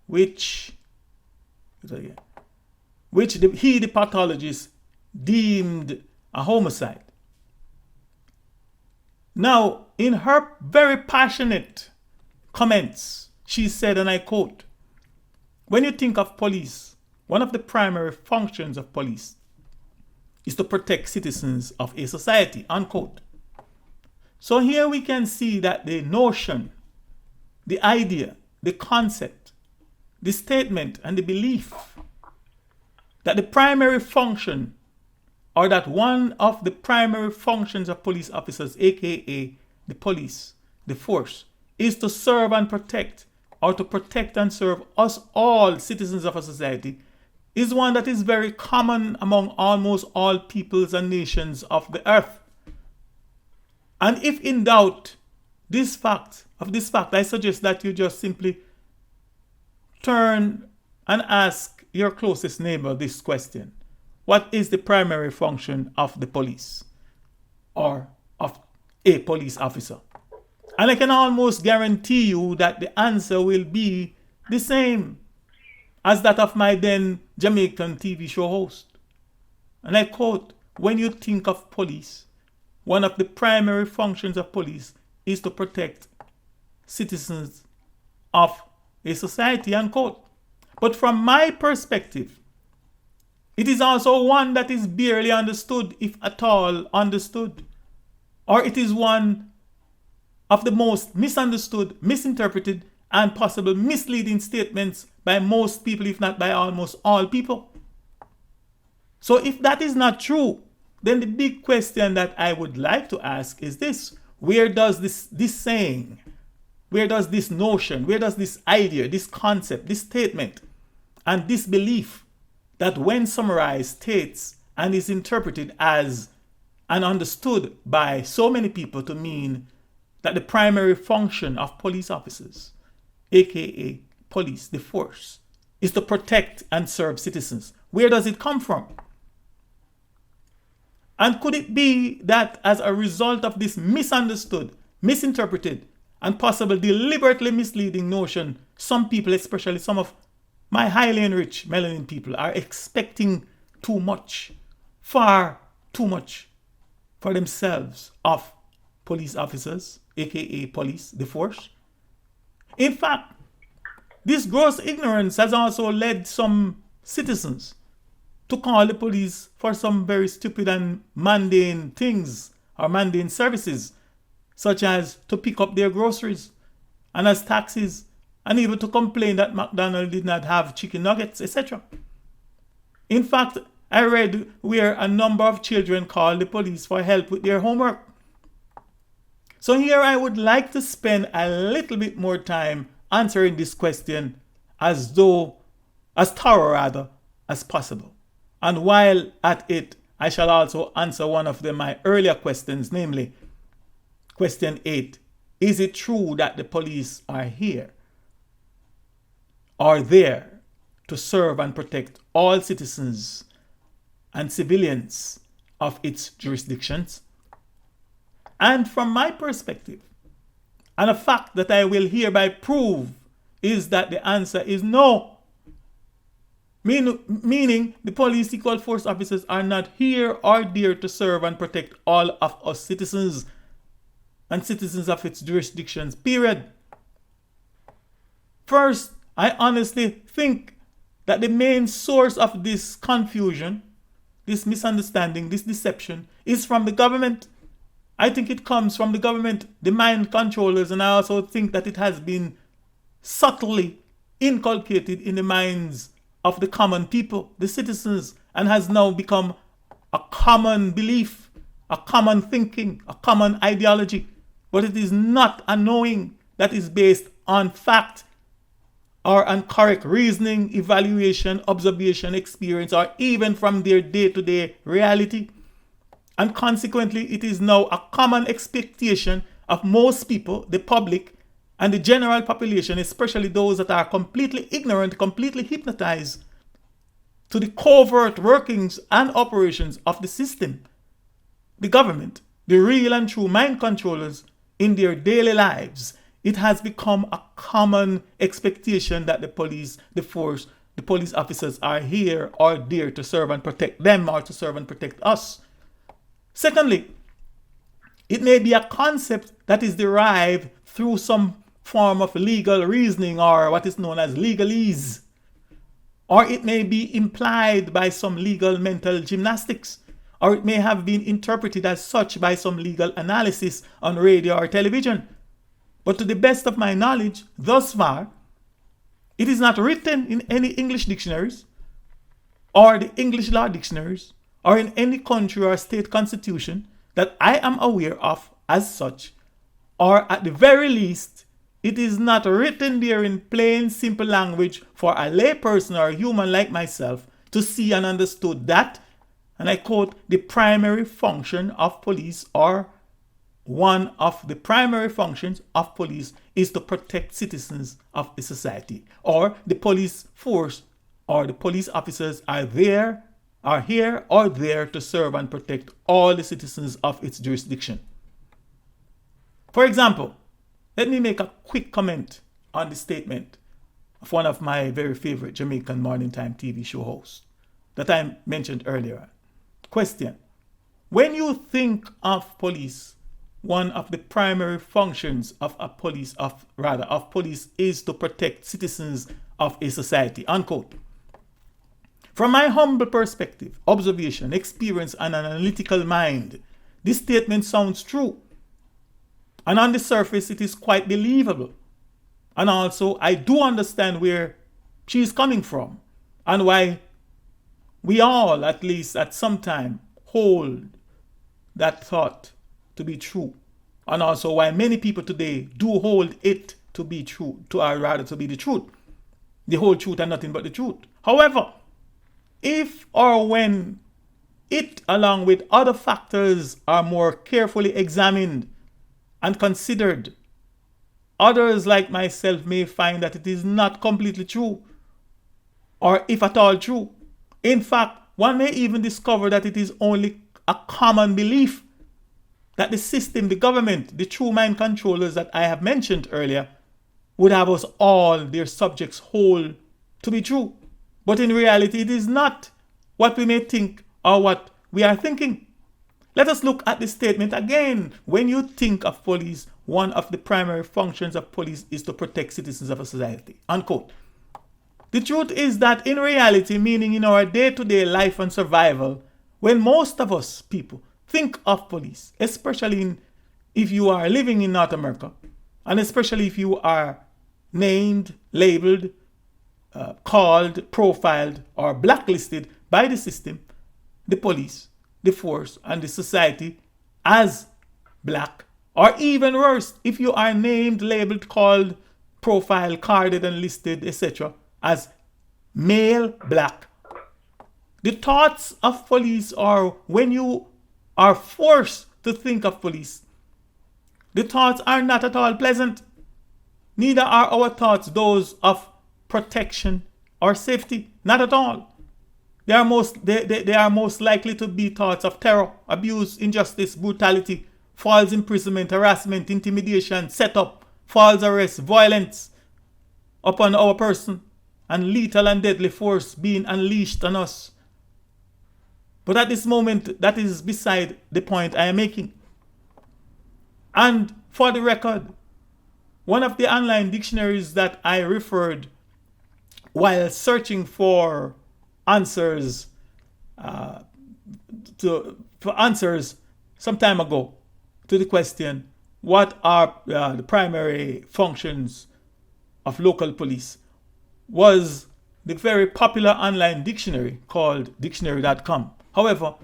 which the pathologist deemed a homicide. Now, in her very passionate comments, she said, and I quote, "When you think of police, one of the primary functions of police is to protect citizens of a society," unquote. So here we can see that the notion, the idea, the concept, the statement, and the belief that the primary function, or that one of the primary functions of police officers, aka the police, the force, is to serve and protect, or to protect and serve us all citizens of a society, is one that is very common among almost all peoples and nations of the earth. And if in doubt this fact, I suggest that you just simply turn and ask your closest neighbor this question: what is the primary function of the police or of a police officer? And I can almost guarantee you that the answer will be the same as that of my then Jamaican TV show host. And I quote, "When you think of police, one of the primary functions of police is to protect citizens of a society," unquote. But from my perspective, it is also one that is barely understood, if at all understood. Or it is one of the most misunderstood, misinterpreted, and possible misleading statements by most people, if not by almost all people. So if that is not true, then the big question that I would like to ask is this: where does this saying, where does this notion, where does this idea, this concept, this statement, and this belief that when summarized states and is interpreted as and understood by so many people to mean that the primary function of police officers, aka police, the force, is to protect and serve citizens, where does it come from? And could it be that as a result of this misunderstood, misinterpreted, and possibly deliberately misleading notion, some people, especially some of my highly enriched melanin people, are expecting too much, far too much for themselves of police officers, aka police, the force? In fact, this gross ignorance has also led some citizens to call the police for some very stupid and mundane things or mundane services, such as to pick up their groceries and as taxis, and even to complain that McDonald's did not have chicken nuggets, etc. In fact, I read where a number of children called the police for help with their homework. So here I would like to spend a little bit more time answering this question as thorough as possible. And while at it, I shall also answer one of my earlier questions, namely question 8. Is it true that the police are here or there to serve and protect all citizens and civilians of its jurisdictions? And from my perspective, and a fact that I will hereby prove, is that the answer is no. Meaning the police equal force officers are not here or there to serve and protect all of us citizens and citizens of its jurisdictions, period. First, I honestly think that the main source of this confusion, this misunderstanding, this deception, is from the government. I think it comes from the government, the mind controllers, and I also think that it has been subtly inculcated in the minds of the common people, the citizens, and has now become a common belief, a common thinking, a common ideology. But it is not a knowing that is based on fact or on correct reasoning, evaluation, observation, experience, or even from their day-to-day reality. And consequently, it is now a common expectation of most people, the public, and the general population, especially those that are completely ignorant, completely hypnotized to the covert workings and operations of the system, the government, the real and true mind controllers in their daily lives. It has become a common expectation that the police, the force, the police officers are here or there to serve and protect them or to serve and protect us. Secondly, it may be a concept that is derived through some form of legal reasoning or what is known as legalese. Or it may be implied by some legal mental gymnastics. Or it may have been interpreted as such by some legal analysis on radio or television. But to the best of my knowledge, thus far, it is not written in any English dictionaries or the English law dictionaries or in any country or state constitution that I am aware of as such, or at the very least, it is not written there in plain, simple language for a layperson or a human like myself to see and understood that, and I quote, the primary function of police, or one of the primary functions of police, is to protect citizens of the society, or the police force or the police officers are here or there to serve and protect all the citizens of its jurisdiction. For example, let me make a quick comment on the statement of one of my very favorite Jamaican morning time TV show hosts that I mentioned earlier. Question: when you think of police, one of the primary functions of police is to protect citizens of a society, unquote. From my humble perspective, observation, experience, and an analytical mind, this statement sounds true. And on the surface, it is quite believable. And also, I do understand where she is coming from and why we all, at least at some time, hold that thought to be true. And also why many people today do hold it to be true, or rather to be the truth. The whole truth and nothing but the truth. However, if or when it, along with other factors, are more carefully examined and considered, others like myself may find that it is not completely true, or if at all true. In fact, one may even discover that it is only a common belief that the system, the government, the true mind controllers that I have mentioned earlier, would have us all, their subjects, hold to be true. But in reality, it is not what we may think or what we are thinking. Let us look at the statement again. When you think of police, one of the primary functions of police is to protect citizens of a society, unquote. The truth is that in reality, meaning in our day-to-day life and survival, when most of us people think of police, especially if you are living in North America, and especially if you are named, labeled, called, profiled, or blacklisted by the system, the police, the force, and the society as black, or even worse, if you are named, labeled, called, profiled, carded, and listed, etc., as male black. The thoughts of police are, when you are forced to think of police, the thoughts are not at all pleasant. Neither are our thoughts those of protection or safety, not at all. They are most likely to be thoughts of terror, abuse, injustice, brutality, false imprisonment, harassment, intimidation, setup, false arrest, violence upon our person, and lethal and deadly force being unleashed on us. But at this moment, that is beside the point I am making. And for the record, one of the online dictionaries that I referred while searching for answers some time ago to the question, what are the primary functions of local police, was the very popular online dictionary called dictionary.com. However,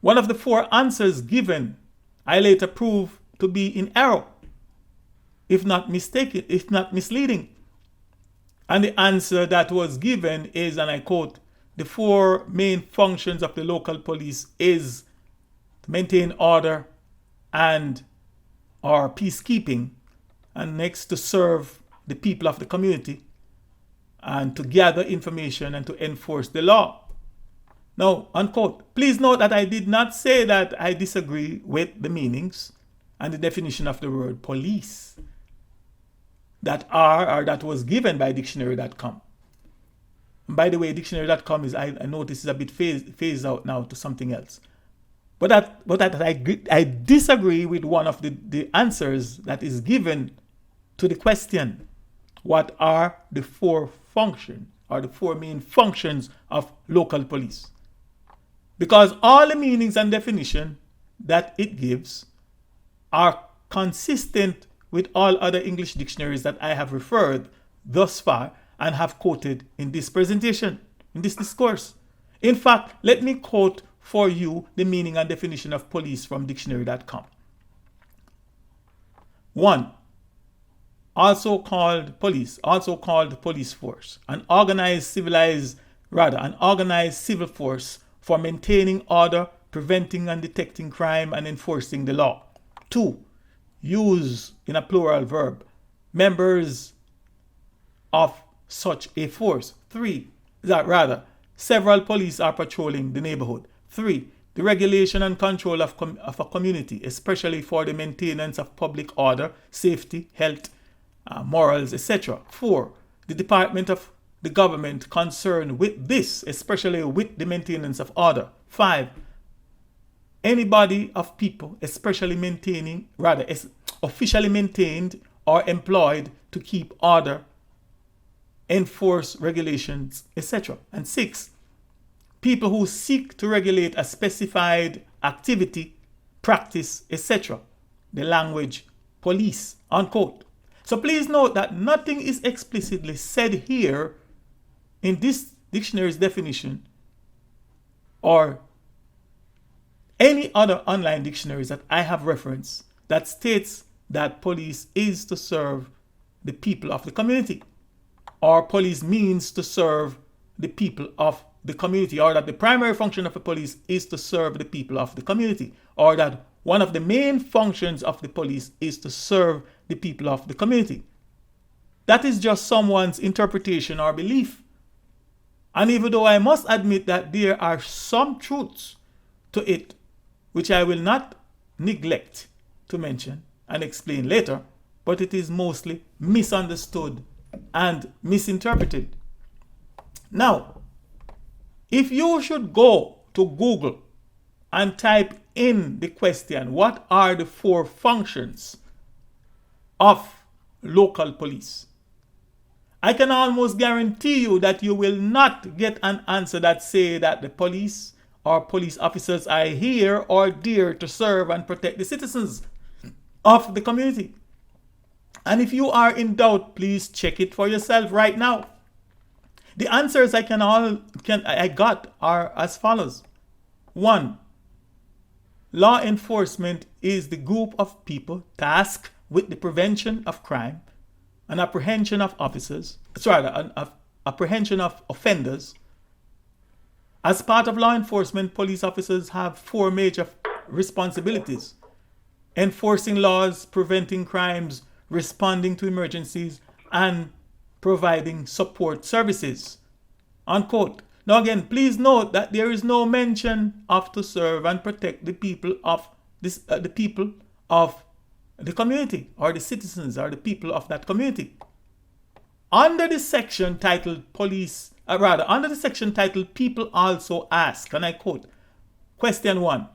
one of the 4 answers given I later proved to be in error. if not mistaken, if not misleading? And the answer that was given is, and I quote, the four main functions of the local police is to maintain order and or peacekeeping, and next to serve the people of the community and to gather information and to enforce the law. Now, unquote. Please note that I did not say that I disagree with the meanings and the definition of the word police that was given by dictionary.com. By the way, dictionary.com is, I notice, is a bit phased out now to something else. But I disagree with one of the answers that is given to the question, what are the four functions or the four main functions of local police? Because all the meanings and definition that it gives are consistent with all other English dictionaries that I have referred thus far and have quoted in this presentation, in this discourse. In fact, let me quote for you the meaning and definition of police from dictionary.com. 1. Also called police force, an organized civil force for maintaining order, preventing and detecting crime, and enforcing the law. 2. Use in a plural verb, members of such a force. 3. Several police are patrolling the neighborhood. 3. The regulation and control of a community, especially for the maintenance of public order, safety, health, morals, etc. 4. The department of the government concerned with this, especially with the maintenance of order. 5. Any body of people, officially maintained or employed to keep order, enforce regulations, etc. And 6. People who seek to regulate a specified activity, practice, etc. The language police, unquote. So please note that nothing is explicitly said here in this dictionary's definition or any other online dictionaries that I have referenced that states that police is to serve the people of the community, or police means to serve the people of the community, or that the primary function of the police is to serve the people of the community, or that one of the main functions of the police is to serve the people of the community. That is just someone's interpretation or belief. And even though I must admit that there are some truths to it, which I will not neglect to mention and explain later, but it is mostly misunderstood and misinterpreted. Now, if you should go to Google and type in the question, what are the four functions of local police? I can almost guarantee you that you will not get an answer that say that the police or police officers are here or there to serve and protect the citizens of the community. And if you are in doubt, please check it for yourself right now. The answers I got are as follows. 1. Law enforcement is the group of people tasked with the prevention of crime and apprehension of apprehension of offenders. As part of law enforcement, police officers have 4 major responsibilities: enforcing laws, preventing crimes, responding to emergencies, and providing support services, unquote. Now again, please note that there is no mention of to serve and protect the people of the people of the community, or the citizens, or the people of that community. Under the section titled People Also Ask, and I quote, question 1,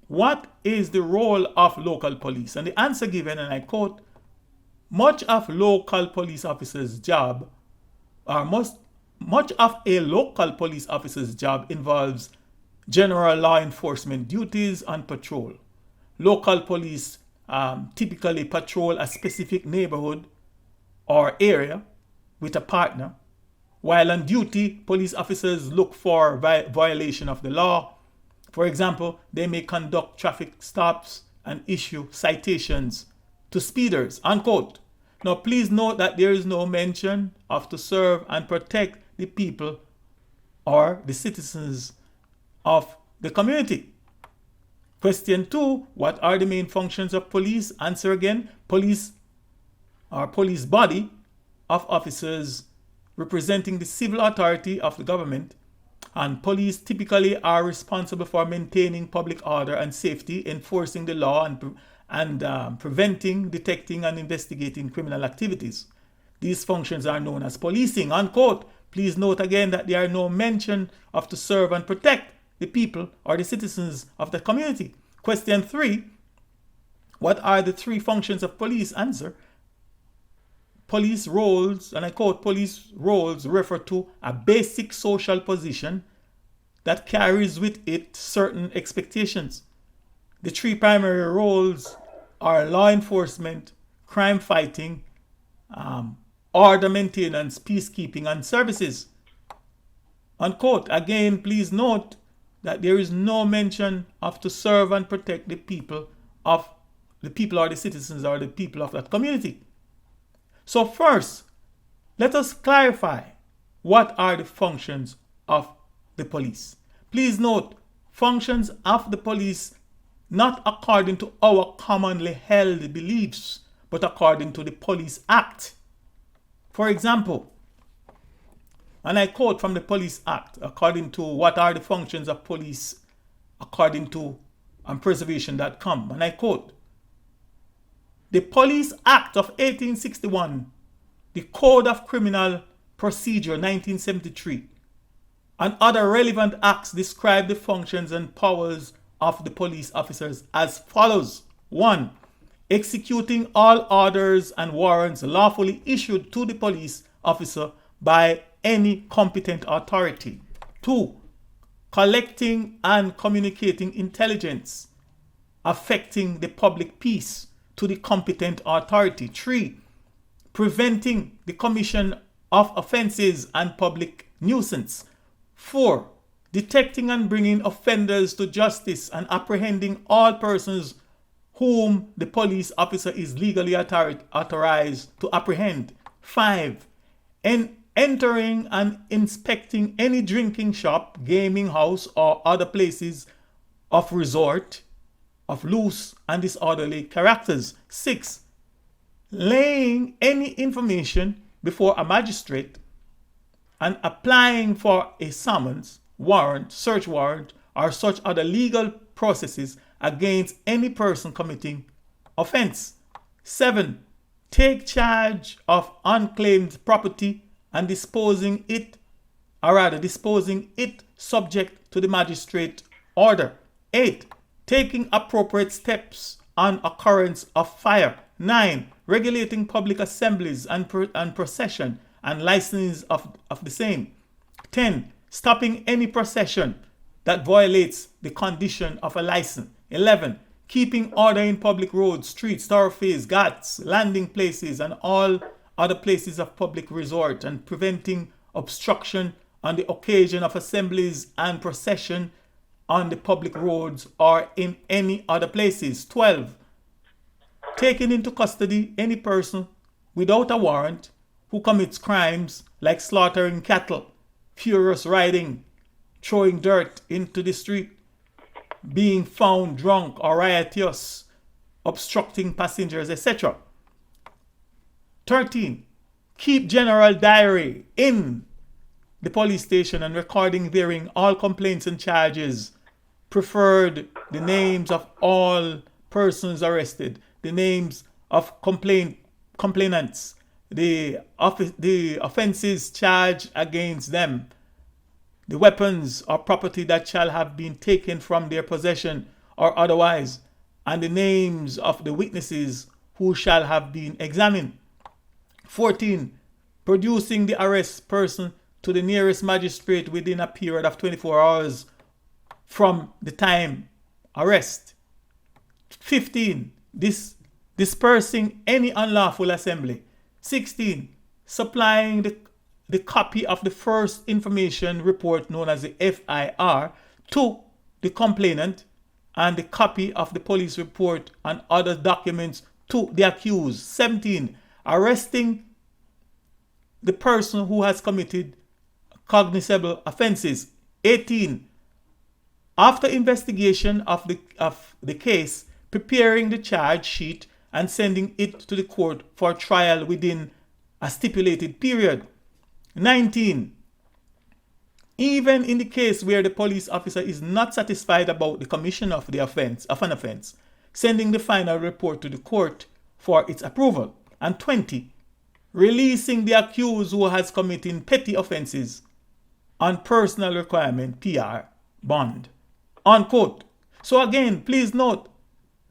what is the role of local police? And the answer given, and I quote, much of local police officers' job, or much of a local police officer's job involves general law enforcement duties on patrol. Local police typically patrol a specific neighborhood or area with a partner. While on duty, police officers look for violation of the law. For example, they may conduct traffic stops and issue citations to speeders, unquote. Now, please note that there is no mention of to serve and protect the people or the citizens of the community. Question 2, what are the main functions of police? Answer again, police or police body of officers representing the civil authority of the government, and police typically are responsible for maintaining public order and safety, enforcing the law, and preventing, detecting, and investigating criminal activities. These functions are known as policing, unquote. Please note again that there are no mention of to serve and protect the people or the citizens of the community. Question 3, what are the 3 functions of police? Answer, police roles, and I quote, police roles refer to a basic social position that carries with it certain expectations. The 3 primary roles are law enforcement, crime fighting, order maintenance, peacekeeping, and services. Unquote. Again, please note that there is no mention of to serve and protect the people or the citizens or the people of that community. So first, let us clarify what are the functions of the police. Please note, functions of the police not according to our commonly held beliefs, but according to the Police Act. For example, and I quote from the Police Act, according to what are the functions of police according to preservation.com, and I quote, the Police Act of 1861, the Code of Criminal Procedure 1973, and other relevant acts describe the functions and powers of the police officers as follows. 1. Executing all orders and warrants lawfully issued to the police officer by any competent authority. 2. Collecting and communicating intelligence affecting the public peace to the competent authority. 3. Preventing the commission of offenses and public nuisance. 4. Detecting and bringing offenders to justice and apprehending all persons whom the police officer is legally authorized to apprehend. 5. Entering and inspecting any drinking shop, gaming house, or other places of resort of loose and disorderly characters. 6. Laying any information before a magistrate and applying for a summons, warrant, search warrant, or such other legal processes against any person committing offense. 7. Take charge of unclaimed property and disposing it subject to the magistrate order. 8. Taking appropriate steps on occurrence of fire. 9. Regulating public assemblies and procession and licensing of the same. 10. Stopping any procession that violates the condition of a license. 11. Keeping order in public roads, streets, thoroughfares, ghats, landing places, and all other places of public resort, and preventing obstruction on the occasion of assemblies and procession on the public roads or in any other places. 12. Taking into custody any person without a warrant who commits crimes like slaughtering cattle, furious riding, throwing dirt into the street, being found drunk or riotous, obstructing passengers, etc. 13. Keep general diary in the police station and recording therein all complaints and charges, preferred the names of all persons arrested, the names of complainants, the offenses charged against them, the weapons or property that shall have been taken from their possession or otherwise, and the names of the witnesses who shall have been examined. 14. Producing the arrest person to the nearest magistrate within a period of 24 hours from the time arrest. 15. Dispersing any unlawful assembly. 16. Supplying the copy of the first information report known as the FIR to the complainant, and the copy of the police report and other documents to the accused. 17, arresting the person who has committed cognizable offenses. 18, after investigation of the case, preparing the charge sheet and sending it to the court for trial within a stipulated period. 19, even in the case where the police officer is not satisfied about the commission of an offense, sending the final report to the court for its approval. And 20, releasing the accused who has committed petty offenses on personal requirement, PR, bond. Unquote. So again, please note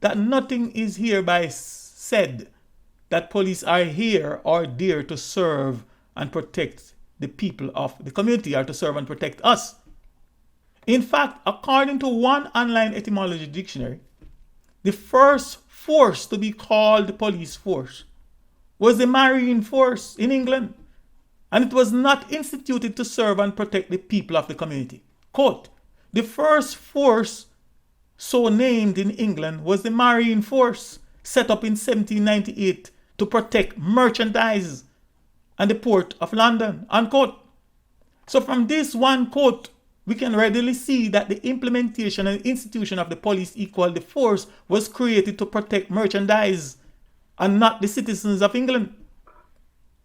that nothing is hereby said that police are here or there to serve and protect the people of the community, or to serve and protect us. In fact, according to one online etymology dictionary, the first force to be called the police force was the marine force in England, and it was not instituted to serve and protect the people of the community. Quote, the first force so named in England was the marine force, set up in 1798 to protect merchandise and the port of London, unquote. So from this one quote, we can readily see that the implementation and institution of the police equal the force was created to protect merchandise and not the citizens of England.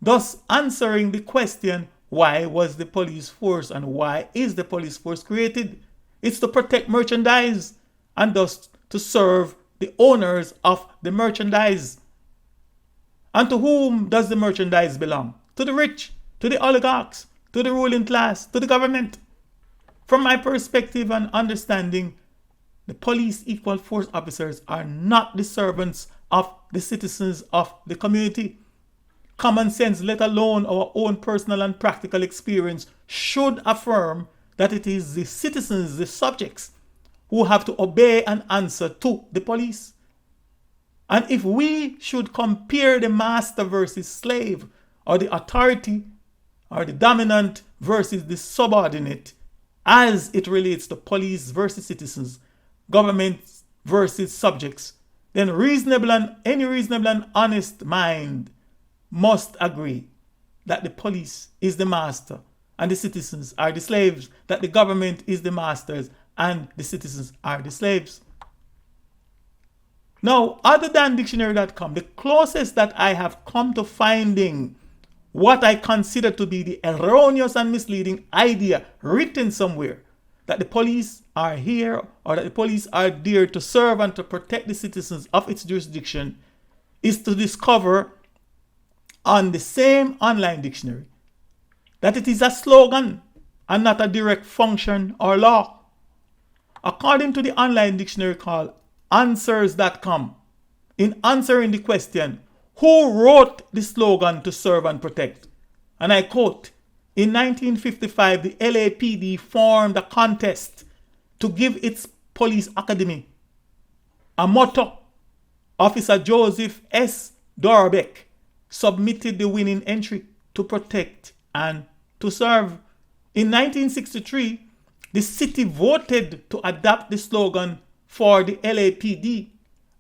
Thus answering the question, why was the police force and why is the police force created? It's to protect merchandise and thus to serve the owners of the merchandise. And to whom does the merchandise belong? To the rich, to the oligarchs, to the ruling class, to the government. From my perspective and understanding, the police equal force officers are not the servants of the citizens of the community. Common sense, let alone our own personal and practical experience, should affirm that it is the citizens, the subjects, who have to obey and answer to the police. And if we should compare the master versus slave, or the authority or the dominant versus the subordinate, as it relates to police versus citizens, government versus subjects, then any reasonable and honest mind must agree that the police is the master and the citizens are the slaves, that the government is the masters and the citizens are the slaves. Now, other than dictionary.com, the closest that I have come to finding what I consider to be the erroneous and misleading idea written somewhere that the police are here or that the police are there to serve and to protect the citizens of its jurisdiction is to discover on the same online dictionary that it is a slogan and not a direct function or law. According to the online dictionary called answers.com, in answering the question, who wrote the slogan to serve and protect? And I quote, in 1955, the LAPD formed a contest to give its police academy a motto. Officer Joseph S. Dorbeck submitted the winning entry, to protect and to serve. In 1963, the city voted to adopt the slogan for the LAPD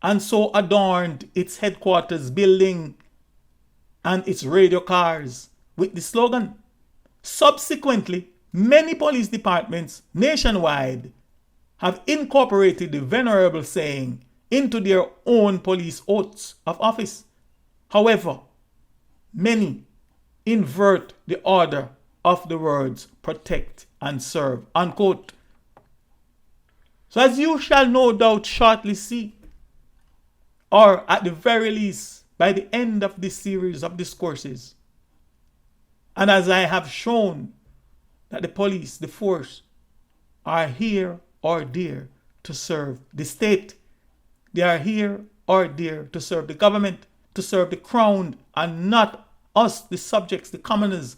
and so adorned its headquarters building and its radio cars with the slogan. Subsequently, many police departments nationwide have incorporated the venerable saying into their own police oaths of office. However, many invert the order of the words protect and serve, unquote. So as you shall no doubt shortly see, or at the very least by the end of this series of discourses, and as I have shown that the police, the force, are here or there to serve the state. They are here or there to serve the government, to serve the crown, and not us, the subjects, the commoners,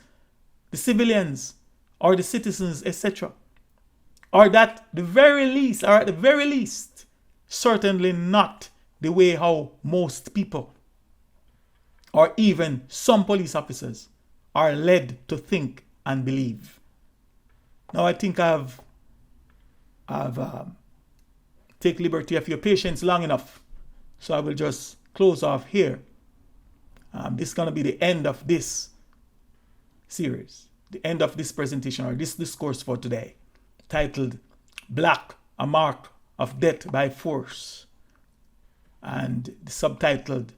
the civilians, or the citizens, etc. Or at the very least, certainly not the way how most people, or even some police officers, are led to think and believe. Now I think I've take liberty of your patience long enough, so I will just close off here. This is going to be the end of this series, the end of this presentation or this discourse for today, titled Black, a Mark of Death by Force, and subtitled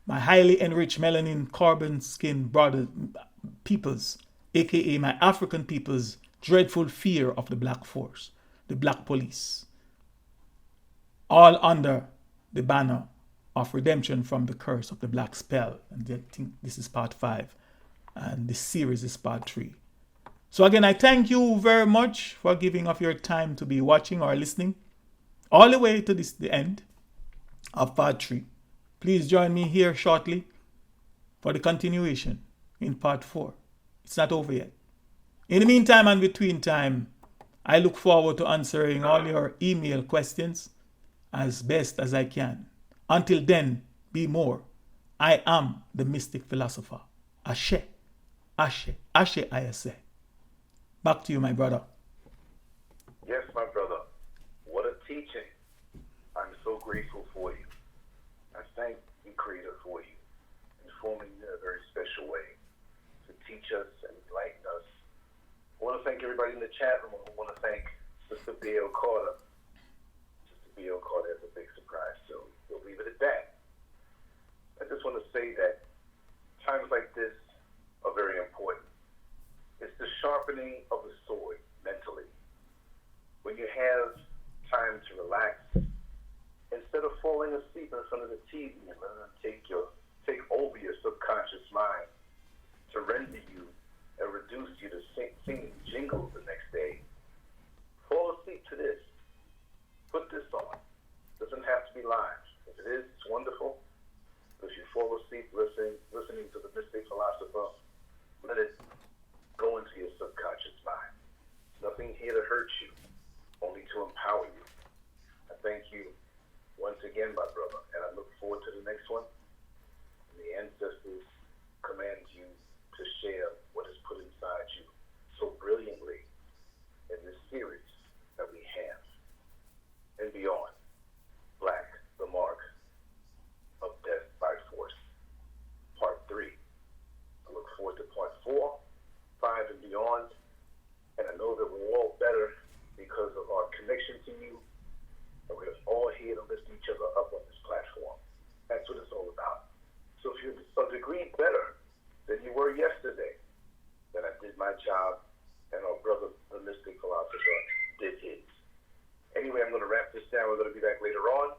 My Highly Enriched Melanin Carbon Skin Brother Peoples, aka my African people's dreadful fear of the Black Force, the Black Police, all under the banner of redemption from the curse of the Black Spell. And I think this is part 5, and this series is part 3. So again, I thank you very much for giving of your time to be watching or listening all the way to the end of part 3. Please join me here shortly for the continuation in part 4. It's not over yet. In the meantime and between time, I look forward to answering all your email questions as best as I can. Until then, be more. I am the Mystic Philosopher. Ashe, Ashe, Ashe, I say. Back to you, my brother. Yes, my brother. What a teaching. I'm so grateful for you. I thank the Creator for you, informing you in a very special way to teach us and enlighten us. I want to thank everybody in the chat room. I want to thank Sister B.L. Carter. Sister B.L. Carter has a big surprise, so we'll leave it at that. I just want to say that times like this are very important. It's the sharpening of the sword mentally. When you have time to relax, instead of falling asleep in front of the TV and letting it take over your subconscious mind to render you and reduce you to singing jingles the next day, fall asleep to this. Put this on. Doesn't have to be live. If it is, it's wonderful. If you fall asleep listening to the Mystic Philosopher, let it go into your subconscious mind. Nothing here to hurt you, only to empower you. I thank you once again, my brother, and I look forward to the next one. And the ancestors command you to share what is put inside you so brilliantly in this series that we have and beyond. Black, the Mark of Death by Force, part 3. I look forward to part 4, 5, and beyond. And I know that we're all better because of our connection to you. And we're all here to lift each other up on this platform. That's what it's all about. So if you're a degree better than you were yesterday, then I did my job, and our brother, the Mystic Philosopher, did his. Anyway, I'm going to wrap this down. We're going to be back later on.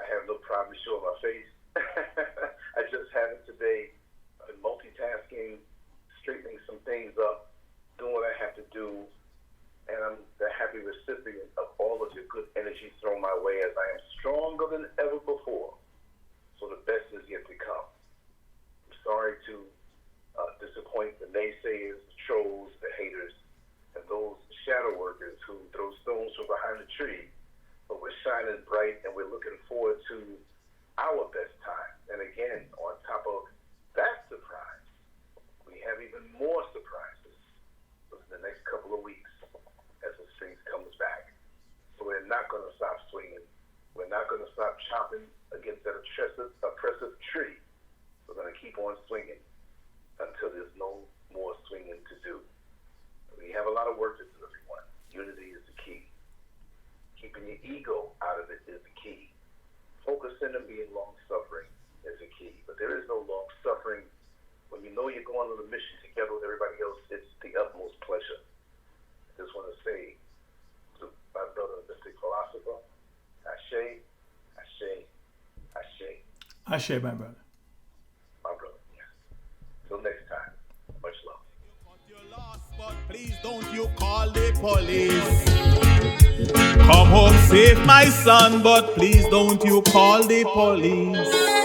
I have no problem showing my face. I just haven't today. I've been multitasking, straightening some things up, doing what I have to do, and I'm the happy recipient of all of your good energy thrown my way as I am stronger than ever before. So the best is yet to come. I'm sorry to disappoint the naysayers, the trolls, the haters, and those shadow workers who throw stones from behind the tree. But we're shining bright, and we're looking forward to our best time. And again, on top of that surprise, we have even more surprises within the next couple of weeks as the strength comes back. So we're not going to stop swinging. We're not going to stop chopping against that oppressive tree. We're going to keep on swinging until there's no more swinging to do. We have a lot of work to do, everyone. Unity is the key. Keeping your ego out of it is the key. Focusing on being long-suffering is the key. But there is no long-suffering. When you know you're going on a mission together with everybody else, it's the utmost pleasure. I just want to say to my brother, the Mystic Philosopher, Ashe, Ashe, Ashe. Ashe, my brother. My brother, yes. Till next time, much love. You're lost, but please don't you call the police. Come home safe, my son, but please don't you call the police.